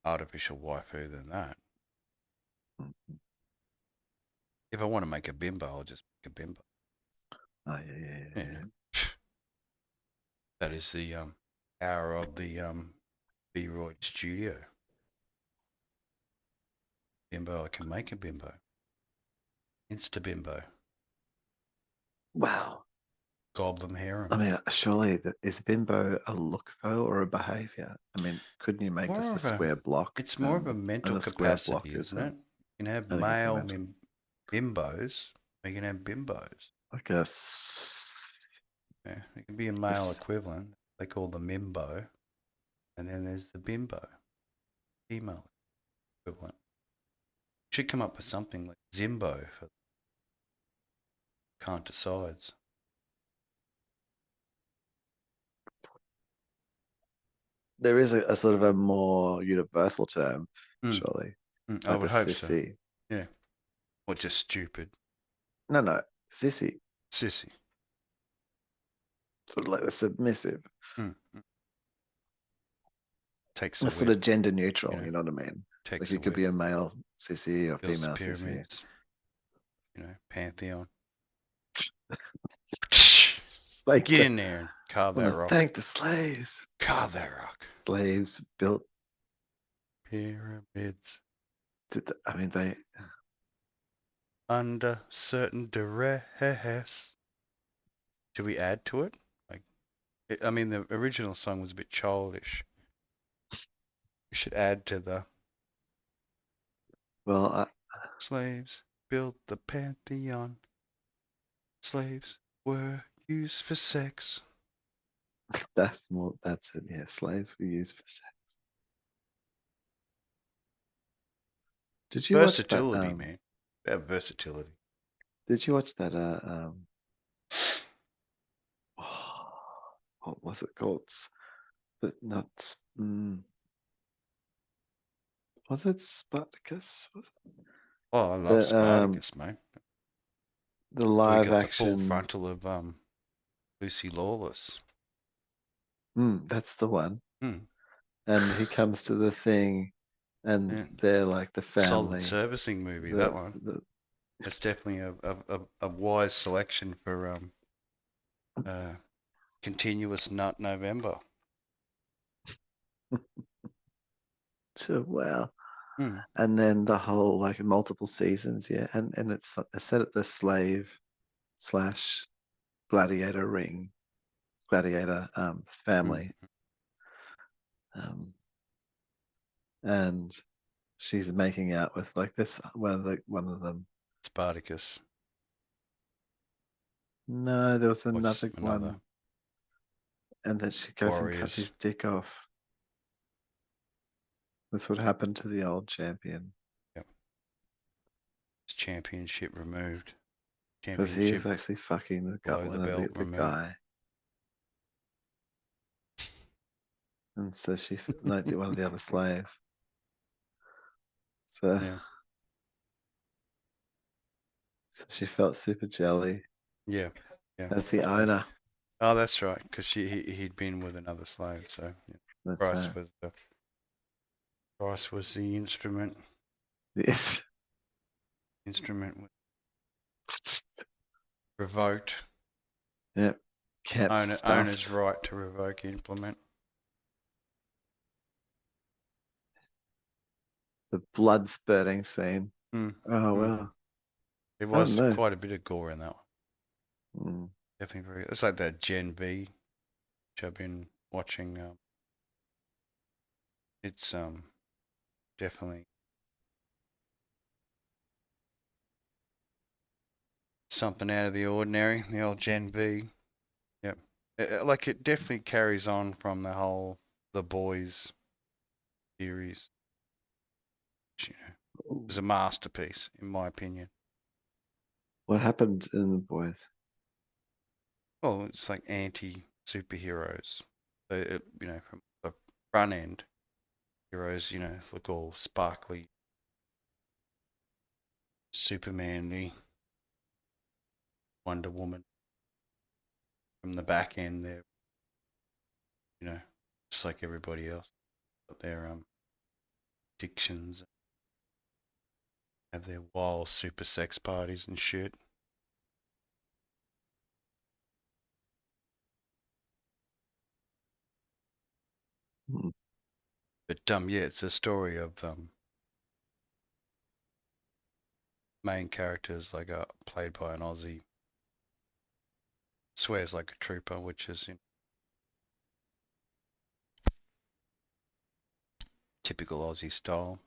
artificial waifu than that. mm, If I want to make a bimbo, I'll just make a bimbo. oh yeah. That is the power of the VROID studio. Bimbo, I can make a bimbo. Insta bimbo. Wow. Goblin harem. I mean, surely is bimbo a look though, or a behavior? I mean, couldn't you make More just a of a, square block? it's more of a mental And a square block capacity, is isn't it? You can have I think it's a male mental, bimbos, or you can have bimbos. like a Yeah, it can be a male equivalent. They call the mimbo, and then there's the bimbo, female equivalent. Should come up with something like Zimbo for can't decides. there is a sort of a more universal term, Mm, surely, I like a would hope so. sissy. Yeah, or just stupid No, sissy, sissy. sort of like the submissive. Mm, takes a It's sort whip, of gender neutral. you know. You know what I mean? Like Takes you a could whip. be a male sissy or Builds female sissy. pyramids. Pantheon. Like Get in there and carve I want that to rock. thank the slaves. Carve that rock. Slaves built. Pyramids. I mean, they. Under certain duress. Should we add to it? I mean, the original song was a bit childish. We should add to the Well, slaves built the Pantheon. Slaves were used for sex. that's more. That's it. Yeah, slaves were used for sex. Did you watch that? Versatility, man. That versatility. Did you watch that? What was it called? Nuts. Was it Spartacus? Oh, I love The Spartacus, mate. the So we live got the full action. frontal of Lucy Lawless. That's the one. Hmm. And he comes to the thing, and Yeah. they're like the Solid family. servicing movie, that The one. the It's definitely a wise selection for uh, continuous nut November. wow. Hmm. And then the whole like multiple seasons, yeah, and it's set at the slave slash gladiator ring, gladiator Hmm. family, and she's making out with like this one of them. Spartacus. No, there was Or just another another one, and then she goes and cuts Warriors. his dick off. That's what happened to the old champion Yep. Championship removed. because he was Championship actually fucking below the one of belt the removed. guy, and so she like one of the other slaves. So Yeah. so she felt super jelly Yeah. Yeah. as the owner. Oh, that's right, because he'd been with another slave, so yeah. That's Bryce right. was the Bryce was the instrument. Yes. Instrument was revoked. Yep. Kept Owner's stuffed. right to revoke implement. The blood spurting scene. Mm, Oh mm. well. There I don't was know. quite a bit of gore in that one. Mm. Definitely very. It's like that Gen V, which I've been watching. It's definitely something out of the ordinary. The old Gen V. Yep. Like it definitely carries on from the whole The Boys series. Which, you know, is a masterpiece in my opinion. What happened in the boys? Well, it's like anti superheroes. So from the front end, heroes, look all sparkly, Supermanly, Wonder Woman. From the back end, they're just like everybody else, got their addictions, have their wild super sex parties and shit. Mm. But yeah, it's a story of main characters like played by an Aussie, swears like a trooper, which is typical Aussie style.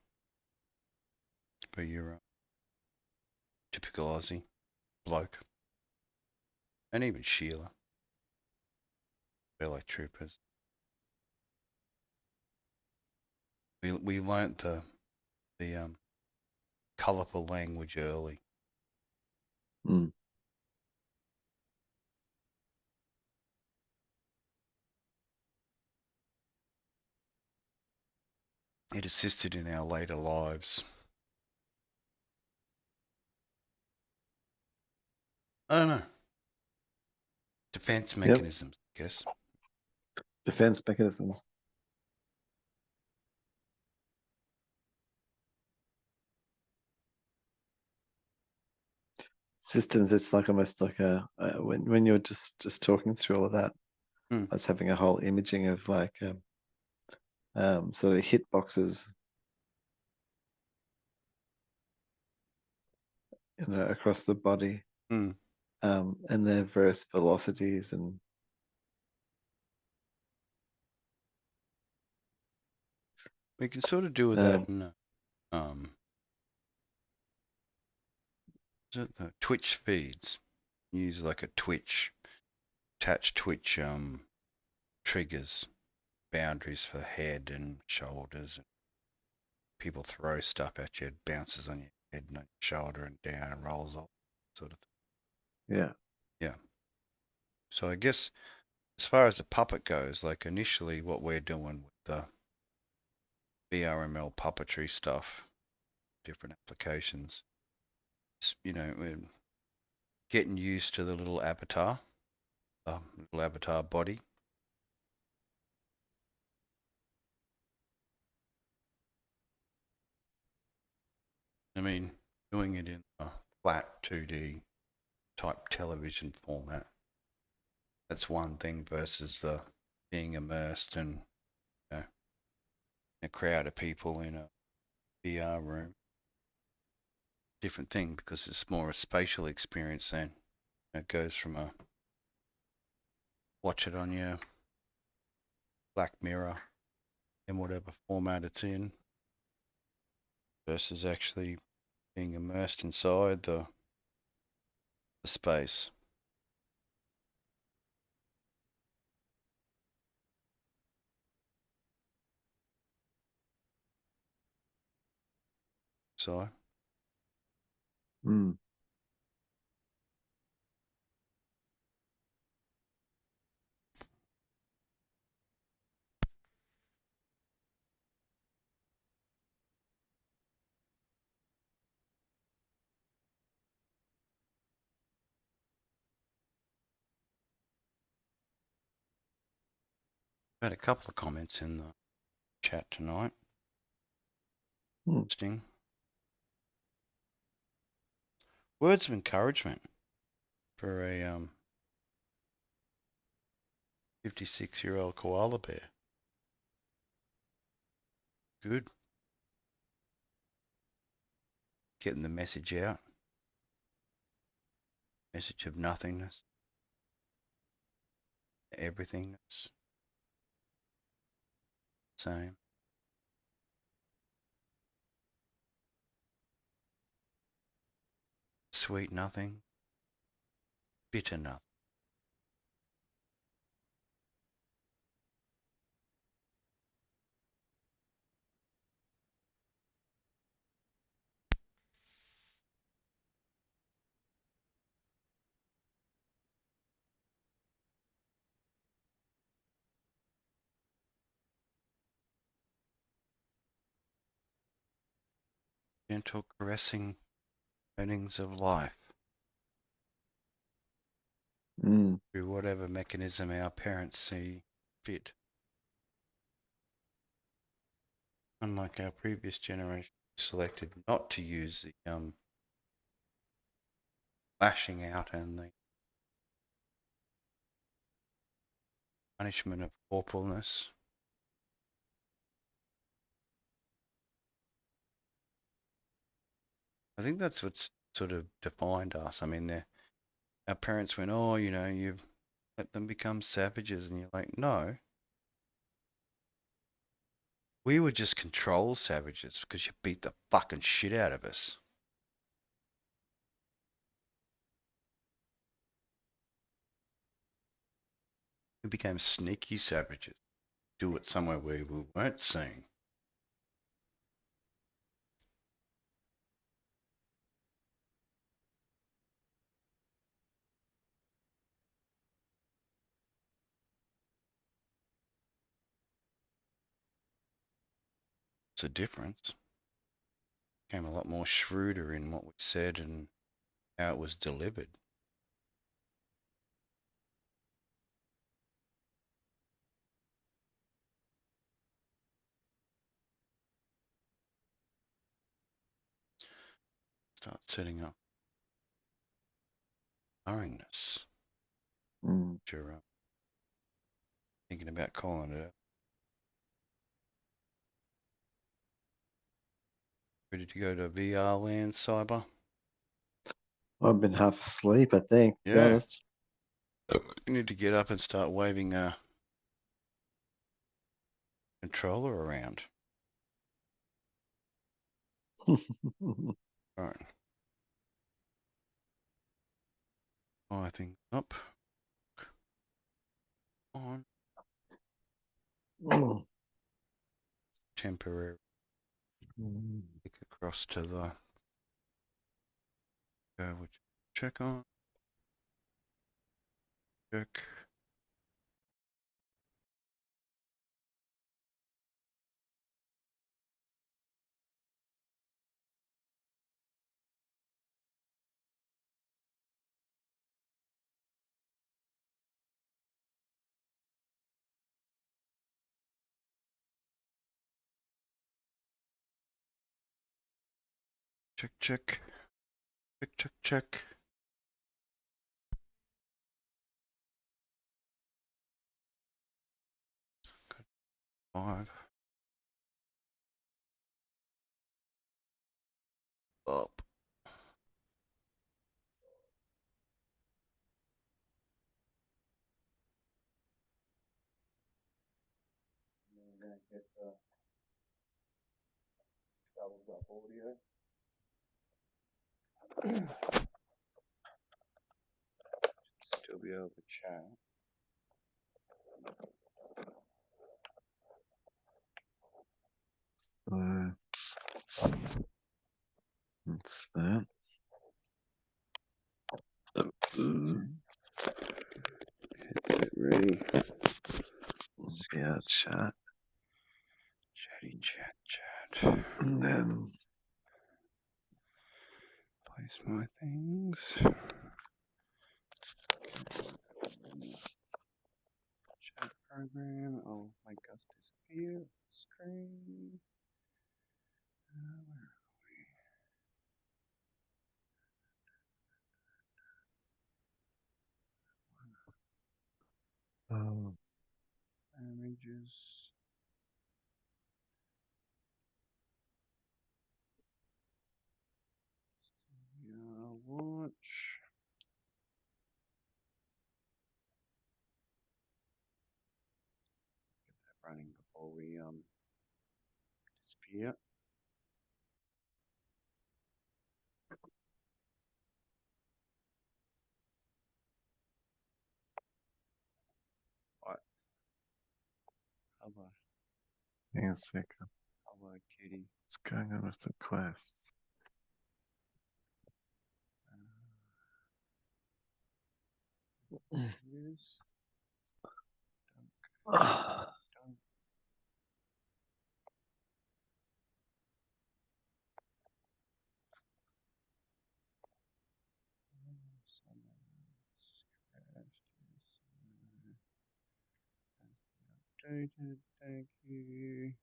But you're a typical Aussie bloke, and even Sheila, they're like troopers. We learnt the colourful language early. Mm. It assisted in our later lives. I don't know. Defense Yep. mechanisms, I guess. Defense mechanisms. Systems. It's like almost like when you're just talking through all of that. Hmm. I was having a whole imaging of like sort of hit boxes, across the body, Hmm. and their various velocities and We can sort of do with that um, in is it the Twitch feeds. Use like a Twitch, attach Twitch triggers, boundaries for head and shoulders. People throw stuff at you, it bounces on your head and on your shoulder and down and rolls off, sort of thing. yeah. Yeah. So I guess as far as the puppet goes, like initially what we're doing with the VRML puppetry stuff, different applications, we're getting used to the little avatar body. I mean, doing it in a flat 2D type television format, that's one thing versus the being immersed in, you know, a crowd of people in a VR room. Different thing because it's more a spatial experience then. It goes from a watch it on your Black Mirror in whatever format it's in versus actually being immersed inside the space. So Mm. I had a couple of comments in the chat tonight. Mm. Interesting. Words of encouragement for a 56-year-old koala bear. Good. Getting the message out. Message of nothingness. Everythingness. Same. Sweet nothing. Bitter nothing. Gentle caressing earnings of life Mm. through whatever mechanism our parents see fit. Unlike our previous generation, selected not to use the lashing out and the punishment of corporalness. I think that's what's sort of defined us. I mean, our parents went, oh, you know, you let them become savages, and you're like, no, we were just control savages because you beat the fucking shit out of us. We became sneaky savages. Do it somewhere where we weren't seen. It's a difference. Became a lot more shrewder in what we said and how it was delivered. Start setting up knowingness. Mm. You're thinking about calling it out. Ready to go to VR land, Cyber? I've been half asleep, I think, to be Yeah. honest. You need to get up and start waving a controller around. Alright. I think up. On. Mm. Temporary. Click across to the which check on. Check. Check, check. Check, check, check. Good. 5. Up. Still be able to chat. So that's that. Headset ready. Yeah, chat. Chatty chat chat. And then Place my things. Chat program. I'll make us disappear. Screen. Where images. Yeah, watch. Get that running before we disappear. What? Hello, hang on a second. hello, kitty. What's going on with the quests? Yes. Ah, Don't. Updated. Thank you.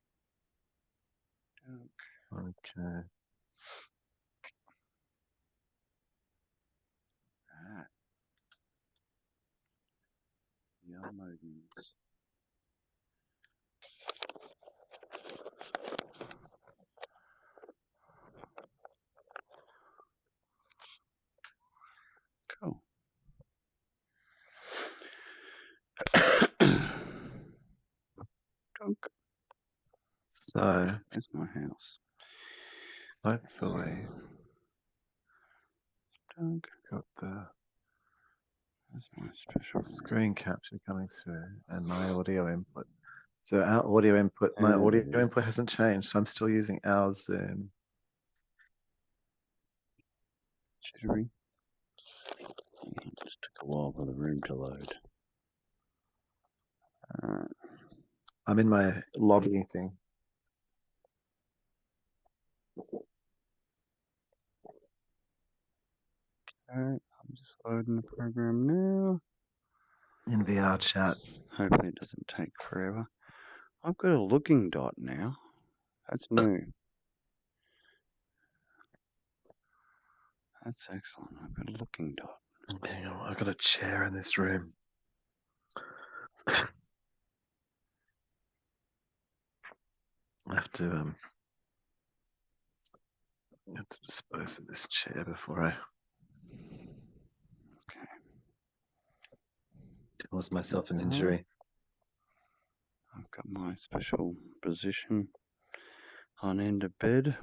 Dunk. okay. Ah, yum modems. Cool. Dunk. So That's my house. hopefully Dunk. got the That's my special. screen capture coming through and my audio input. So our audio input, my There audio it is. input hasn't changed, so I'm still using our Zoom. Jittery. Yeah, just took a while for the room to load. I'm in my lobby thing. Alright, I'm just loading the program now. In VR chat. Hopefully it doesn't take forever. I've got a looking dot now. That's new. That's excellent. I've got a looking dot. Hang on, I've got a chair in this room. I have to dispose of this chair before I Okay. cause myself an Alright. injury. I've got my special position on end of bed.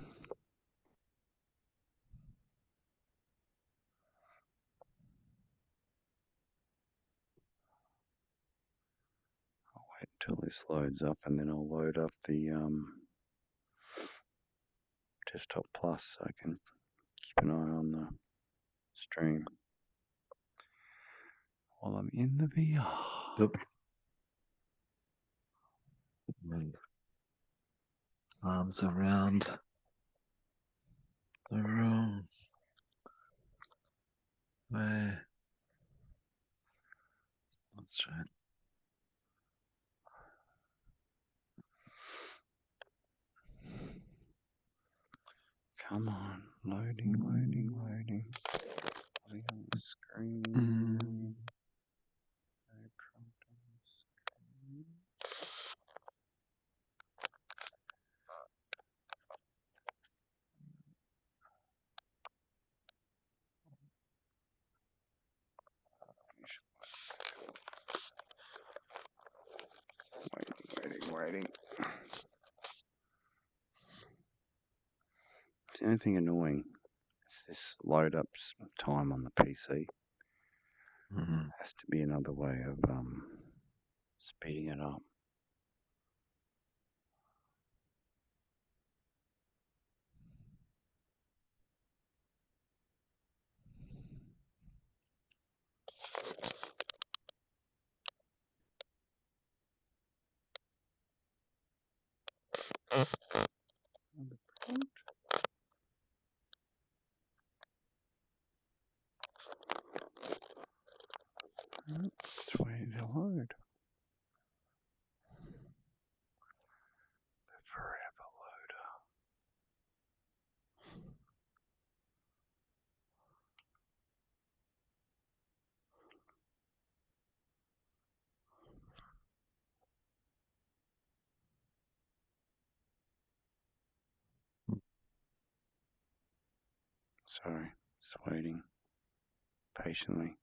I'll wait until this loads up and then I'll load up the Desktop Plus so I can keep an eye on the stream while I'm in the VR. Oop. And arms around the room. Where? That's right. Come on. Loading. Loading on the screen. No prompt on the screen. Waiting. Is anything annoying? Is this load up time on the PC? Has to be another way of speeding it up. It's waiting to load. The forever loader. Sorry, just waiting patiently.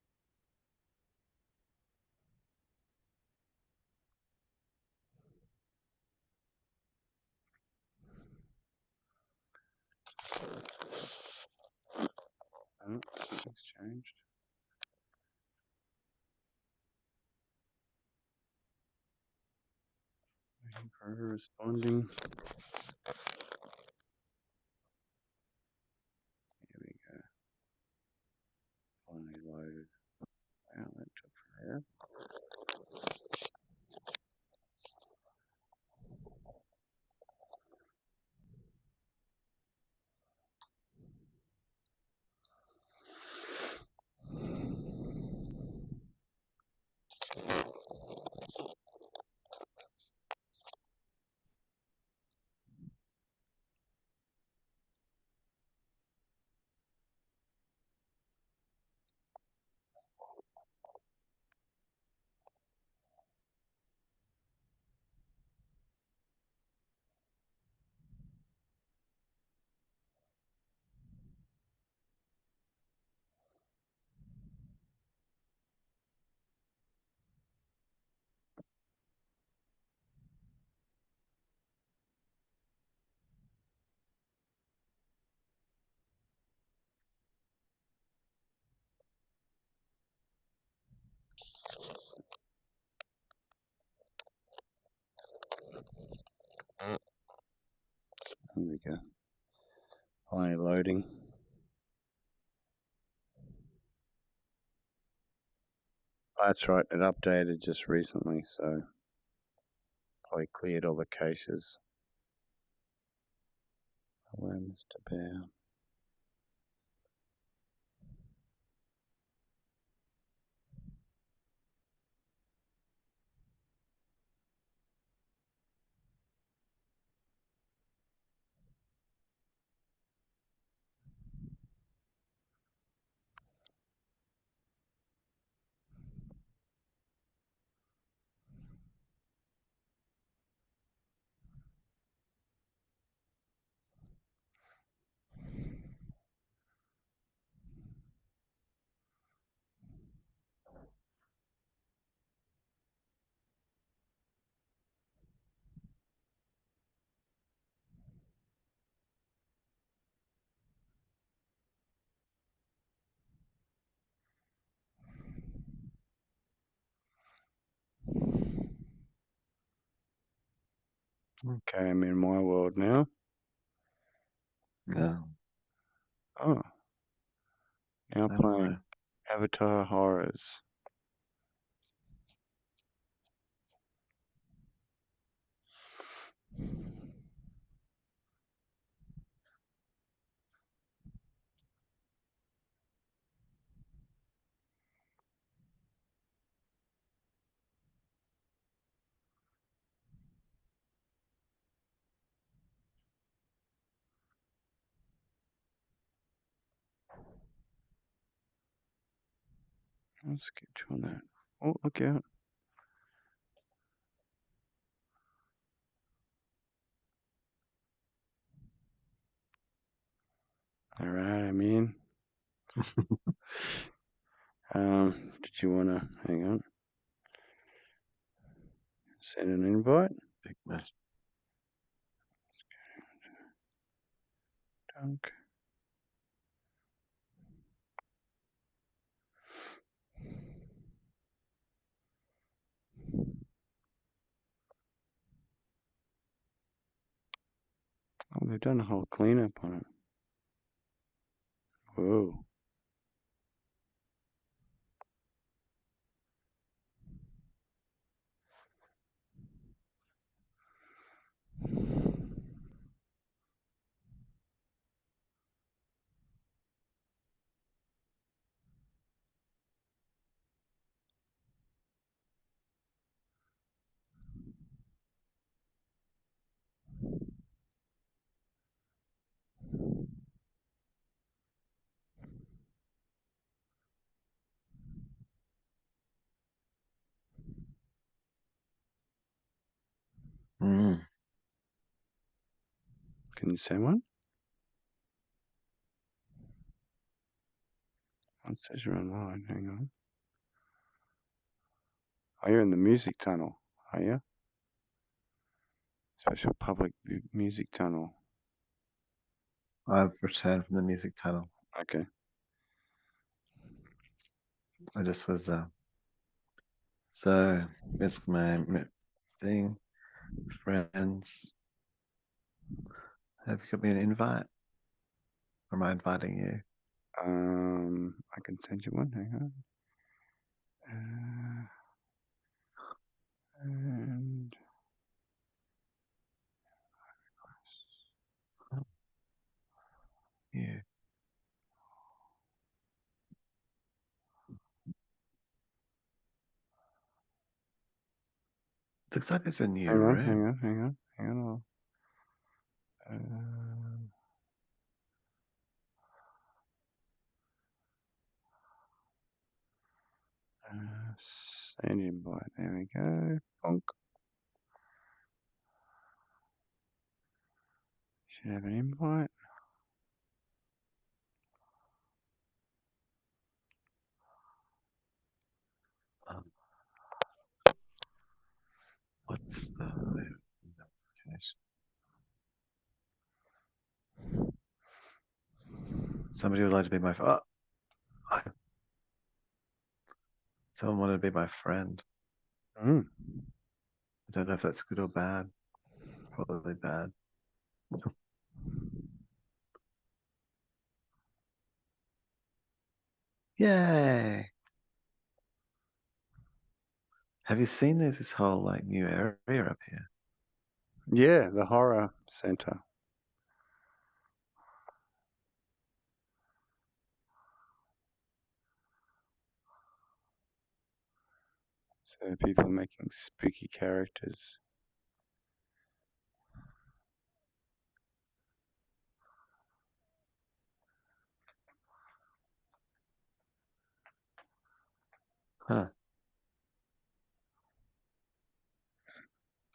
Oh, something's changed. Waiting for her responding. Here we go. Finally loaded. Wow, that took forever. Here we go. Finally loading. That's right, it updated just recently, so probably cleared all the caches. Hello, Mr. Bear. Okay, I'm in my world now. Yeah. Oh, now I don't playing know. Avatar Horrors. Let's get you on that. Oh, look out. All right, I'm in. Did you want to hang on? Send an invite. Big mess. Dunk. Oh, they've done a whole cleanup on it. Whoa. Mm. Can you say one? It says you're online. Hang on. Oh, you're in the music tunnel, are you? Special public music tunnel. I've returned from the music tunnel. Okay. I just was so it's my thing. Friends. Have you got me an invite? Or am I inviting you? I can send you one. Hang on. And Yeah. Looks like it's a new hang on. room. Send invite. There we go. Bonk. Should have an invite. What's the notification? Somebody would like to be my someone wanted to be my friend. Mm. I don't know if that's good or bad. Probably bad. Yay! Have you seen this whole like new area up here? Yeah, the horror center. So people making spooky characters. Huh?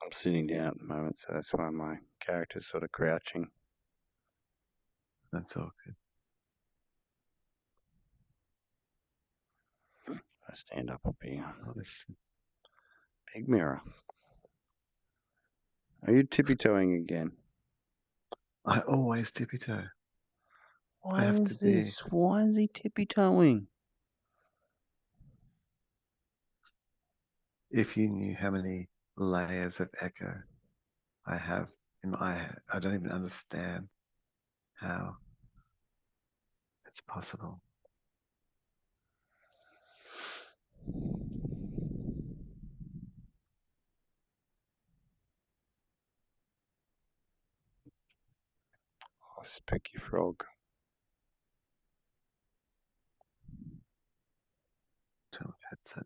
I'm sitting down at the moment, so that's why my character's sort of crouching. That's all good. If I stand up, I'll be a Oh, this, big mirror. Are you tippy-toeing again? I always tippy toe. Why have is to be. this? Why is he tippy-toeing? If you knew how many layers of echo I have in my head, I don't even understand how it's possible. Oh, spooky frog. Turn off headset.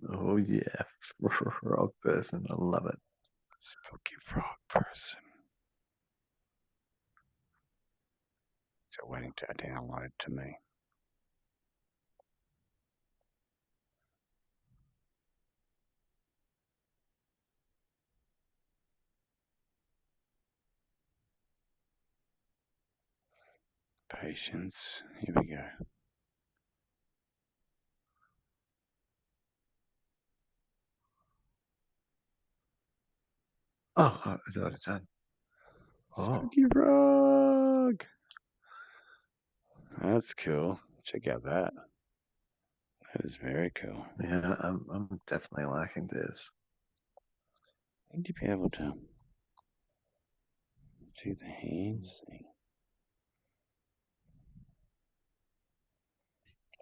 Oh yeah, frog person. I love it. Spooky frog person. Still waiting to download to me. Patience. Here we go. Oh, it's already done. Oh, Spooky frog. That's cool. Check out that. That is very cool. yeah, I'm definitely liking this. Need to be able to see the hands thing.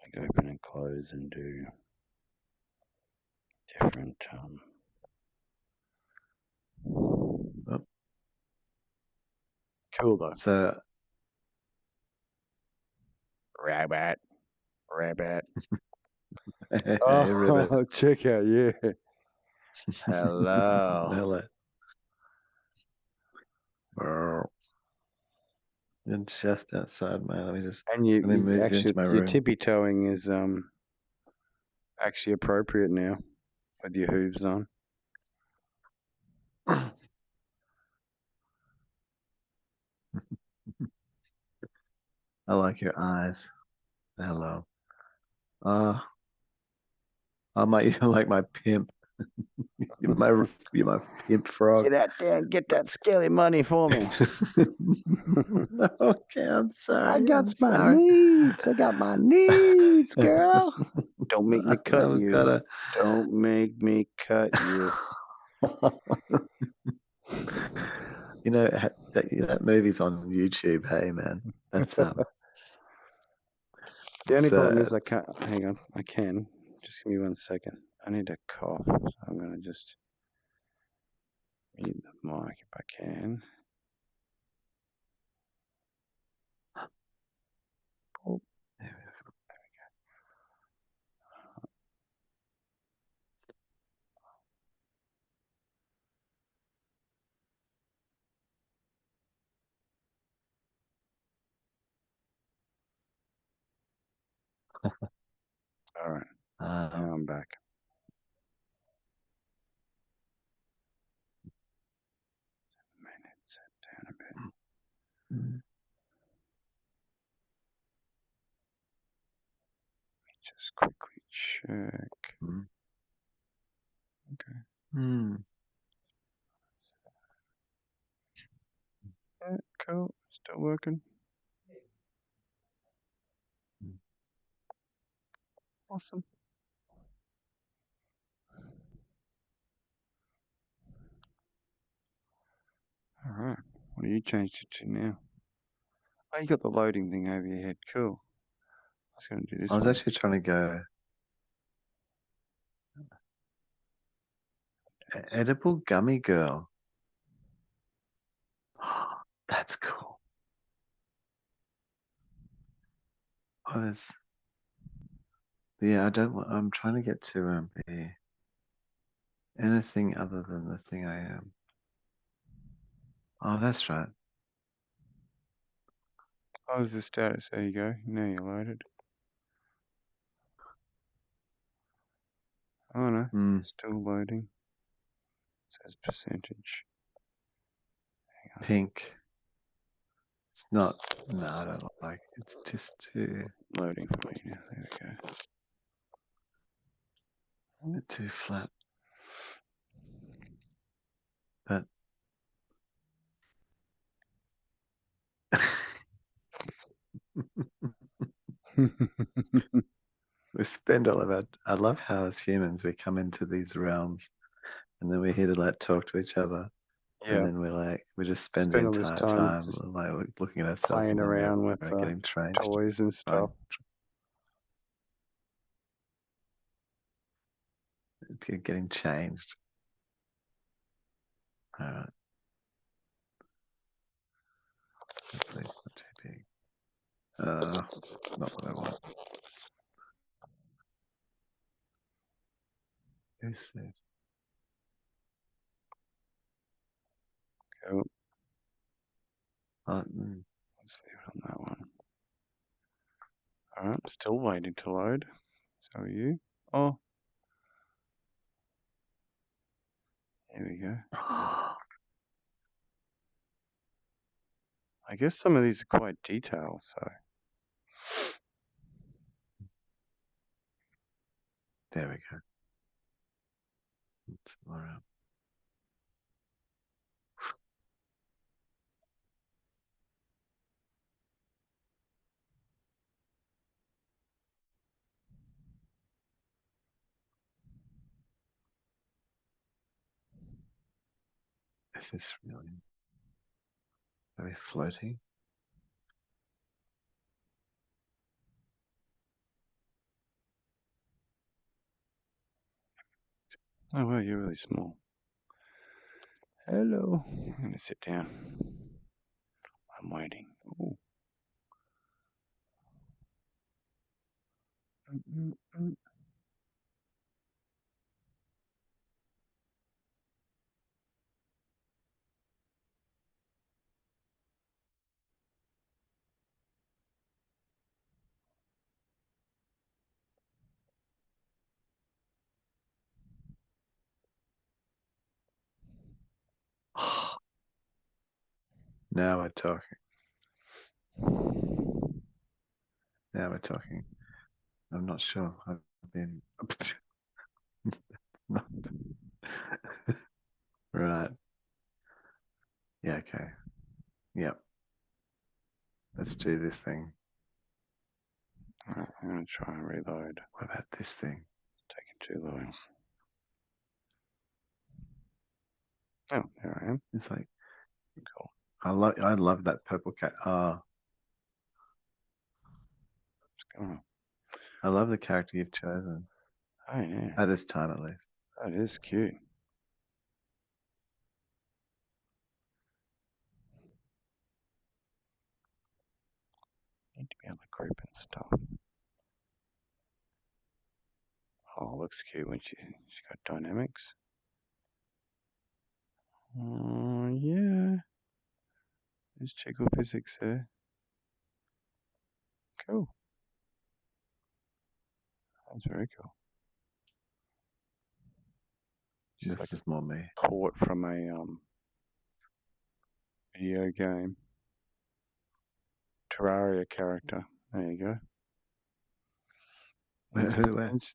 Like open and close and do different Oh. Cool though. So Rabbit. Rabbit. hey, Ribbit. Oh, check out, yeah. Hello. Hello. Oh. You're just outside, man. Let me just And let me you move you actually into my your room. tippy toeing is actually appropriate now with your hooves on. I like your eyes. Hello. I might you like my pimp. You're my pimp frog. Get out there and get that skelly money for me. Okay, I'm sorry. I got I'm my sorry. needs. I got my needs, girl. Don't make me cut I've you. gotta. Don't make me cut you. You know that movie's on YouTube. Hey, man, that's The only It's problem is I can't. Hang on. I can. Just give me 1 second. I need to cough. So I'm going to just mute the mic if I can. Oh, all right. Now I'm back. Main headset down a bit. Just quickly check. Okay. Yeah, cool. Still working. Awesome. All right. What do you change it to now? Oh, you got the loading thing over your head. Cool. I was going to do this I was one. actually trying to go edible gummy girl. That's cool. Oh, there's. Yeah, I don't want. I'm trying to get to be anything other than the thing I am. Oh, that's right. Oh, there's the status. There you go. Now you're loaded. Oh no, still loading. It says percentage. Hang on. Pink. It's not. No, I don't like it. It's just too. Loading for me now. There we go. Too flat. But we spend all of our. I love how as humans we come into these realms, and then we're here to like talk to each other, Yeah. and then we just spend the all this entire time time just like looking at ourselves playing in the mirror, around with getting trained, toys and stuff. getting changed. All right. Hopefully it's not too big. Not what I want. Who's this? Cool. Oh, Let's leave it on that one. Alright, still waiting to load. So are you. Oh. There we go. I guess some of these are quite detailed, so. There we go. It's more up. This is really very floaty. Oh, wow, you're really small. Hello. I'm going to sit down. I'm waiting. Ooh. Mm. Now we're talking. Now we're talking. I'm not sure. I've been not right. Yeah, okay. Yep. Let's do this thing. Alright, I'm going to try and reload. What about this thing? It's taking too long. Oh, there I am. It's like Cool. I love that purple cat. What's going on? I love the character you've chosen. Oh, yeah. At this time at least. That is cute. Need to be able to group and stuff. Oh, looks cute when she's got dynamics. Oh, yeah. There's jiggle physics there. Cool. That's very cool. She's This like is more me. a port from a video game. Terraria character. There you go. Where?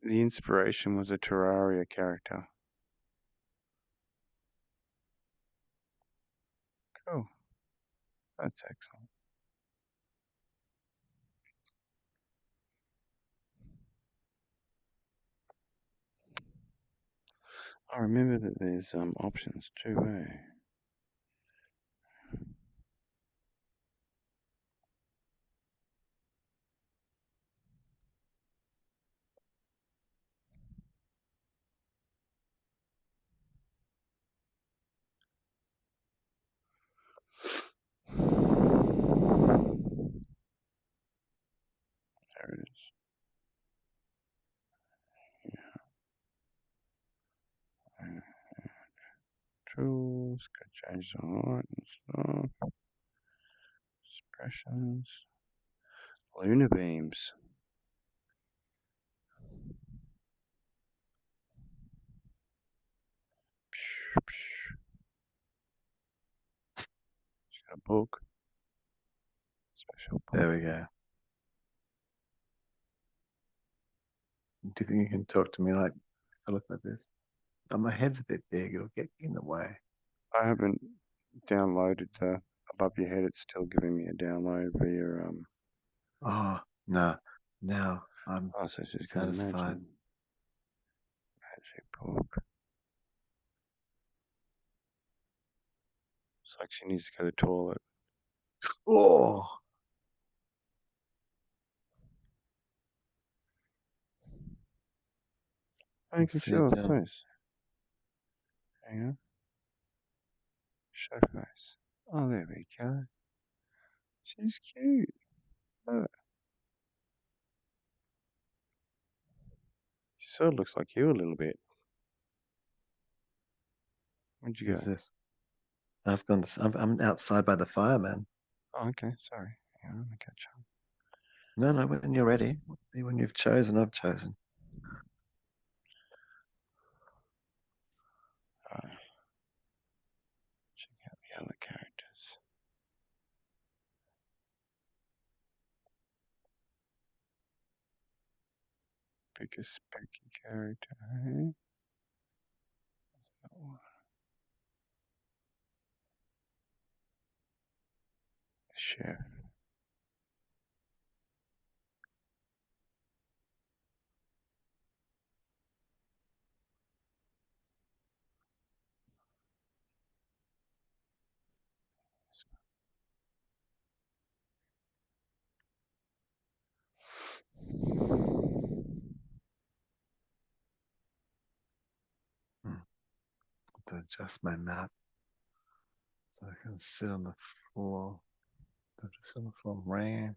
The inspiration was a Terraria character. Cool. That's excellent. I remember that there's options too, eh? There it is. Yeah. Tools, could change the light and stuff. Expressions. Lunar beams. She's got a book. Special book. There we go. Do you think you can talk to me like I look like this? Oh, my head's a bit big. It'll get in the way. I haven't downloaded the above your head. It's still giving me a download via Oh no! Now I'm Oh, so she's got a satisfied. magic book. It's like she needs to go to the toilet. Oh, Thank you, see it sure, down. please. Hang on. Show face. Oh, there we go. She's cute. Look. She sort of looks like you a little bit. Where'd you go? Who's this? I've gone. I'm outside by the fire, man. Oh, okay. Sorry. Hang on, let me catch up. No, no, when you're ready. When you've chosen, I've chosen. Check out the other characters. Biggest spooky character, eh? That one. The chef. To adjust my map so I can sit on the floor. Don't just sit on the floor. Ran.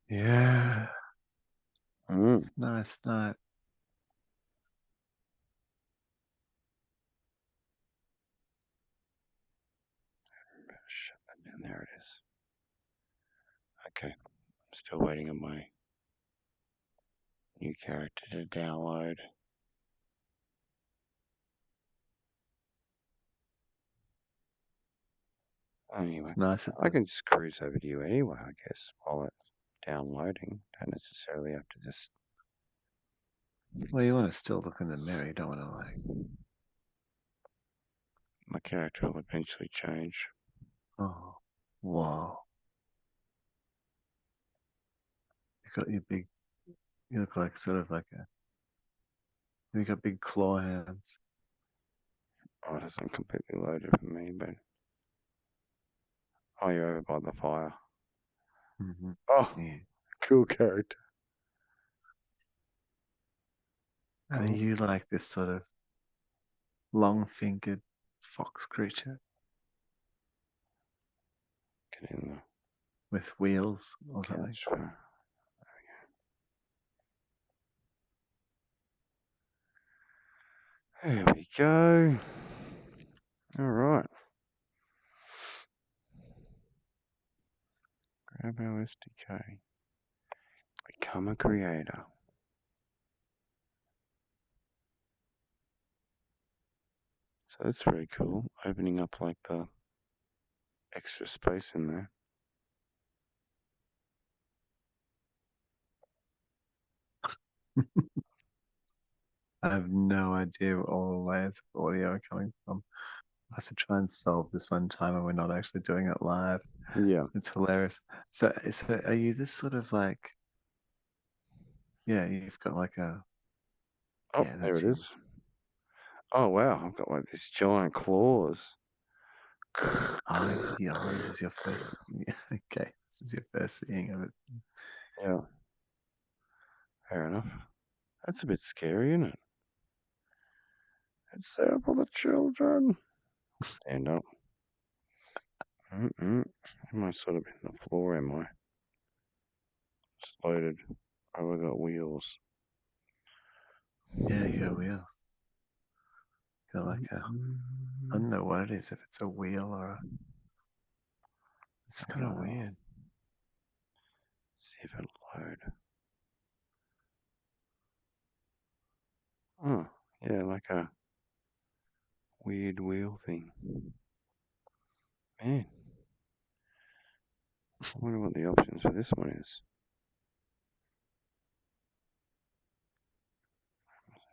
Yeah. It's nice night. Shut that down. There it is. Okay. I'm still waiting on my new character to download. Anyway, It's nice. I can just cruise over to you anyway, I guess, while it's downloading. Don't necessarily have to just. Well, you want to still look in the mirror. You don't want to like. My character will eventually change. Oh, whoa! You got your big. You look like sort of like a. You got big claw hands. Oh, it hasn't completely loaded for me, but. Oh, you're over by the fire. Mm-hmm. Oh, Yeah. cool character. And are you like this sort of long-fingered fox creature Get in the with wheels or something? couch for. There we go. All right. Grab our SDK. Become a creator. So that's very cool. Opening up like the extra space in there. I have no idea where all the layers of audio are coming from. I have to try and solve this one time and we're not actually doing it live. Yeah. It's hilarious. So are you this sort of like, yeah, you've got like a, Oh, yeah, there that's it you. is. Oh wow, I've got like these giant claws. Oh, yeah, this is your first, yeah, okay, this is your first seeing of it. Yeah. Fair enough. That's a bit scary, isn't it? It's there for the children. Stand up. Am I sort of in the floor, am I? It's loaded. Oh, I got wheels. Yeah, you got wheels. Got like a, I don't know what it is, if it's a wheel or a, it's kind of weird. See if it'll load. Oh, yeah, like a weird wheel thing. Man. I wonder what the options for this one is.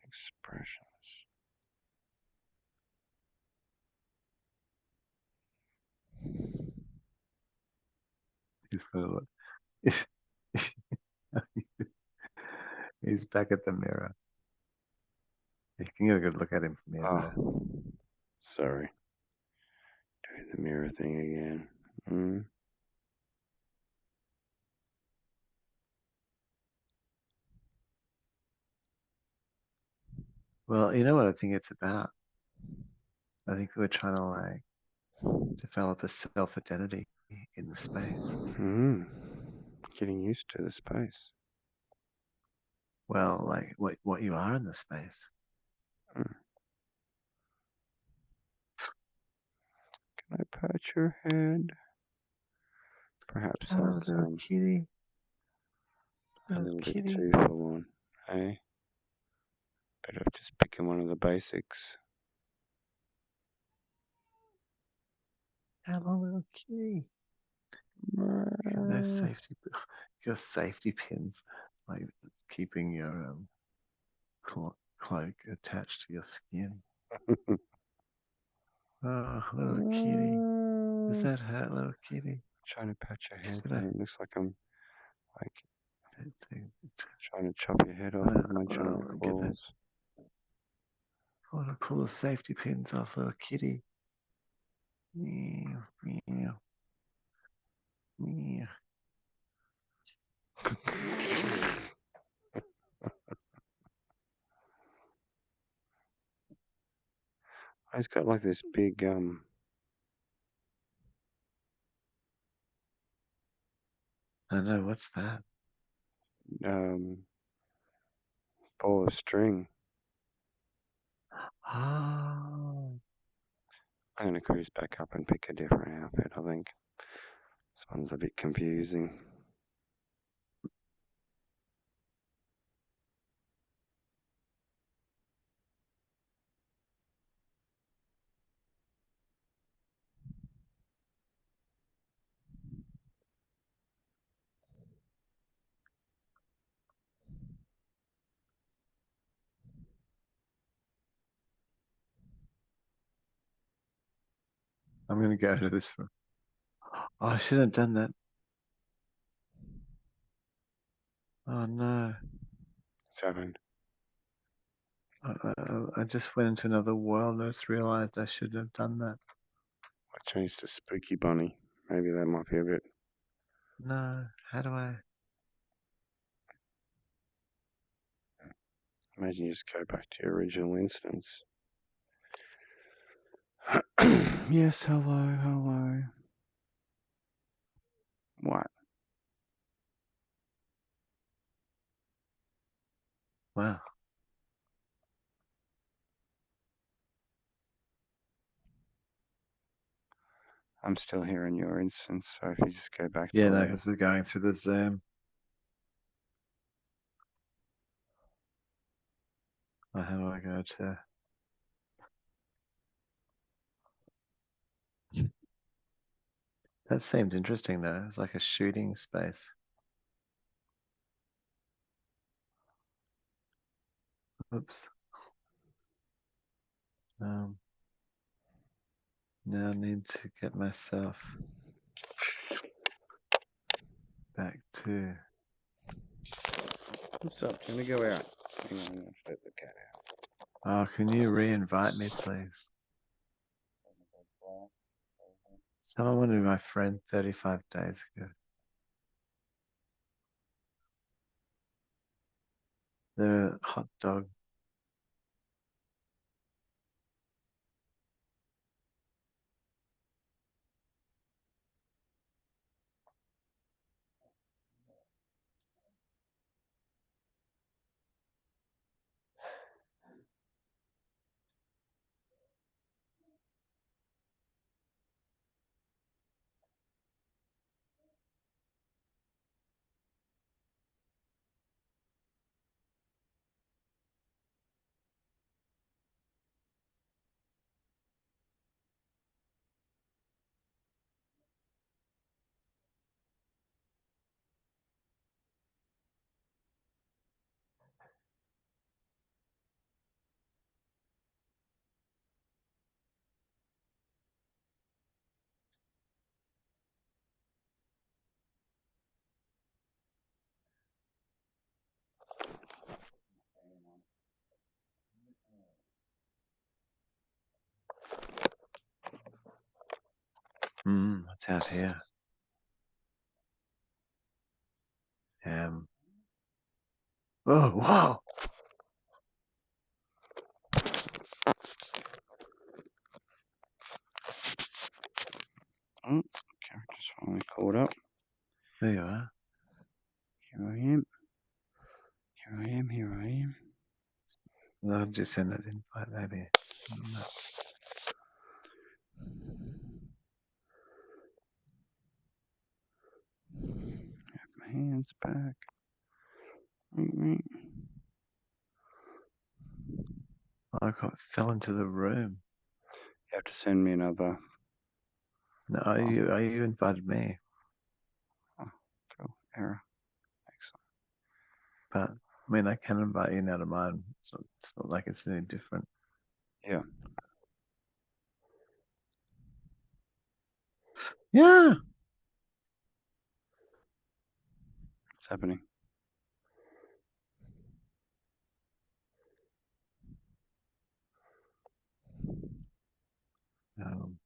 Expressions. He's gonna look. He's back at the mirror. You can get a good look at him from here though. Sorry. Doing the mirror thing again. Well, you know what I think it's about? I think we're trying to like develop a self-identity in the space. Getting used to the space. Well, like what you are in the space. pat your head. Perhaps Oh, that's little kitty. a Little little bit kitty. too full on. Hey, better just picking one of the basics. Hello, little kitty. Those safety pins, like keeping your cloak attached to your skin. Oh, little kitty. Does that hurt, little kitty? Trying to pat your head, Gonna, and it looks like I'm like to trying to chop your head off and munching on the get that. claws. I want to pull the safety pins off, little kitty. Meow, meow, meow. It's got like this big I know, what's that? ball of string. Oh, I'm gonna cruise back up and pick a different outfit. I think this one's a bit confusing. I'm going to go to this one. Oh, I shouldn't have done that. Oh, no. 7. I just went into another world and I just realized I shouldn't have done that. I changed to Spooky Bunny. Maybe that might be a bit. No, how do I? Imagine you just go back to your original instance. Yes, hello. What? Wow. I'm still here in your instance, so if you just go back Yeah, to no, where... because we're going through the Zoom. Oh, how do I go to? That seemed interesting though. It's like a shooting space. Oops. Now I need to get myself back to. What's up? Can we go out? Hang on, let's let the cat out. Oh, can you re-invite me, please? Someone wanted to be my friend 35 days ago. They're a hot dog. What's out here? Oh, wow. Oh, character's finally caught up. There you are. Here I am. Here I am. I'll just send that invite, maybe. It's back. You I fell into the room. have to send me another. No, Oh. you invited me, Oh, cool. Error. Excellent. but I mean, I can invite you now to mine. It's not like it's any different. Yeah. Yeah. What's happening? Um,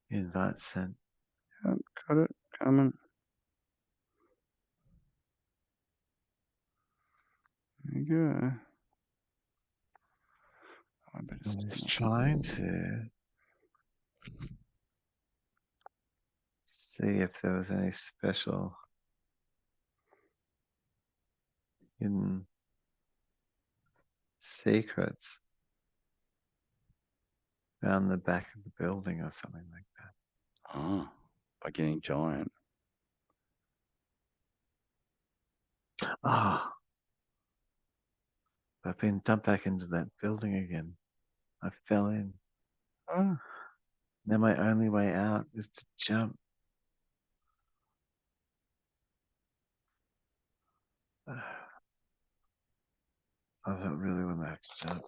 invite sent. Yep, got it. Coming. There you go. I better I was stop. trying to see if there was any special hidden secrets around the back of the building or something like that. Oh, by getting giant. Ah, I've been dumped back into that building again. I fell in. Oh, Now my only way out is to jump. I don't really want to have to jump.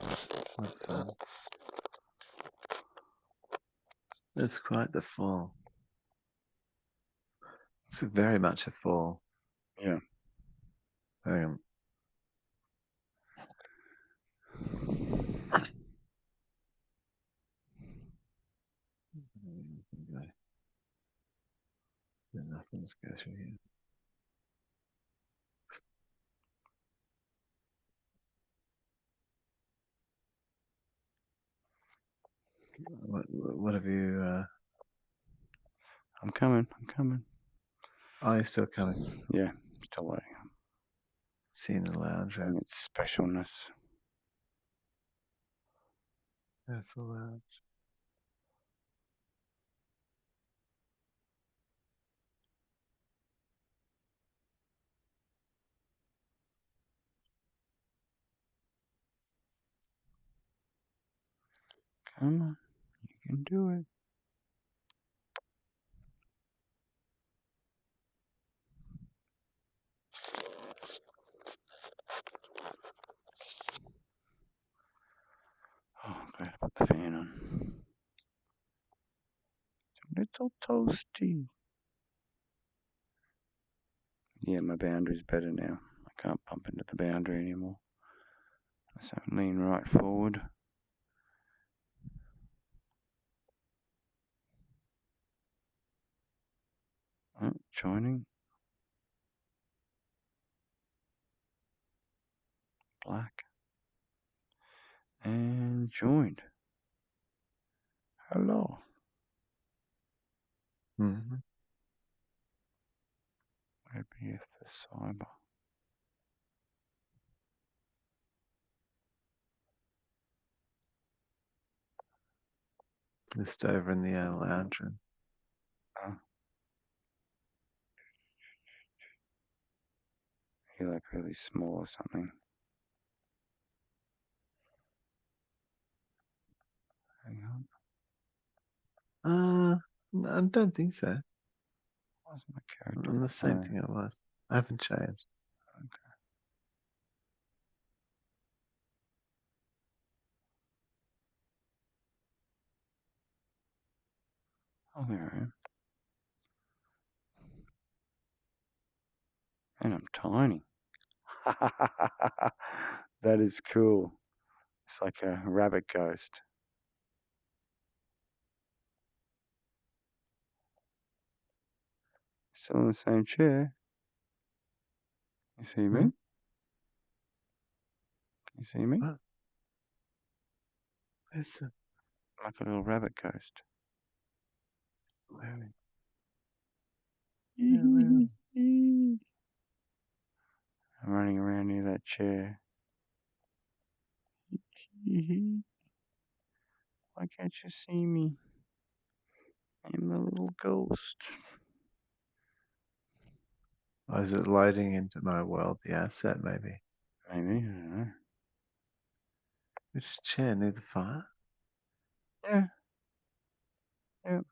It's not fun. It's quite the fall. It's very much a fall. yeah. Hang on. Nothing's go through here. What have you? I'm coming. I'm coming. Oh, you're still coming. Yeah, still waiting. Seeing the lounge Showing room. its specialness. That's the lounge. Come on. You can do it. Oh, I'm glad I put the fan on. It's a little toasty. Yeah, my boundary's better now. I can't bump into the boundary anymore. So lean right forward. Oh, joining. Black. And joined. Hello. Mm-hmm. Maybe if the cyber. Just over in the lounge room. You're like really small or something. Hang on. No, I don't think so. Why's my character? I'm the same thing I was. I haven't changed. Okay. Oh, there I am. And I'm tiny. That is cool. It's like a rabbit ghost. Still in the same chair. You see me? Hmm? You see me? What? Where's the... Like a little rabbit ghost. Where I'm running around near that chair. Why can't you see me? I'm the little ghost. oh, is it loading into my world? The asset, maybe. Maybe, I don't know. Which chair near the fire? Yeah. Yep.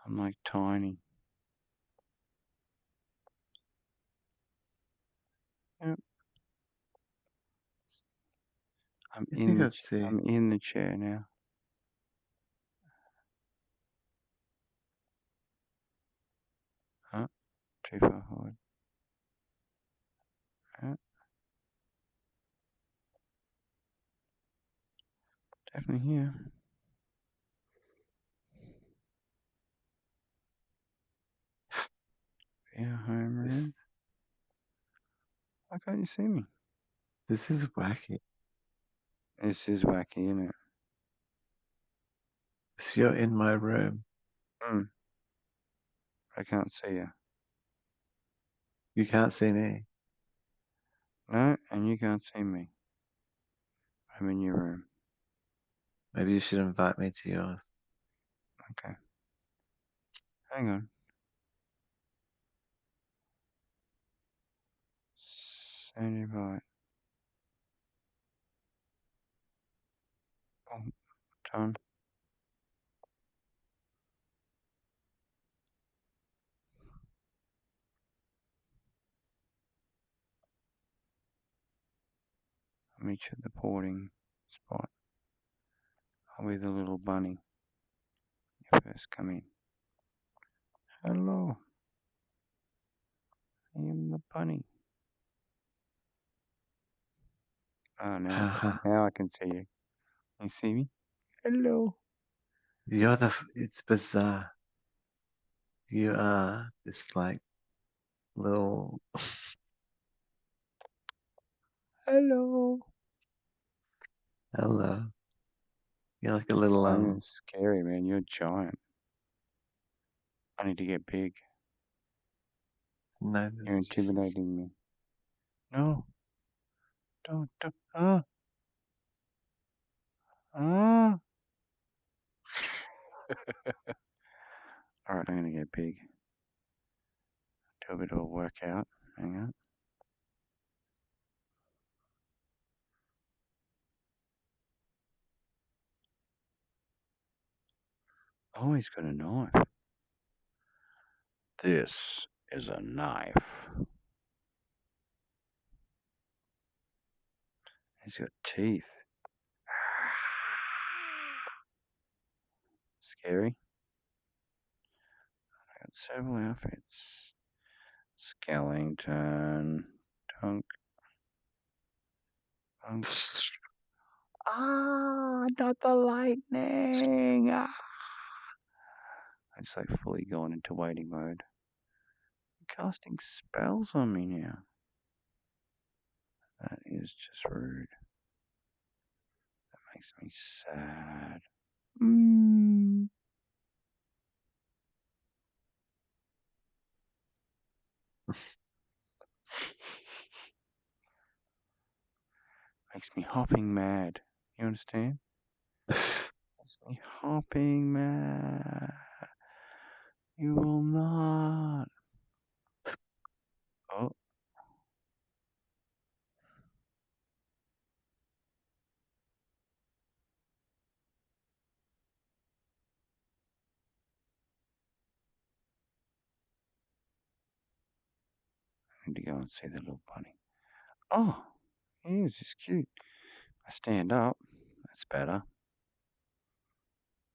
I'm like tiny. Yep. I'm You in think the I'd see? I'm in the chair now. Huh? Too far forward. Huh? Definitely here. Yeah, home room. This, Why can't you see me? this is wacky. This is wacky, isn't it? So you're in my room. I can't see you. You can't see me. No, and you can't see me. I'm in your room. Maybe you should invite me to yours. Okay. Hang on. Send invite. Oh, done. I'll meet you at the porting spot. I'll be the little bunny. You first come in. Hello. I am the bunny. Oh, now I can see you. You see me? Hello. You're the. It's bizarre. You are this like little. Hello. Hello. You're like a little I'm scary, man. You're giant. I need to get big. No, You're this is just. intimidating me. No. Don't. Ah. Ah. Alright, I'm gonna get big. Do a bit of a workout. Hang on. Oh, he's got a knife. This is a knife. He's got teeth. Scary. I got several outfits. Skellington. Dunk. Dunk. Ah, not the lightning. Ah. I just like fully going into waiting mode. You're casting spells on me now. That is just rude. That makes me sad. Makes me hopping mad. You understand? Makes me hopping mad. You will not. Oh. I need to go and see the little bunny. Oh, he is just cute. I stand up. That's better.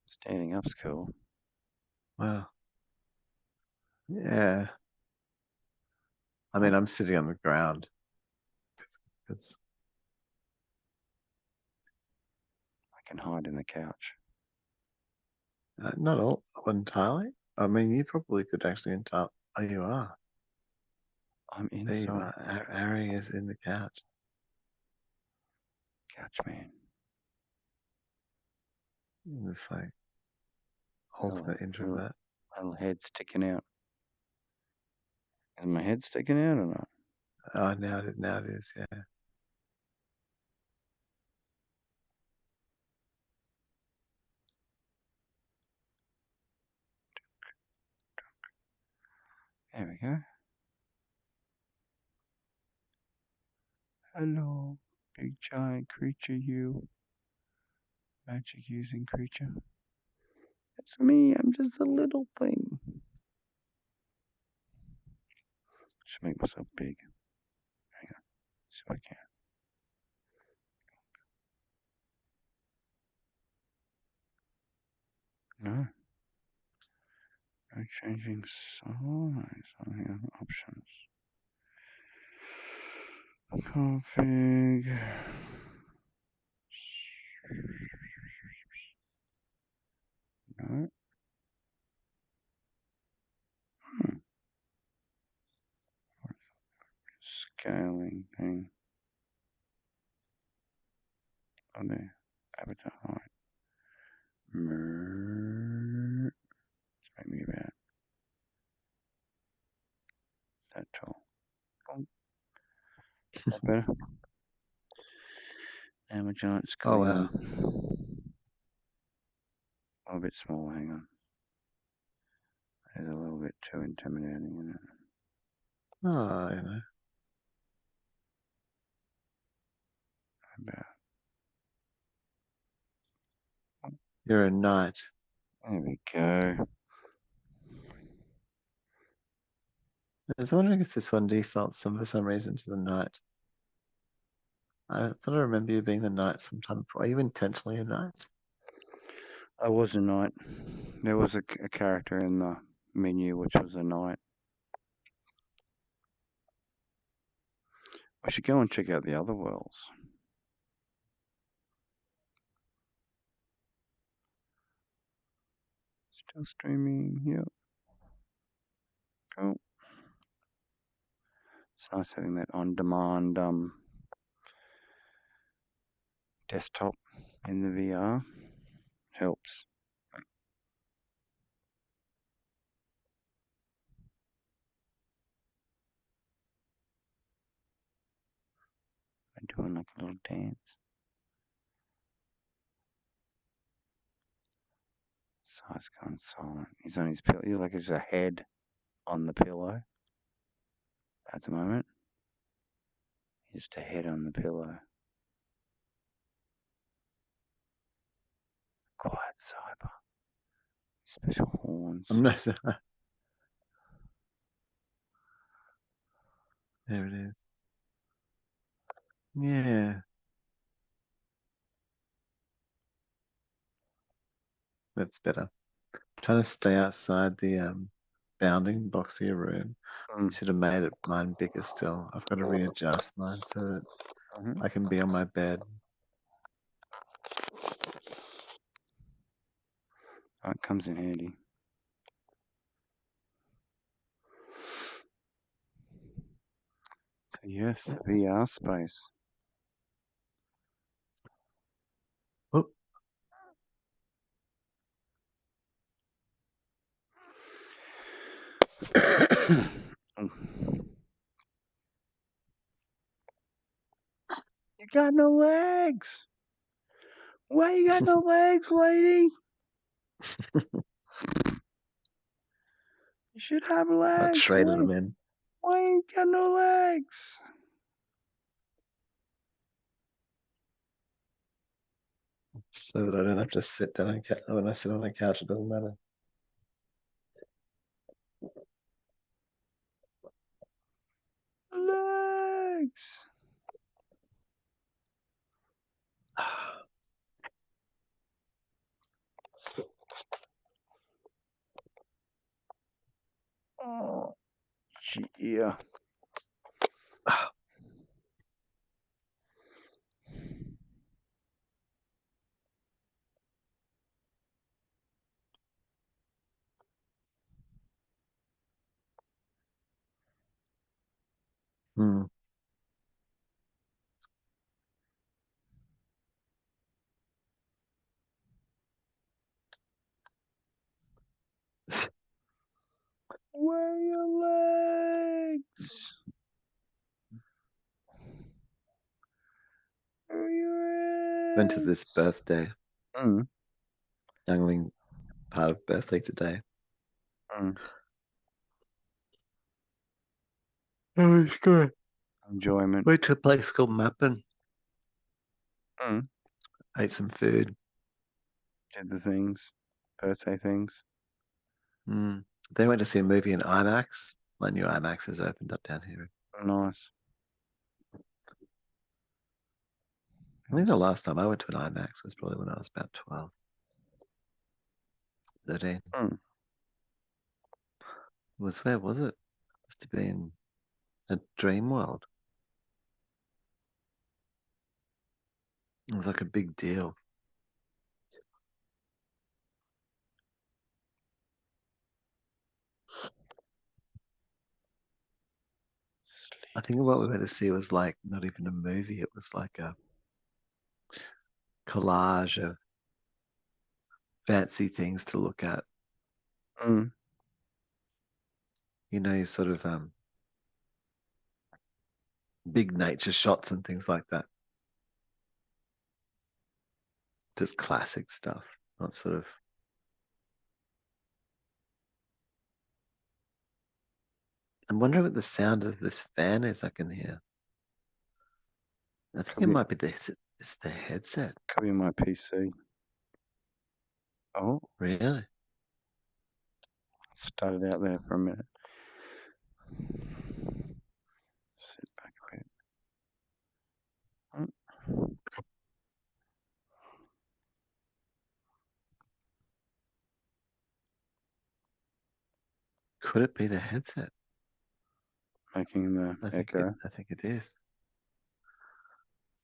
Standing up's cool. Well, yeah. I mean, I'm sitting on the ground because I can hide in the couch. not all entirely. I mean, you probably could actually entirely. Oh, you are. I'm There you inside. are. Harry is in the couch. Couch man. It's like ultimate introvert. Little head sticking out. Is my head sticking out or not? Oh, now it is, yeah. There we go. Hello, big giant creature, you. Magic using creature. It's me, I'm just a little thing. Should make myself big. Hang on, see if I can. No. No changing size. Oh, hang on, options. Config. No. Scaling thing. Oh, there. Avatar height. Let's make me about that tall. Oh. That better? Now my giant Oh, scully wow. a bit small, hang on. It's a little bit too intimidating, isn't it? Oh, you know. About. You're a knight. There we go. I was wondering if this one defaults for some reason to the knight. I thought I remember you being the knight sometime before. Are you intentionally a knight? I was a knight. There was a character in the menu which was a knight. I should go and check out the other worlds. Still streaming, yep. Cool. It's nice having that on-demand desktop in the VR. Helps. I'm doing like a little dance. Size gone silent. He's on his pillow. He's like there's a head on the pillow at the moment. Just a head on the pillow. Quiet cyber. Special horns. I'm not. There it is. Yeah. That's better. Trying to stay outside the bounding box of your room. Should have made mine bigger still. I've got to readjust mine so that I can be on my bed. Oh, it comes in handy. So yes, the VR space. Oh, You got no legs. Why you got no legs, lady? You should have I legs. traded them in Why you got no legs? so that I don't have to sit down when I sit on a couch. It doesn't matter. Legs. Oh, yeah. Hmm. Where are your legs? Where are your Went to this eggs? birthday. Mm, Youngling part of birthday today. mm. Oh, it's good. Enjoyment. Went to a place called Mappin. Mm. Ate some food. Did the things. Birthday things. Mm. They went to see a movie in IMAX. My new IMAX has opened up down here. Nice. I think the last time I went to an IMAX was probably when I was about 12, 13. Mm. Where was it? Must have been a dream world. It was like a big deal. I think what we went to see was like not even a movie. It was like a collage of fancy things to look at. Mm. You know, sort of big nature shots and things like that. Just classic stuff, not sort of. I'm wondering what the sound of this fan is I can hear. I think Could it be, might be is it the headset? could be my PC. Oh, Really? started out there for a minute. Sit back a bit. Mm. Could it be the headset? Making the echo. I think it is.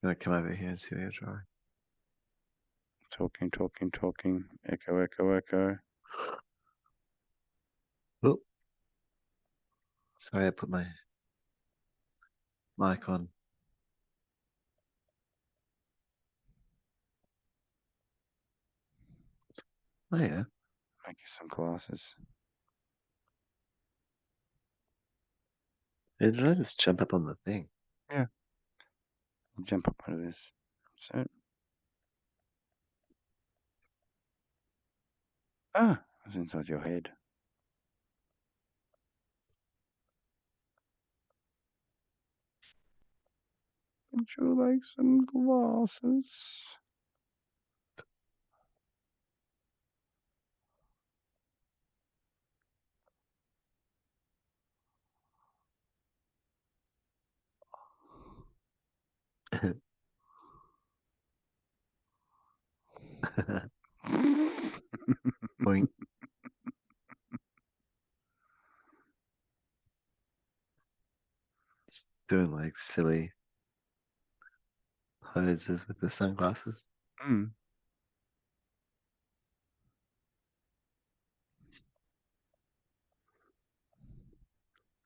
I'm gonna come over here and see what you're drawing. Talking, talking, talking. Echo, echo, echo. Oh, sorry, I put my mic on. Oh yeah. Make you some glasses. Did I just jump up on the thing? Yeah. Jump up onto this. That's it. Ah, it was inside your head. Would you like some glasses? Boink. It's doing like silly poses with the sunglasses. Mm.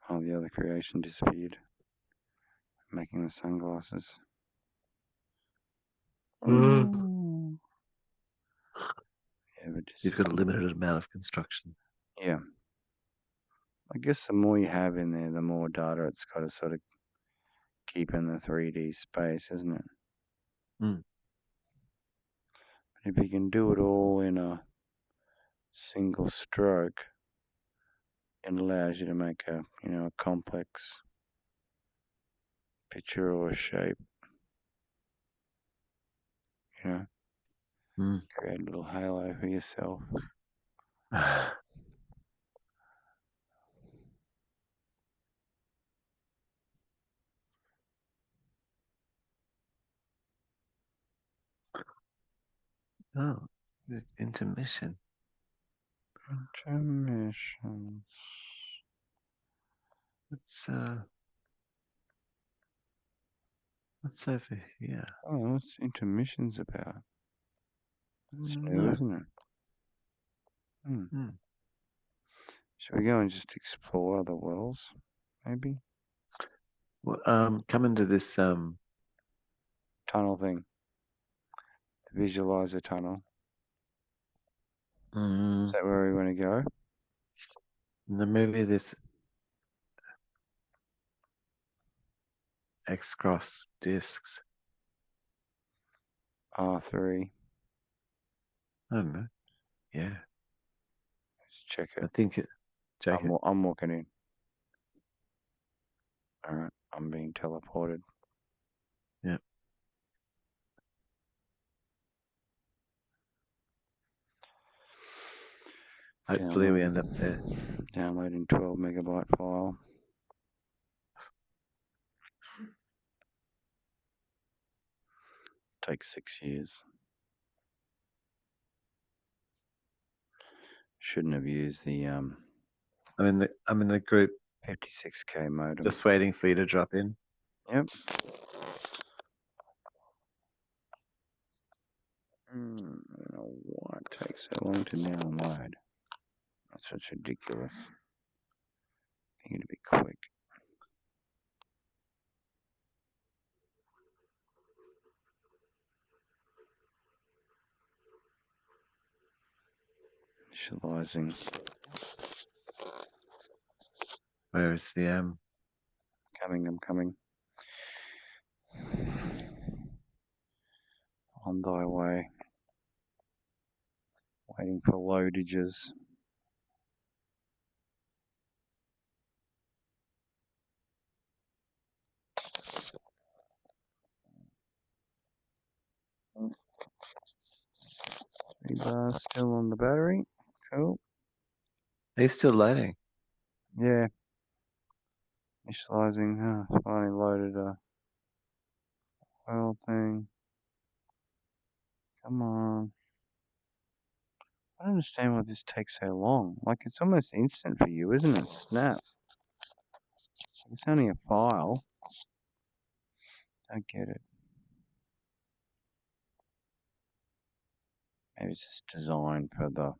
Oh, the other creation disappeared. Making the sunglasses. Ooh. Yeah, but You've got a limited amount of construction. yeah. I guess the more you have in there, the more data it's got to sort of keep in the 3D space, isn't it? Mm. But if you can do it all in a single stroke, it allows you to make a a complex picture or shape. Mm. Create a little halo for yourself. Oh, intermission. Intermissions. What's over here? Oh, what's intermissions about? It's new, No. isn't it? Hmm. Mm. Should we go and just explore other worlds, maybe? Well, come into this Tunnel thing. The visualizer tunnel. Is mm, that where we want to go? And then maybe this X cross discs. R3. I don't know. Yeah, Let's check I it. think it. Check it. I'm walking in. Alright, I'm being teleported. Yeah. Hopefully we end up there. Downloading 12 megabyte file. Takes 6 years. Shouldn't have used the I'm in the group 56k modem. just waiting for you to drop in. Yep. I don't know why it takes so long to download. That's such ridiculous. I think it'd be quick. Initializing. Where is the I'm coming. On thy way. Waiting for loadages. Still on the battery. Cool. Are you still loading? Yeah. Initializing. Finally loaded a file thing. Come on. I don't understand why this takes so long. Like, it's almost instant for you, isn't it? Snap. It's only a file. Don't get it. Maybe it's just designed for the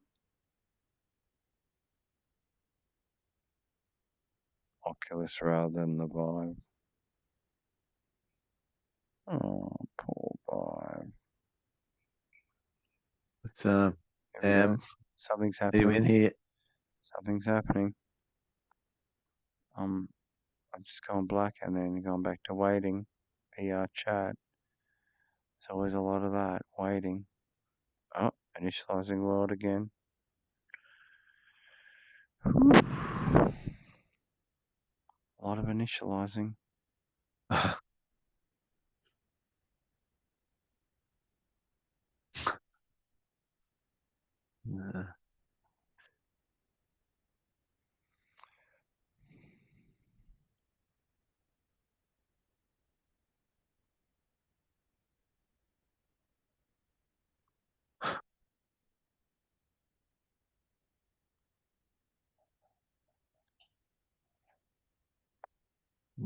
Oculus rather than the Vive. Oh, poor Vive. It's Here we go. Something's are you in happening. here? Something's happening. I'm just going black and then going back to waiting. VR chat. There's always a lot of that. Waiting. Oh, initializing world again. Whew. A lot of initializing.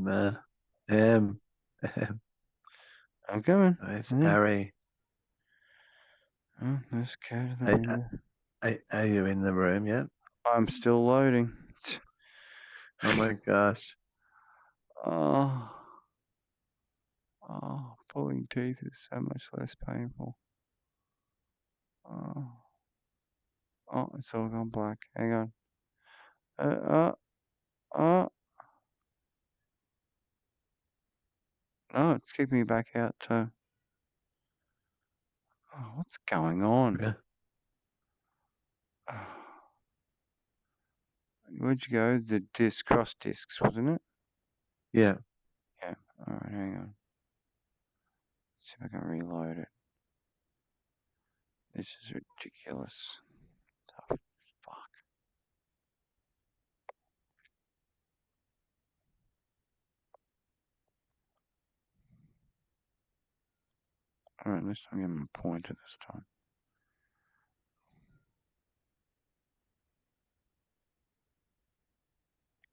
Nah. I'm coming. Where's Yeah. Ari? Oh, let's go to the window. Are you in the room yet? I'm still loading. Oh my gosh. Oh, pulling teeth is so much less painful. Oh, it's all gone black. Hang on. No, it's kicking me back out too. Oh, what's going on? Yeah. Where'd you go? The cross discs, wasn't it? Yeah. Yeah. Alright, hang on. See if I can reload it. This is ridiculous. Tough fuck. Alright, let's not get my pointer this time.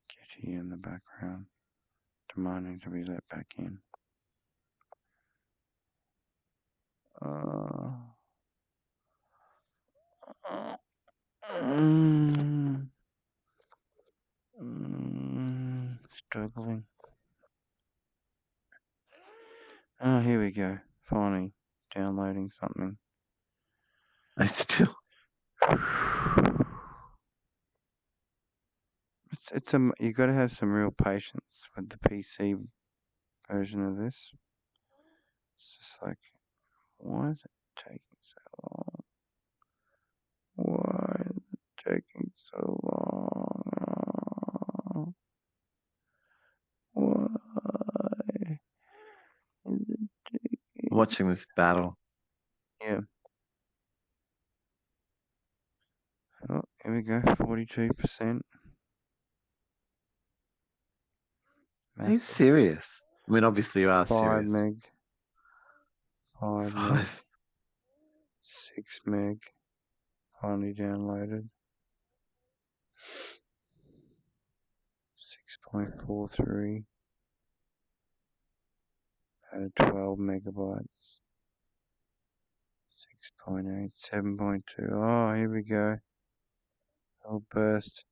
Kitty in the background, demanding to be let back in. Struggling. Oh, here we go. Finally, downloading something. I still. you got to have some real patience with the PC version of this. It's just like, why is it taking so long? Why is it taking so long? Why is it taking? Watching this battle. Yeah. Oh, here we go. 42%. Are you serious? I mean, obviously you are 5 serious. meg. 5 meg. 6 meg. Finally downloaded. 6.43. Added 12 megabytes. 6.8, 7.2. Oh, here we go. Little burst.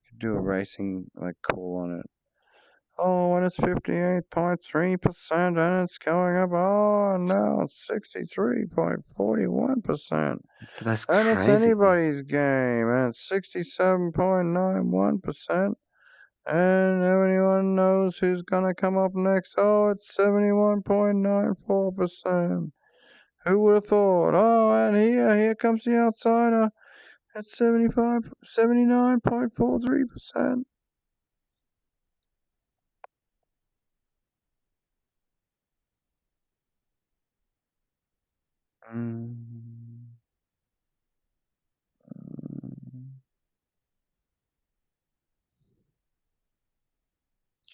Could do a racing call on it. Oh, and it's 58.3%, and it's going up. Oh, now it's 63.41%. That's And it's crazy. anybody's game, and it's 67.91%. And if anyone knows who's gonna come up next, oh, it's 71.94%. Who would have thought? Oh, and here comes the outsider at 79.43%.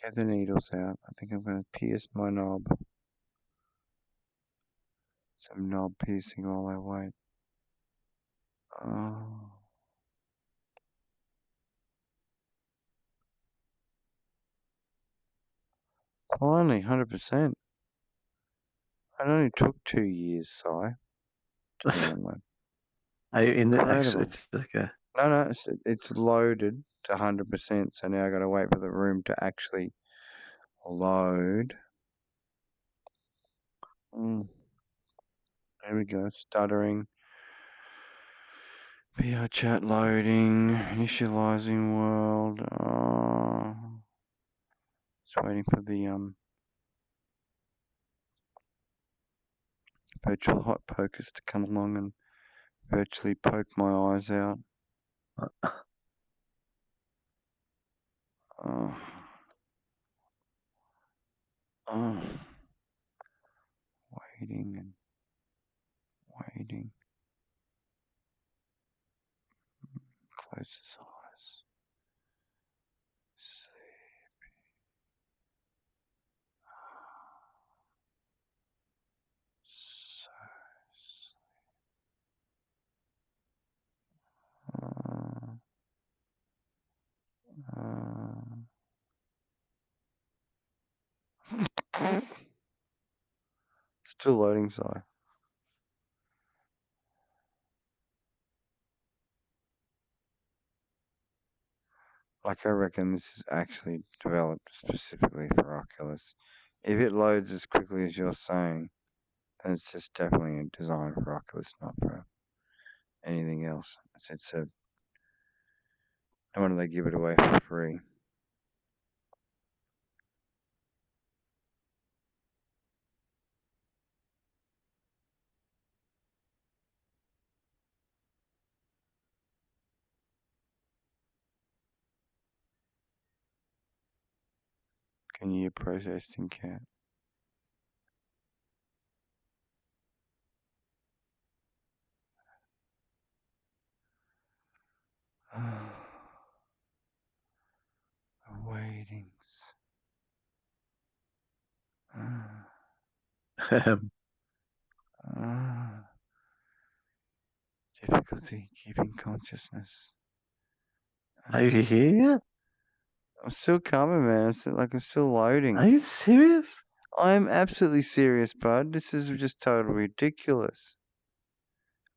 Get the needles out. I think I'm going to pierce my knob. Some knob piercing while I wait. Oh. Finally, 100%. It only took 2 years, Si, to download. Are you in the Incredible. actual? It's like a. No, it's loaded to 100%. So now I got to wait for the room to actually load. There we go. Stuttering. VR chat loading. Initializing world. Just waiting for the virtual hot pokers to come along and virtually poke my eyes out. Waiting and waiting. Close his eyes. Sleepy. So sleepy. Still loading, Si. I reckon this is actually developed specifically for Oculus. If it loads as quickly as you're saying, then it's just definitely designed for Oculus, not for anything else. It's no wonder they give it away for free. Can you hear protesting, cat? Waitings. Difficulty keeping consciousness. Are you here yet? I'm still coming, man. I'm still loading. Are you serious? I'm absolutely serious, bud. This is just totally ridiculous.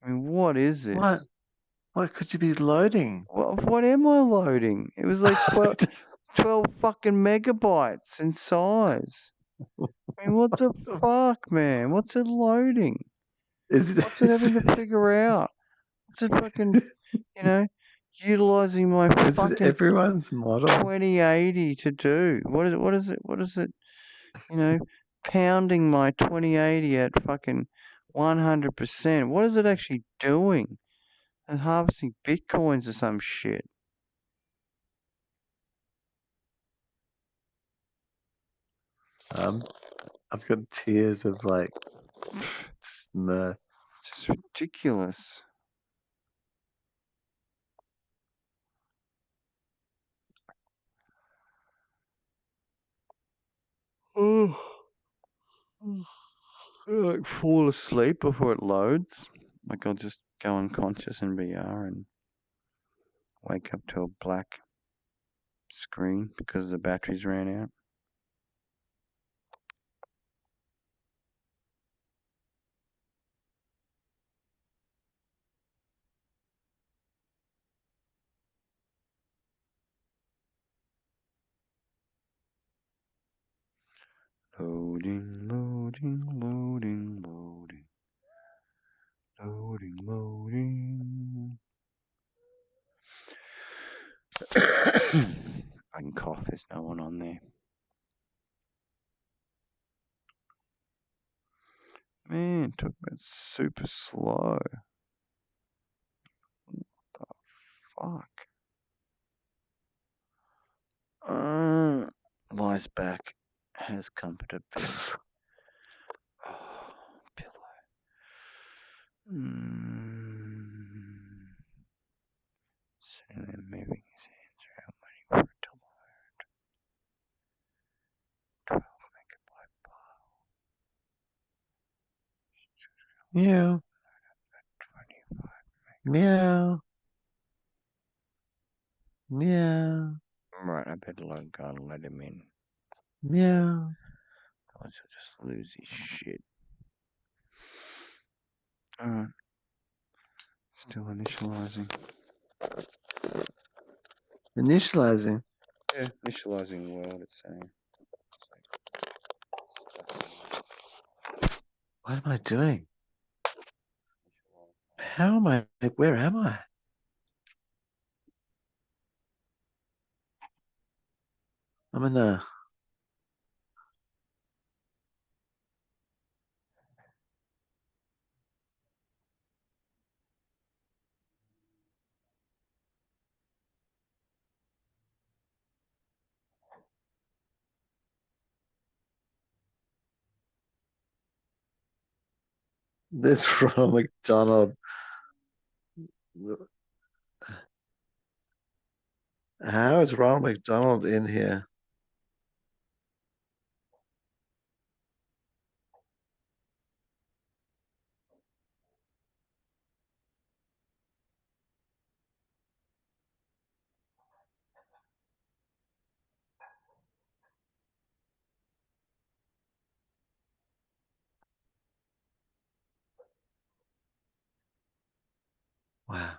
I mean, what is this? What could you be loading? What am I loading? It was like 12 fucking megabytes in size. I mean, what the fuck, man? What's it loading? What's it having to figure out? What's it fucking, utilizing my Is it fucking everyone's model? 2080 to do? What is it? You know, pounding my 2080 at fucking 100%. What is it actually doing? And harvesting bitcoins or some shit. I've got tears of like just mirth. Just ridiculous. Oh, I like fall asleep before it loads. Like I'll just go unconscious in VR and wake up to a black screen because the batteries ran out. Loading, loading, loading, loading. Loading, loading. I can cough, there's no one on there. Man, talk about super slow. What the fuck? Lies back, has comfort a bit. Oh, pillow. Sitting there moving his hands around waiting for it to load. 12 megabyte file. Meow, 25. meow, meow, Right, I better log on and let him in. meow. Otherwise he'll just lose his shit. Alright. Still initializing. Initializing. Yeah, initializing world, it's saying. What am I doing? How am I? Where am I? I'm in a. This Ronald McDonald. How is Ronald McDonald in here? Wow.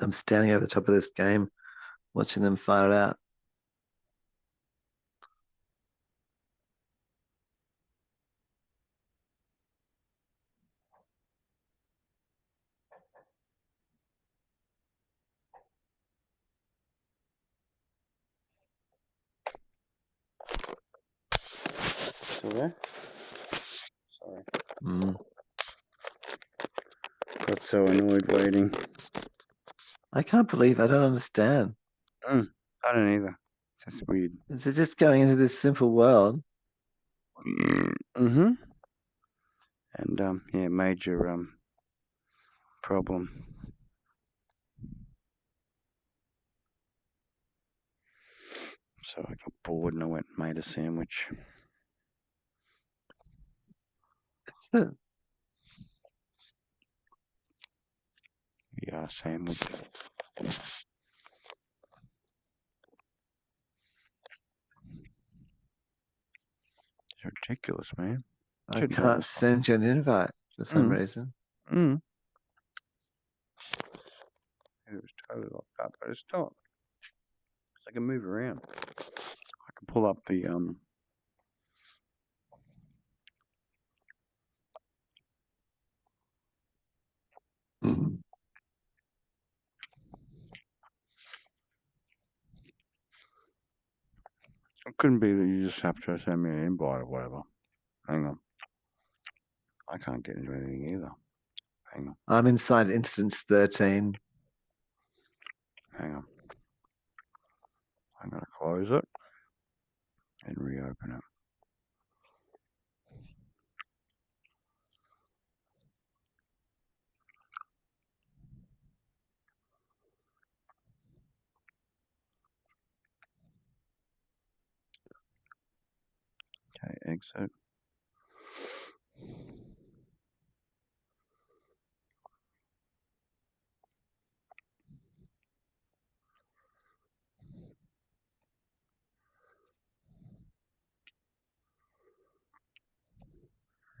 I'm standing over the top of this game, watching them fire it out. Still there? Sorry. Got so annoyed waiting. I can't believe I don't understand. I don't either. It's just weird. Is it just going into this simple world? Mm-hmm. And yeah, major problem. So I got bored and I went and made a sandwich. It's the Yeah, sandwich. It's ridiculous, man. I Shouldn't take can't this send you an invite for some Mm. reason. Mm. It was totally locked up, but it's not. So I can move around. I can pull up the Mhm. It couldn't be that you just have to send me an invite or whatever. Hang on. I can't get into anything either. Hang on. I'm inside instance 13. Hang on. I'm going to close it and reopen it. Okay, exit.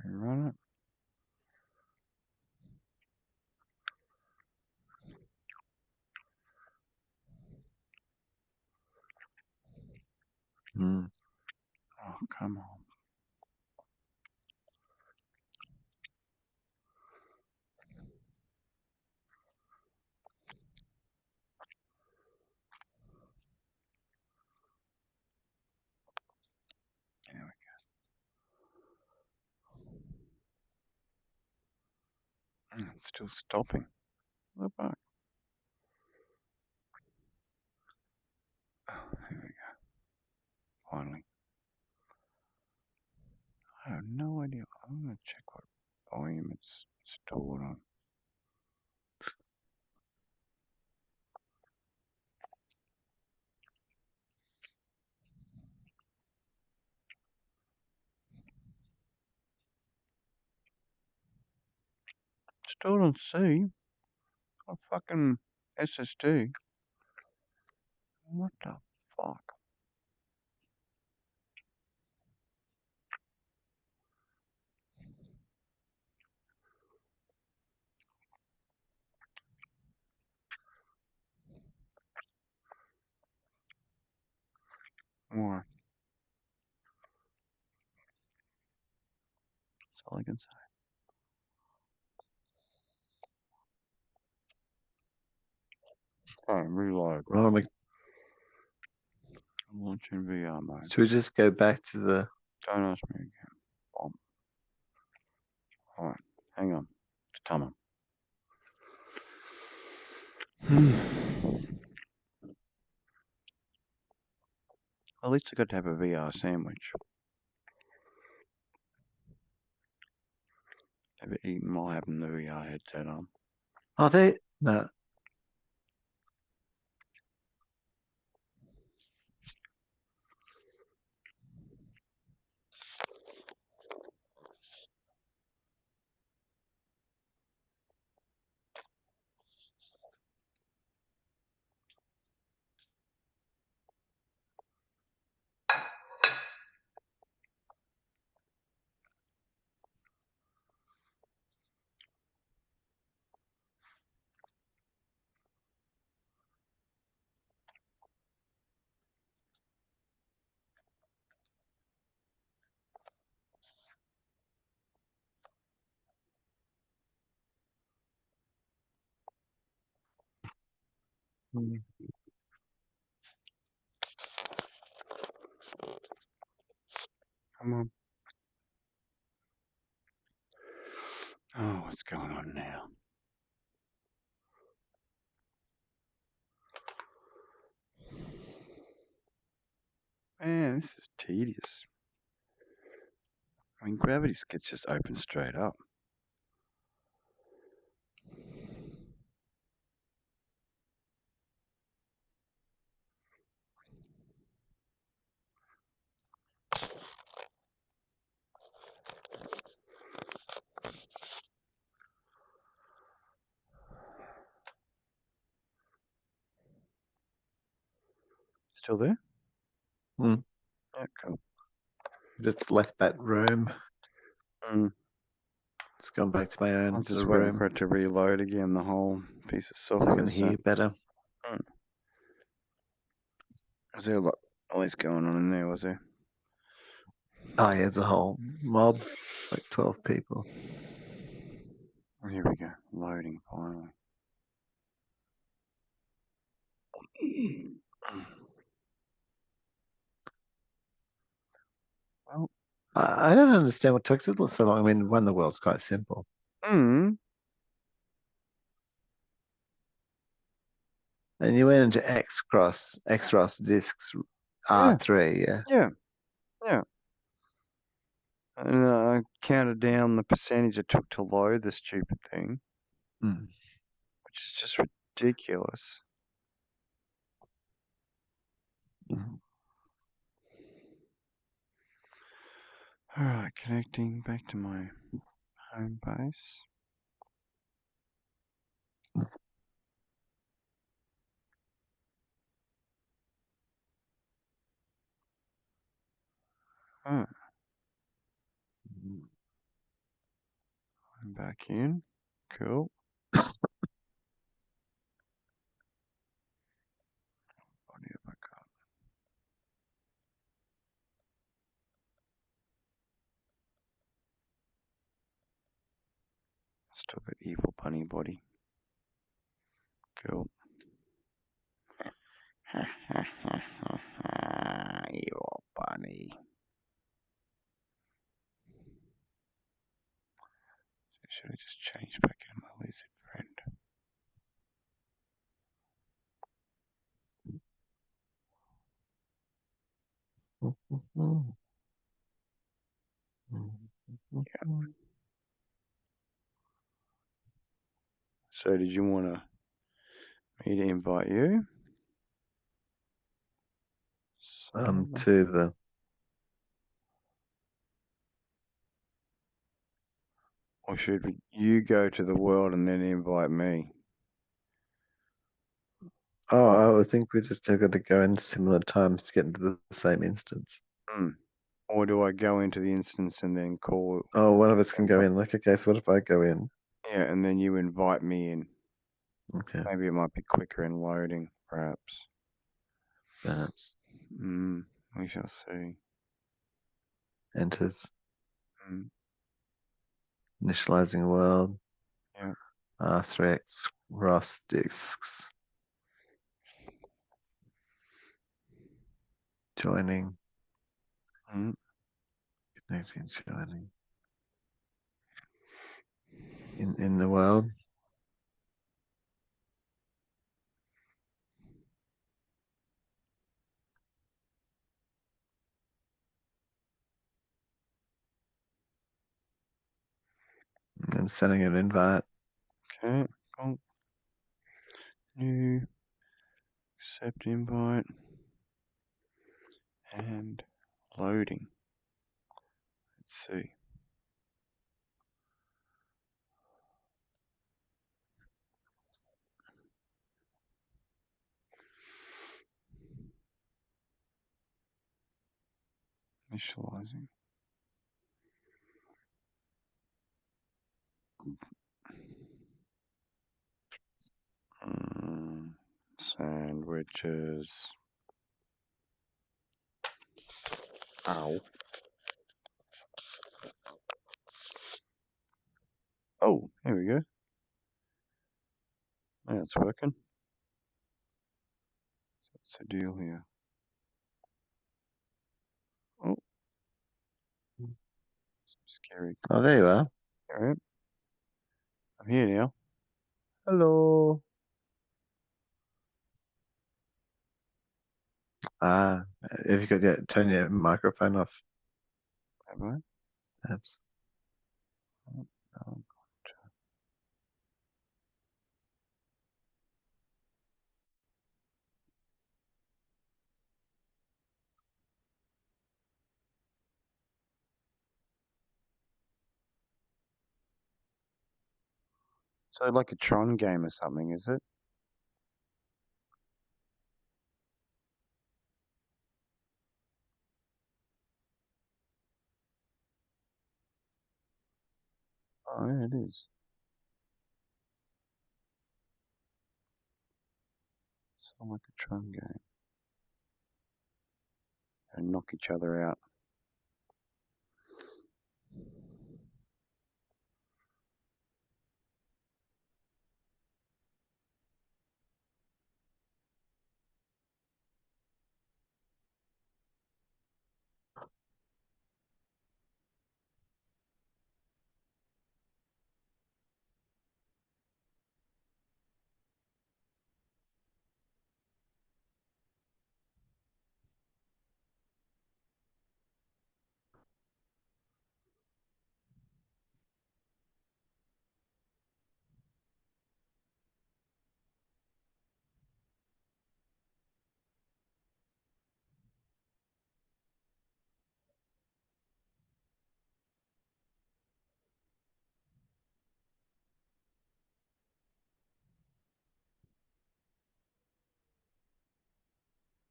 Rerun it. Mm. Oh, come on. There we go. It's still stopping. What the fuck? Oh, here we go. Finally. I have no idea. I'm going to check what volume it's stored on. Stored on C? A fucking SSD? What the fuck? Why? That's all I can say. Oh, reload. Well, Launching VR mode. should we just go back to the... Don't ask me again. Bomb. Alright, hang on. It's coming. At least I got to have a VR sandwich. Have it eaten while having the VR headset on. Are they? No. Come on. Oh, what's going on now? Man, this is tedious. I mean, gravity sketch just opens straight up. Still there? Mm. Yeah, cool. Just left that room. Mm. It's gone back to my own I'm sort just of waiting room, for it to reload again, the whole piece of so I can software. hear better. Was there a lot always going on in there, was there? Oh, yeah, it's a whole mob. It's like 12 people. Oh, here we go. Loading finally. Well, I don't understand what took it so long. I mean, one, the world's quite simple. mm, And you went into Xros disks Yeah. R3, yeah. yeah, yeah. And I counted down the percentage it took to load the stupid thing, Mm. which is just ridiculous. Mm. Alright, connecting back to my home base. Oh, I'm back in. Cool. What have I got? Still got evil bunny body. Cool. Evil bunny. Should I just change back into my lizard friend? So did you want me to invite you? To the Or should you go to the world and then invite me? I would think we just have got to go in similar times to get into the same instance. Or do I go into the instance and then call? Oh, one of us can go in. Like, okay, so what if I go in? Yeah, and then you invite me in. Okay, Maybe it might be quicker in loading, perhaps. perhaps. We shall see. Enters. Mm, Initializing world. yeah. R3X ROS disks. Joining. Mm. Connecting, joining. In the world. I'm sending an invite. Okay. Cool. New. Accept invite. And loading. Let's see. Initializing. Sandwiches. Ow. Oh, here we go. Now it's working. What's the deal here? Oh. Some scary. Oh, there you are. Alright. I'm here now. Hello. If you could turn your microphone off, Have I? perhaps. Oh, So like a Tron game or something, is it? Oh, yeah, it is. It's like a Tron game. And knock each other out.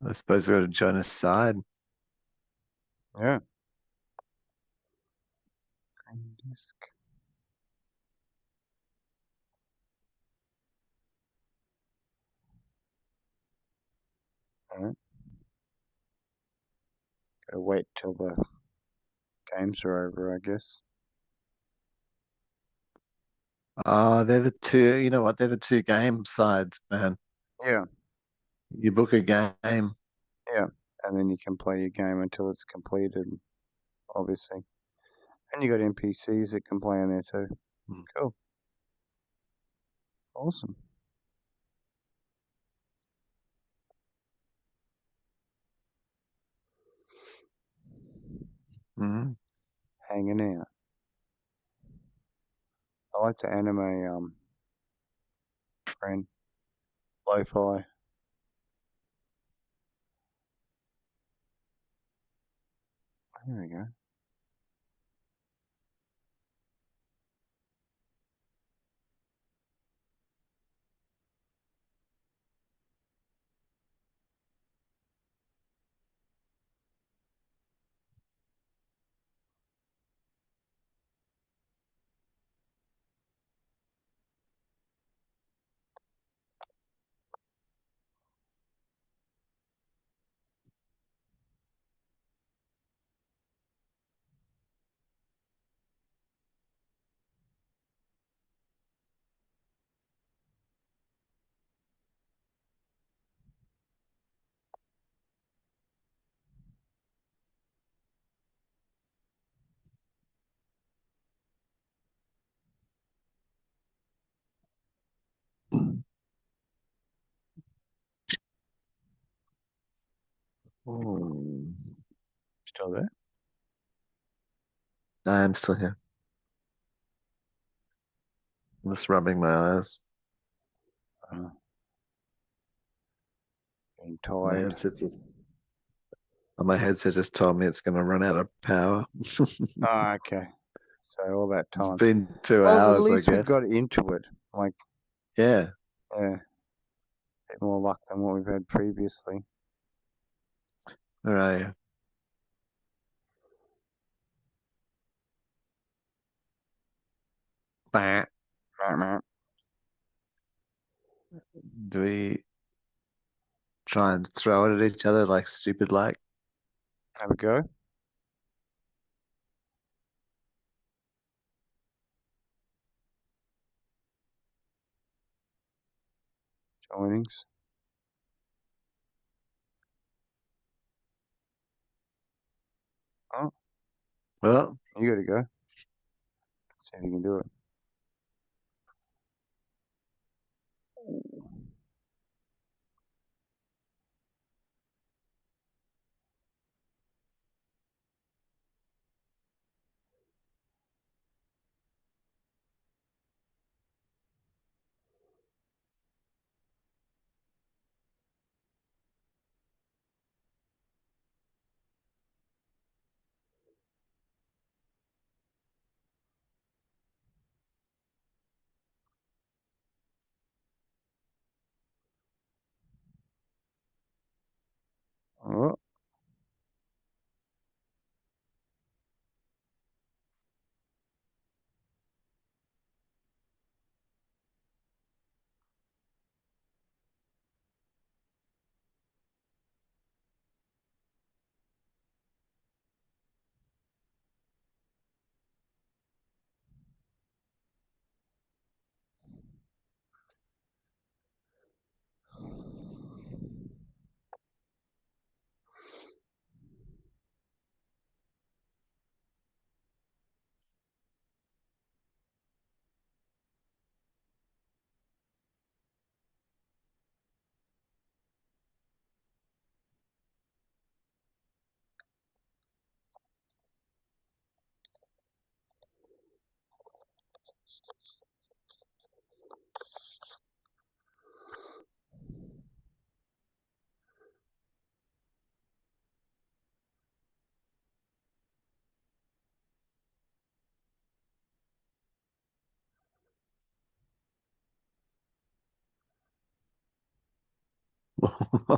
I suppose we got to join a side. Yeah. Green disk. Alright. Gotta wait till the games are over, I guess. Oh, they're the two. You know what? They're the two game sides, man. Yeah, You book a game. yeah. And then you can play your game until it's completed, obviously. And you got NPCs that can play in there too. Hmm. Cool. Awesome. Mhm. Hanging out. I like the anime friend. Lo-fi. There we go. Oh. Still there? I'm still here. I'm just rubbing my eyes. Getting My tired. headset just told me it's going to run out of power. Ah, okay. So all that It's time. been 2 Well, at hours, I least we've guess. got into it. Like, Yeah. yeah, a bit more luck than what we've had previously. All right. Bah. Do we try and throw it at each other like stupid like? Have a go. Joinings. Oh, Well, you gotta go. See if you can do it. Oh,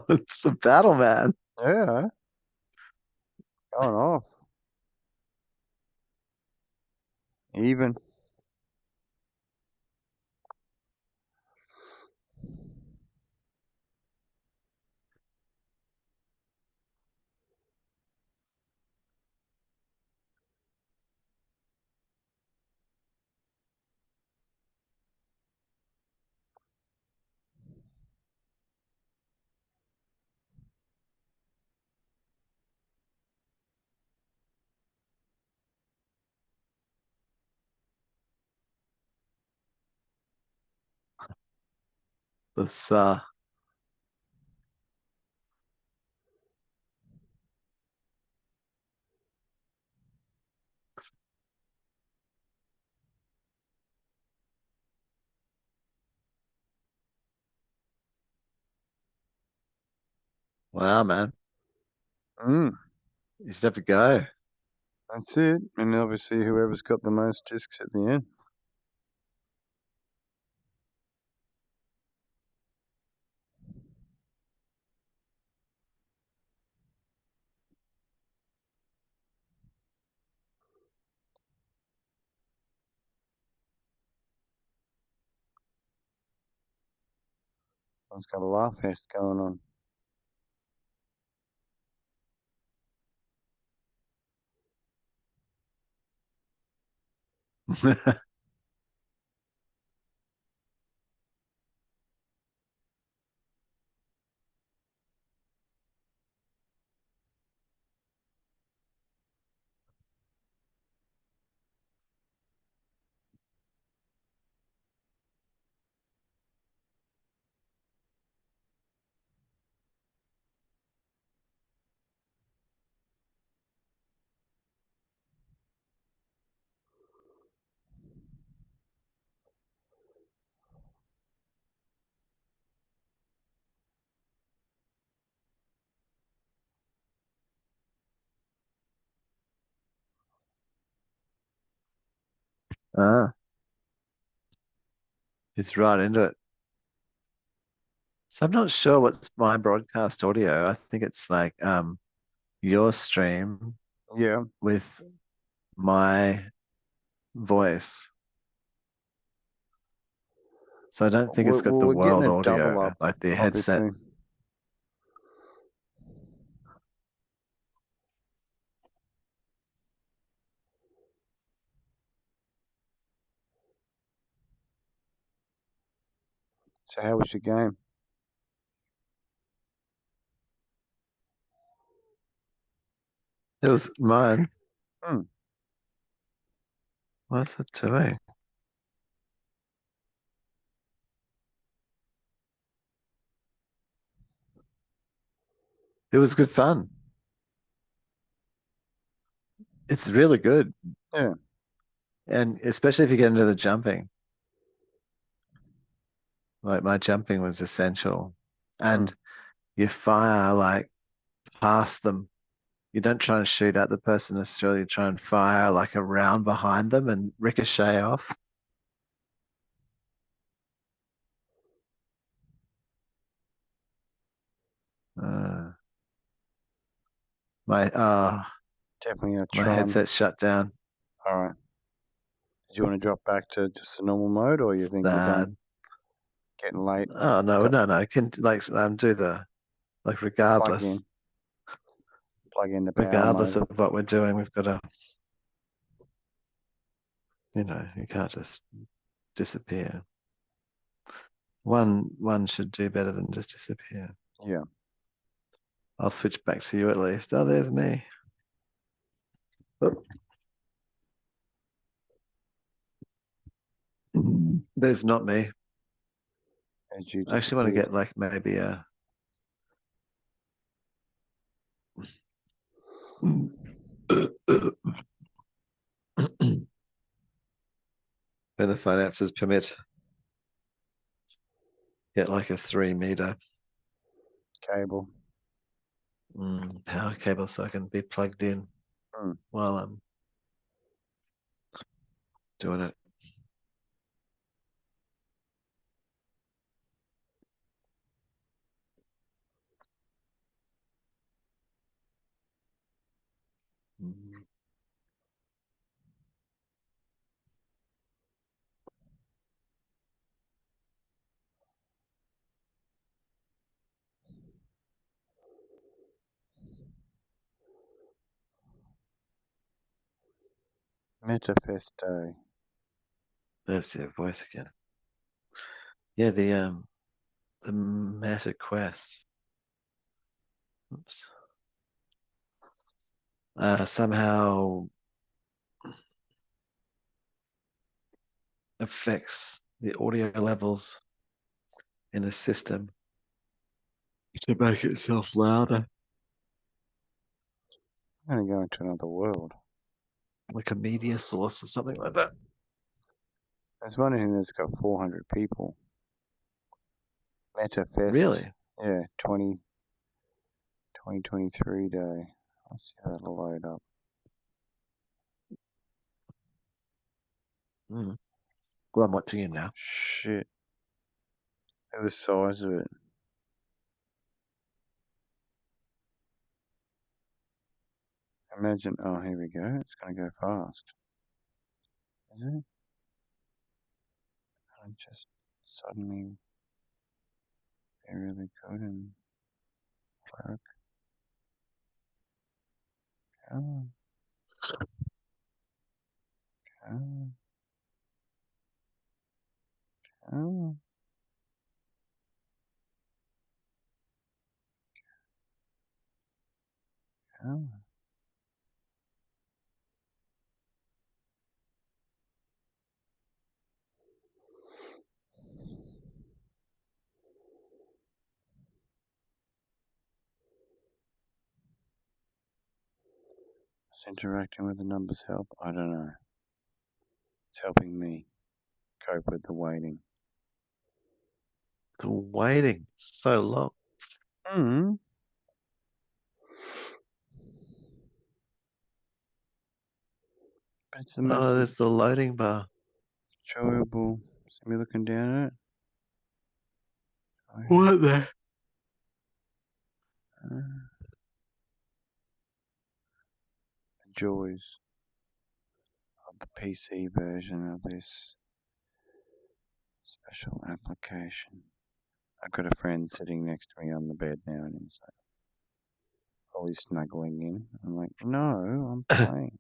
It's a battle, man. Yeah. Going off. Even. This wow, man. Mm, You should have a go. that's it. And obviously whoever's got the most discs at the end. Someone's got a laugh fest going on. Ah, it's right into it. So I'm not sure what's my broadcast audio. I think it's like your stream Yeah. with my voice. So I don't think it's got the We're getting world a double audio, up, like the headset. obviously. So how was your game? It was mine. Hmm. What's it doing? It was good fun. It's really good. Yeah. And especially if you get into the jumping. Like my jumping was essential. And you fire like past them. You don't try and shoot at the person necessarily. You try and fire like around behind them and ricochet off. Uh, my Definitely gonna my try and. headset's shut down. All right. Did you want to drop back to just the normal mode, or you think we're done? Bad. Getting late. Oh no, Got no. Can like do the like plug in. regardless. Plug in the power Regardless mode. of what we're doing, we've got to, you can't just disappear. One should do better than just disappear. Yeah. I'll switch back to you at least. Oh, there's me. Oh. There's not me. As you I actually want to disappeared. get like maybe a when the finances permit, get like a 3 meter Cable. power cable so I can be plugged in Mm. while I'm doing it. Metafesto. There's their voice again. Yeah, the Meta Quest. Oops. Somehow affects the audio levels in the system to make itself louder, I'm gonna go into another world. like a media source or something like that. There's one in here that's got 400 people. Metafest. Really? Yeah, 2023 day. Let's see if that'll load up. Mm. Well, I'm watching it now. Shit. Look at the size of it. Imagine, oh, here we go. It's going to go fast. Is it? I just suddenly be really good and work. Come on. Come on. Come on. Come on. Does interacting with the numbers help? I don't know. It's helping me cope with the waiting. The waiting so long. Hmm. It's the Oh, most there's the loading bar. enjoyable. See me looking down at it? What the? The joys of the PC version of this special application. I've got a friend sitting next to me on the bed now, and he's like, fully snuggling in. I'm like, no, I'm playing.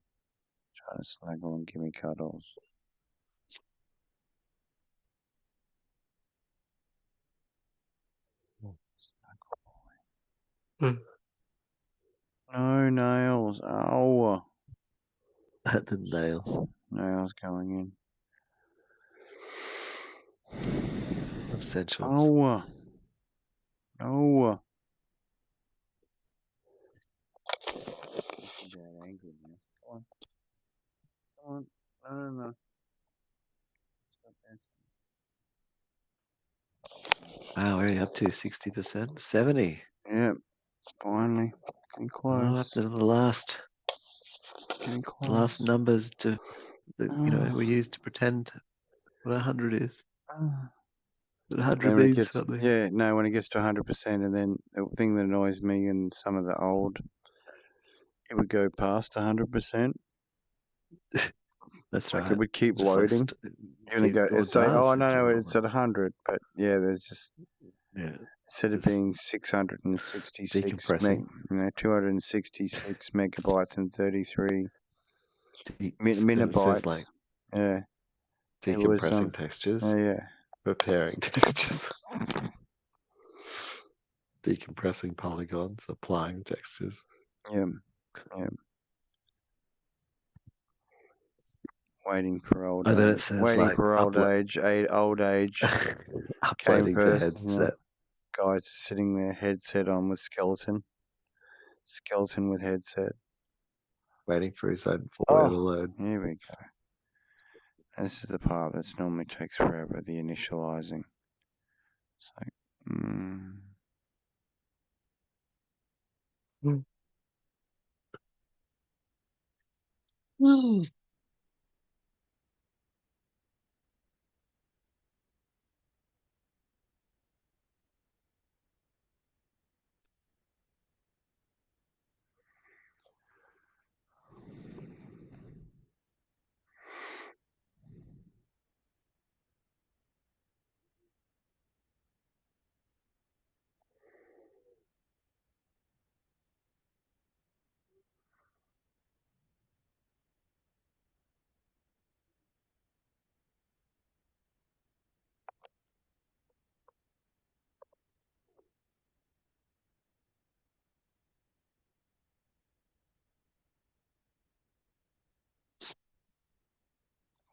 Trying to snuggle and give me cuddles. Snuggle boy. No nails. Ow. At the nails. Nails going in. Essentials. Oh. No. He's that angry now. Come on. Come on. No. Stop dancing. Wow, where are you up to? 60%? 70. Yep. Finally. Getting Oh, close. up to the last Getting close. last numbers to that we use to pretend what 100 is. But 100 when it means gets, something. yeah, no, when it gets to 100%, and then the thing that annoys me and some of the old, it would go past 100%. That's Like right. it would keep Just like loading. And it keeps go, going it'd say, past oh, it, no, you're it's at 100. But yeah, there's just, yeah, instead of just being 666, decompressing. 266 megabytes and 33 And it says like megabytes. Yeah. It was, decompressing textures, yeah. preparing textures, decompressing polygons, applying textures. Yeah. Waiting for old And then it age. says Waiting like for old age. Old age came uploading to first. headset. Guys sitting there, headset on with skeleton. Skeleton with headset. Waiting for his own foyer to load. Here we go. This is the part that normally takes forever, the initializing. It's like,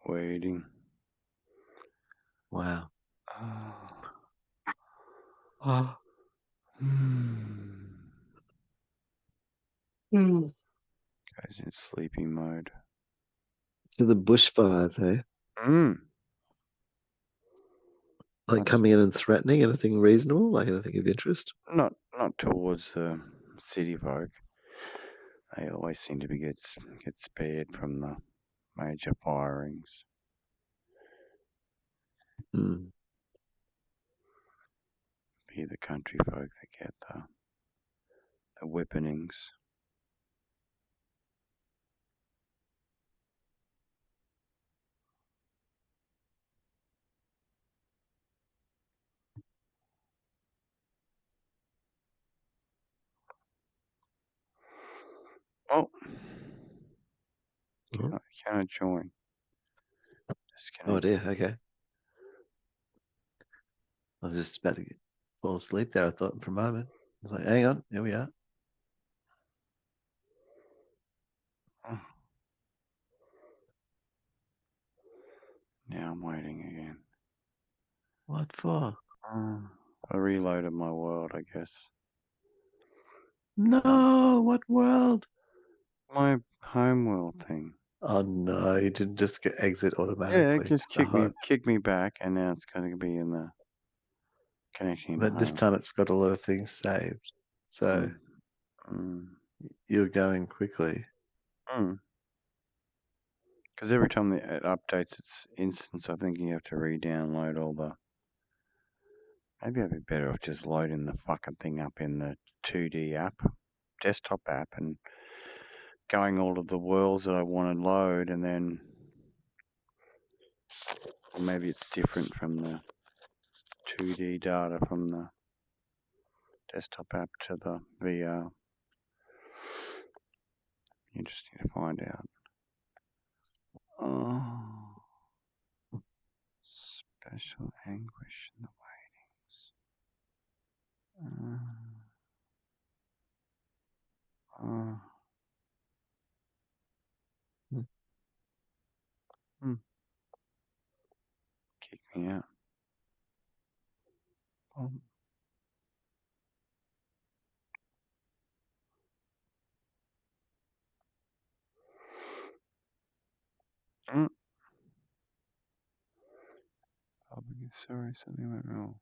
waiting. Wow. Oh. Goes in sleeping mode. So the bushfires, eh? Like That's coming in and threatening anything reasonable, like anything of interest? not towards the city folk. They always seem to get spared from the major firings. Hmm. Be the country folk that get the whippings. Oh, Oh, cannot join. oh Disconnect. dear, okay. I was just about to fall asleep there, I thought, for a moment. I was like, hang on, here we are. Oh. Now I'm waiting again. What for? I reloaded my world, I guess. No, what world? My home world thing. Oh no, you didn't just get exit Yeah, automatically. it just to the kicked me back, and now it's going to be in the connecting to But this home. time it's got a lot of things saved. So you're going quickly. Because every time it updates its instance, I think you have to re-download all the. Maybe I'd be better off just loading the fucking thing up in the 2D app, desktop app, and going all of the worlds that I want to load, and then or maybe it's different from the 2D data from the desktop app to the VR. Interesting to find out. Oh, special anguish in the waitings. Kick me out. Sorry, something went wrong.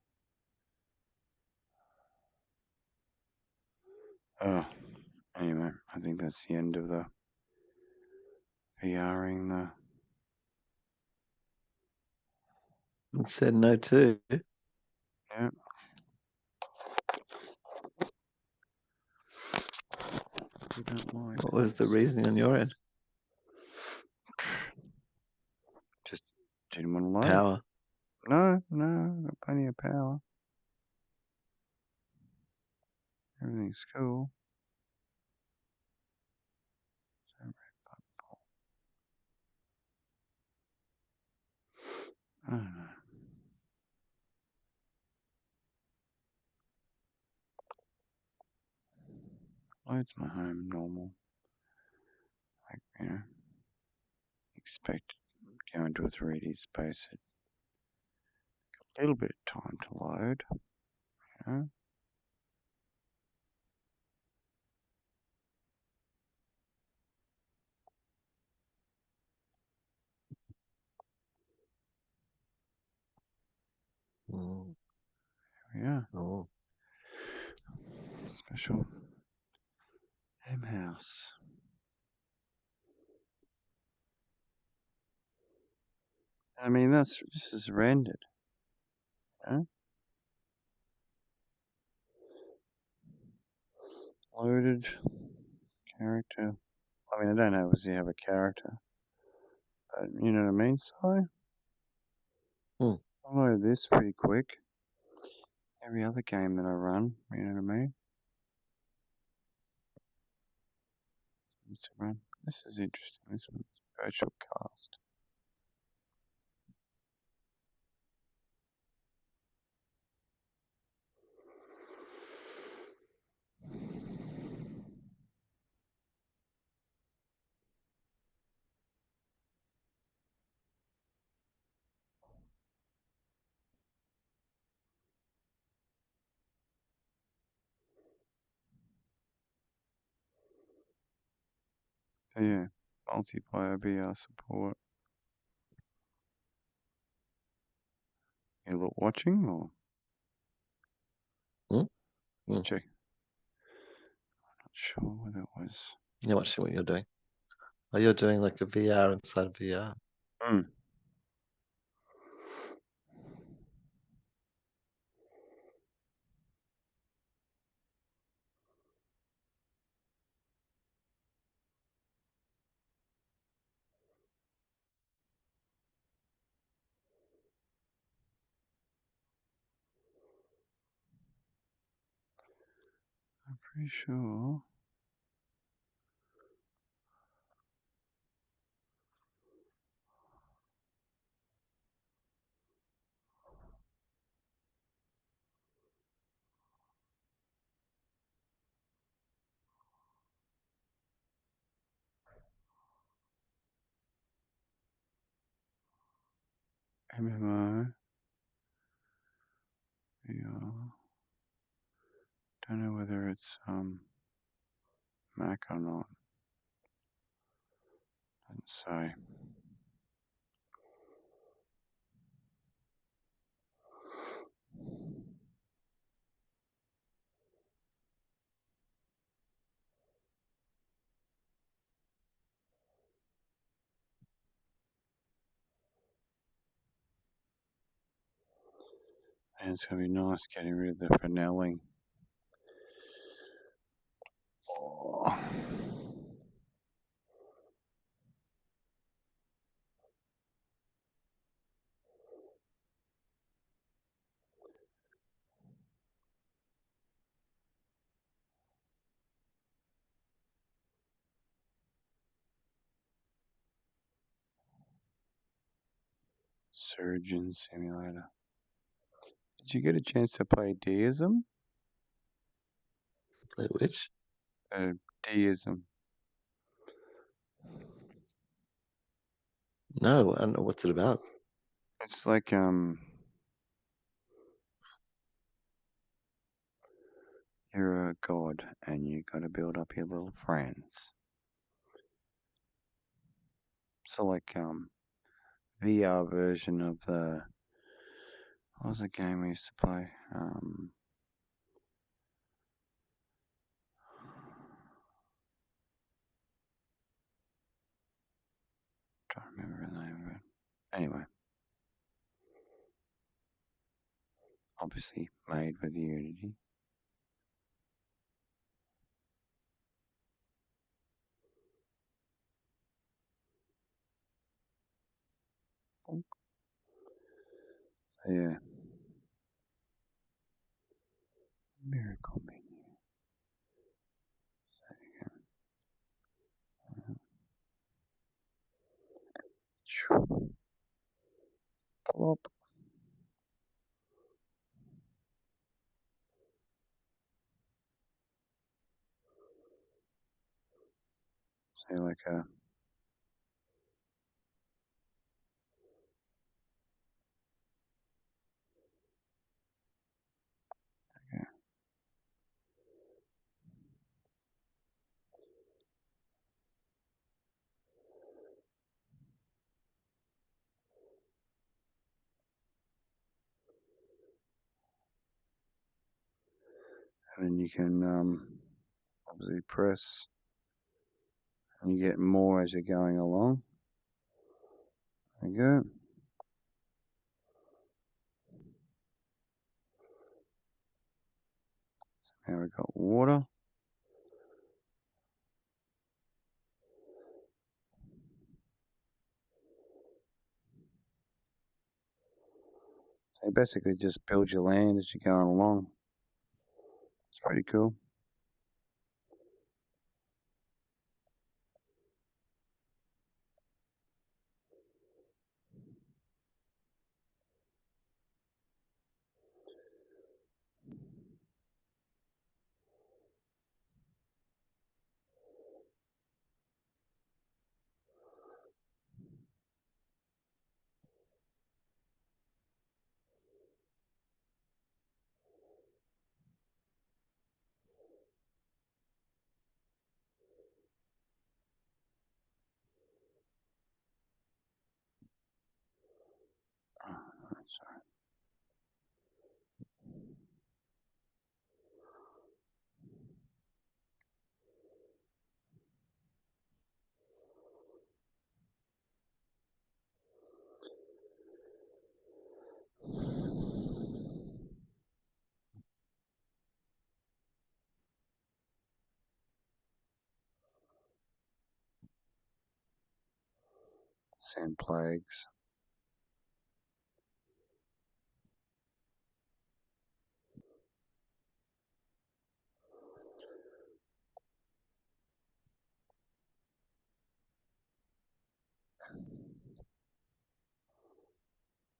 Anyway, I think that's the end of the VRing the. It said no too. Yeah. You don't like What was the reasoning on your end? Just didn't want to load. Power. No, got plenty of power. Everything's cool. I don't know. Loads my home normal. Like, expect going to a 3D space at a little bit of time to load, Yeah. Oh. Special M house. I mean, this is rendered. Loaded character. I mean, I don't obviously have a character, but you know what I mean, Si? I load this pretty quick. Every other game that I run, you know what I mean? This is interesting. This one's virtual cast. So yeah, multiplayer VR support. You look watching or? Hmm? Hmm. Check. I'm not sure what that was. You're watching what you're doing. Oh, you're doing like a VR inside VR. Hmm. I'm pretty sure. MMO. VR. Don't know whether it's Mac or not. Doesn't say. And it's gonna be nice getting rid of the finelling. Oh. Surgeon Simulator. Did you get a chance to play Deism? Play which? Deism. No, I don't know what's it about. It's like you're a god and you gotta build up your little friends. So like VR version of the what was the game we used to play? Can't remember the name of it. Anyway. Obviously made with Unity. Yeah. Miracle menu. Plop. Say like a okay. And then you can obviously press and you get more as you're going along. There you go. So now we've got water. So you basically just build your land as you're going along. It's pretty cool. Sand plagues.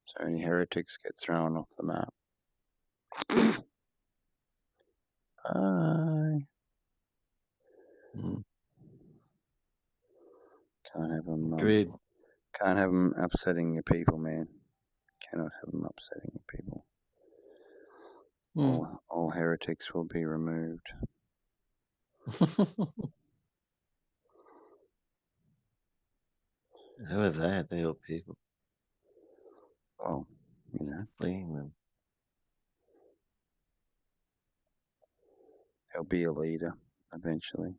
So any heretics get thrown off the map. Bye. Mm. Can't have them. Agreed. Can't have them upsetting your people, man. Cannot have them upsetting your people. Mm. All heretics will be removed. Who are they? They all people Well, you know, fleeing them. there'll be a leader eventually.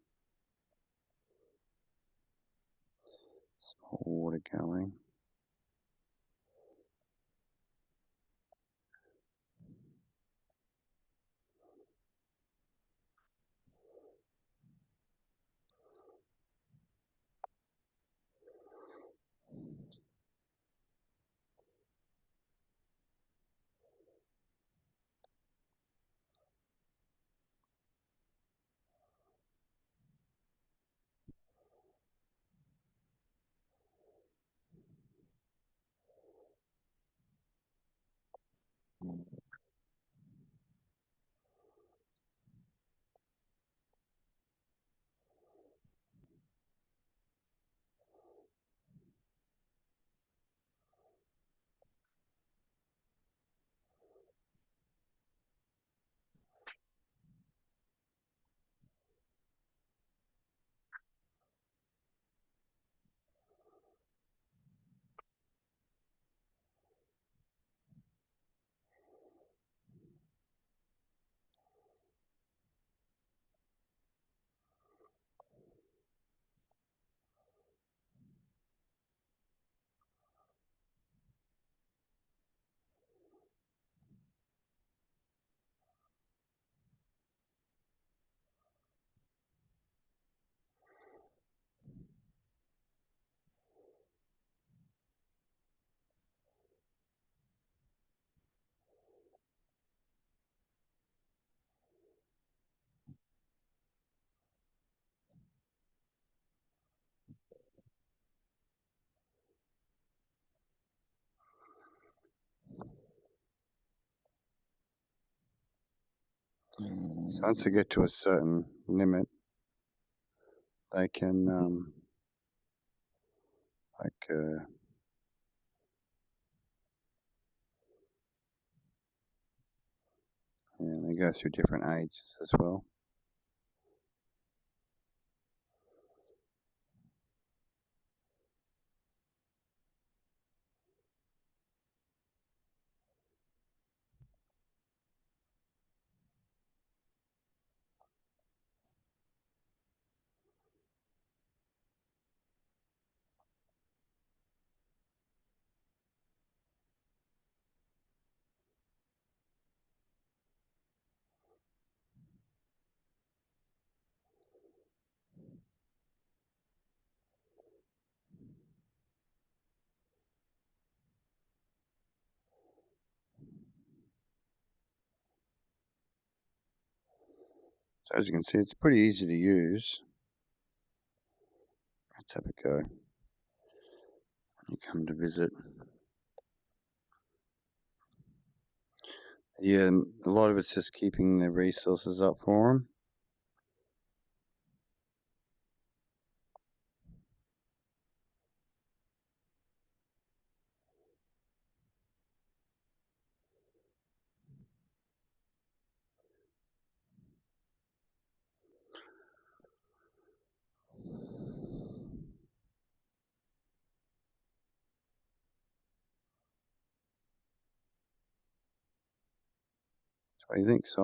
Small water going. So once they get to a certain limit, they can yeah, they go through different ages as well. So as you can see, it's pretty easy to use. Let's have a go. You come to visit. Yeah, a lot of it's just keeping the resources up for them. What do you think, Si?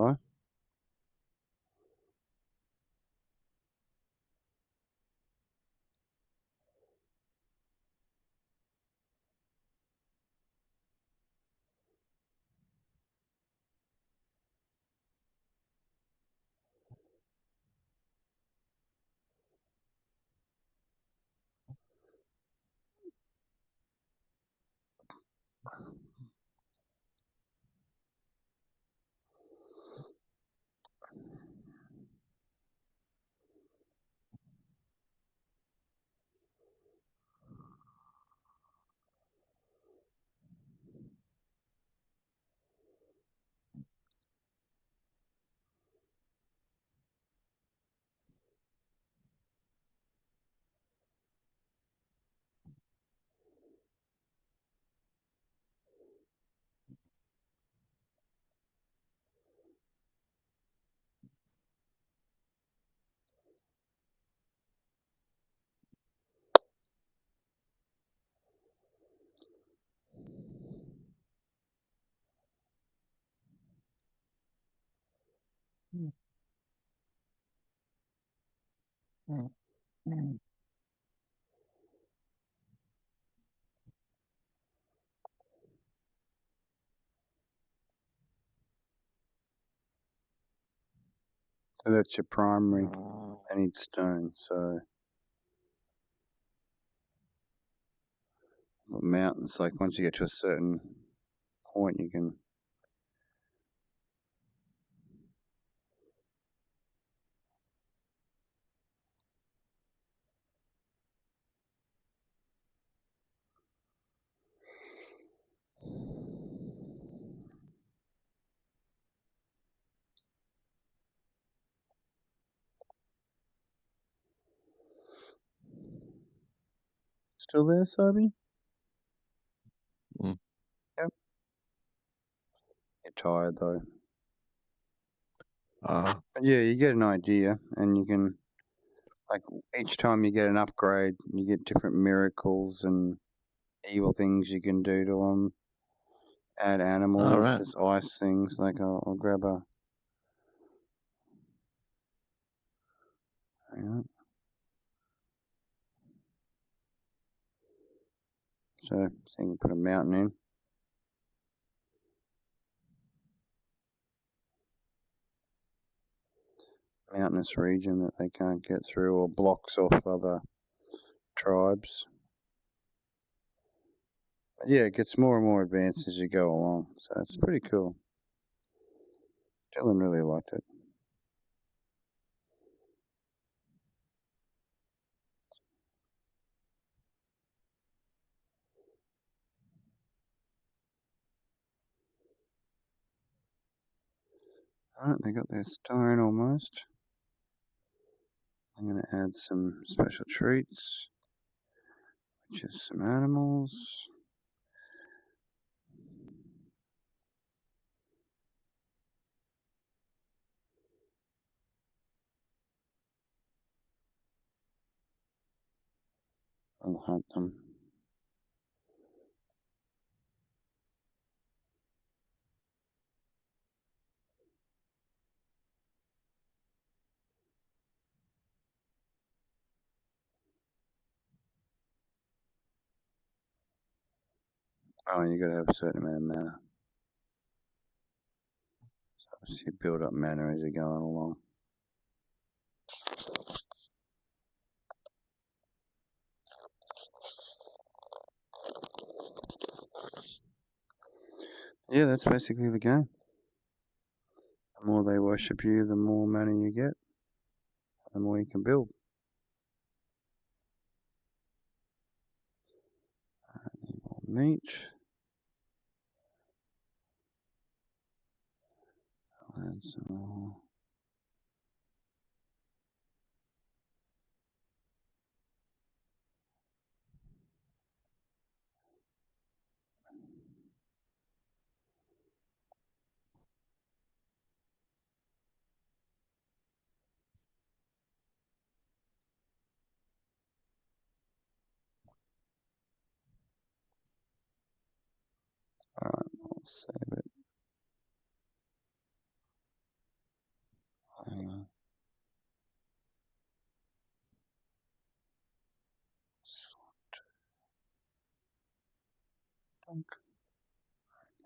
So that's your primary. I need stone, so the mountains, like once you get to a certain point, you can still there, Sobi? Mm. Yep. You're tired though. Ah, But yeah, you get an idea, and you can, like, each time you get an upgrade, you get different miracles and evil things you can do to them. Add animals, right. there's ice things. Like, I'll grab a. Hang on. So you can put a mountain in. Mountainous region that they can't get through, or blocks off other tribes. But yeah, it gets more and more advanced as you go along, so it's pretty cool. Dylan really liked it. Alright, they got their stone almost. I'm going to add some special treats, which is some animals. I'll hunt them. Oh, you got to have a certain amount of mana. So obviously you build up mana as you're going along. Yeah, that's basically the game. The more they worship you, the more mana you get, the more you can build. Need more meat. I'll add some more. Alright, I'll save it. Hang on.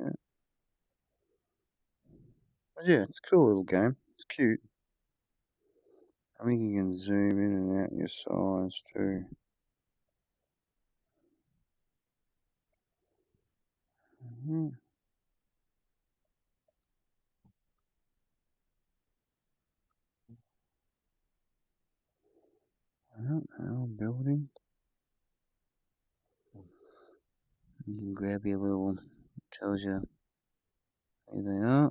Yeah. But yeah, it's a cool little game. It's cute. I think you can zoom in and out your size too. Building. You can grab your little, tells you who they are.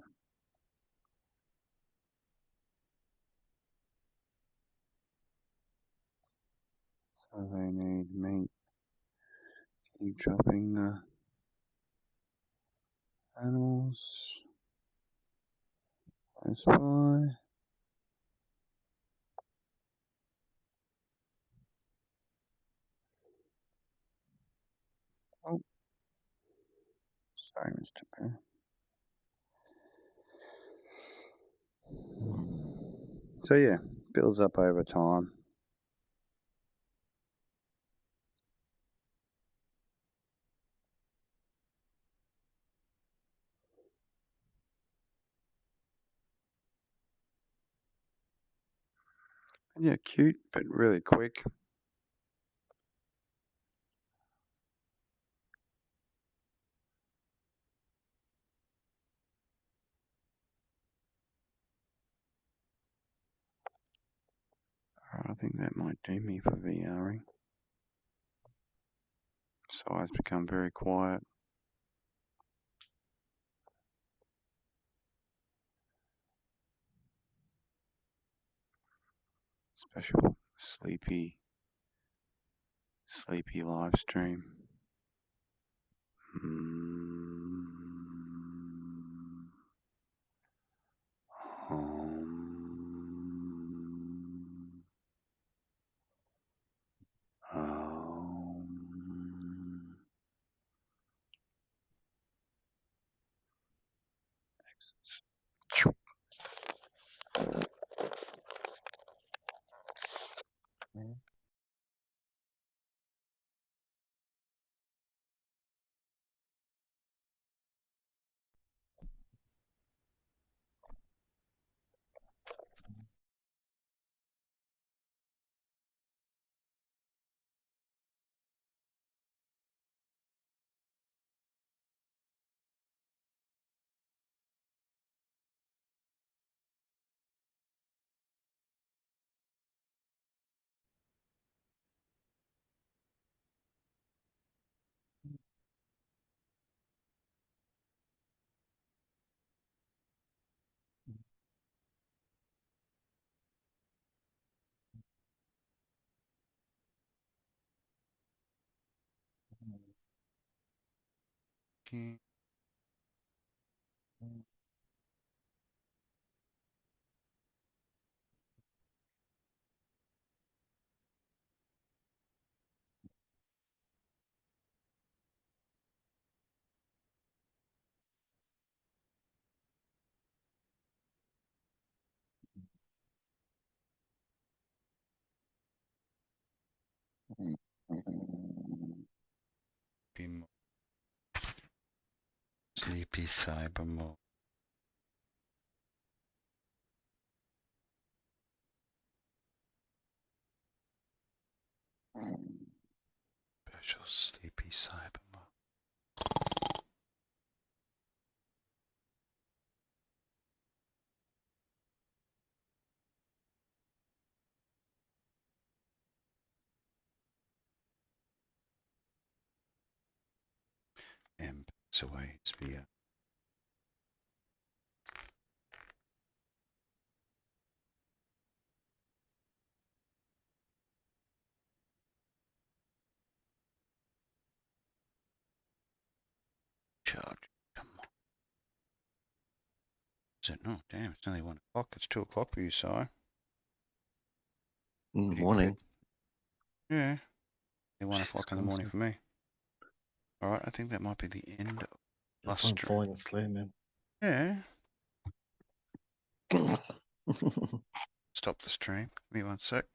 So they need meat. Keep dropping the animals. Close by. Oh, sorry, Mr. Bear. So yeah, builds up over time. Yeah, cute, but really quick. I think that might do me for VRing. Size become very quiet. Special sleepy live stream. Okay. Be more sleepy cyber mode. Special sleepy cyber mode. And it's away. It's VR. Charge. Come on. Is it? Oh, damn. It's nearly 1 o'clock. It's 2 o'clock for you, Si. Pretty Morning. good. Yeah. It's 1 Jeez, o'clock in the morning for me. Alright, I think that might be the end of That's last why I'm stream. falling asleep, man. Yeah. Stop the stream. Give me 1 sec.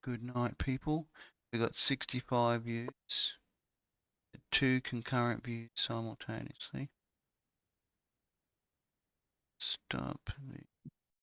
Good night, people. We got 65 views. 2 concurrent views simultaneously. Stop.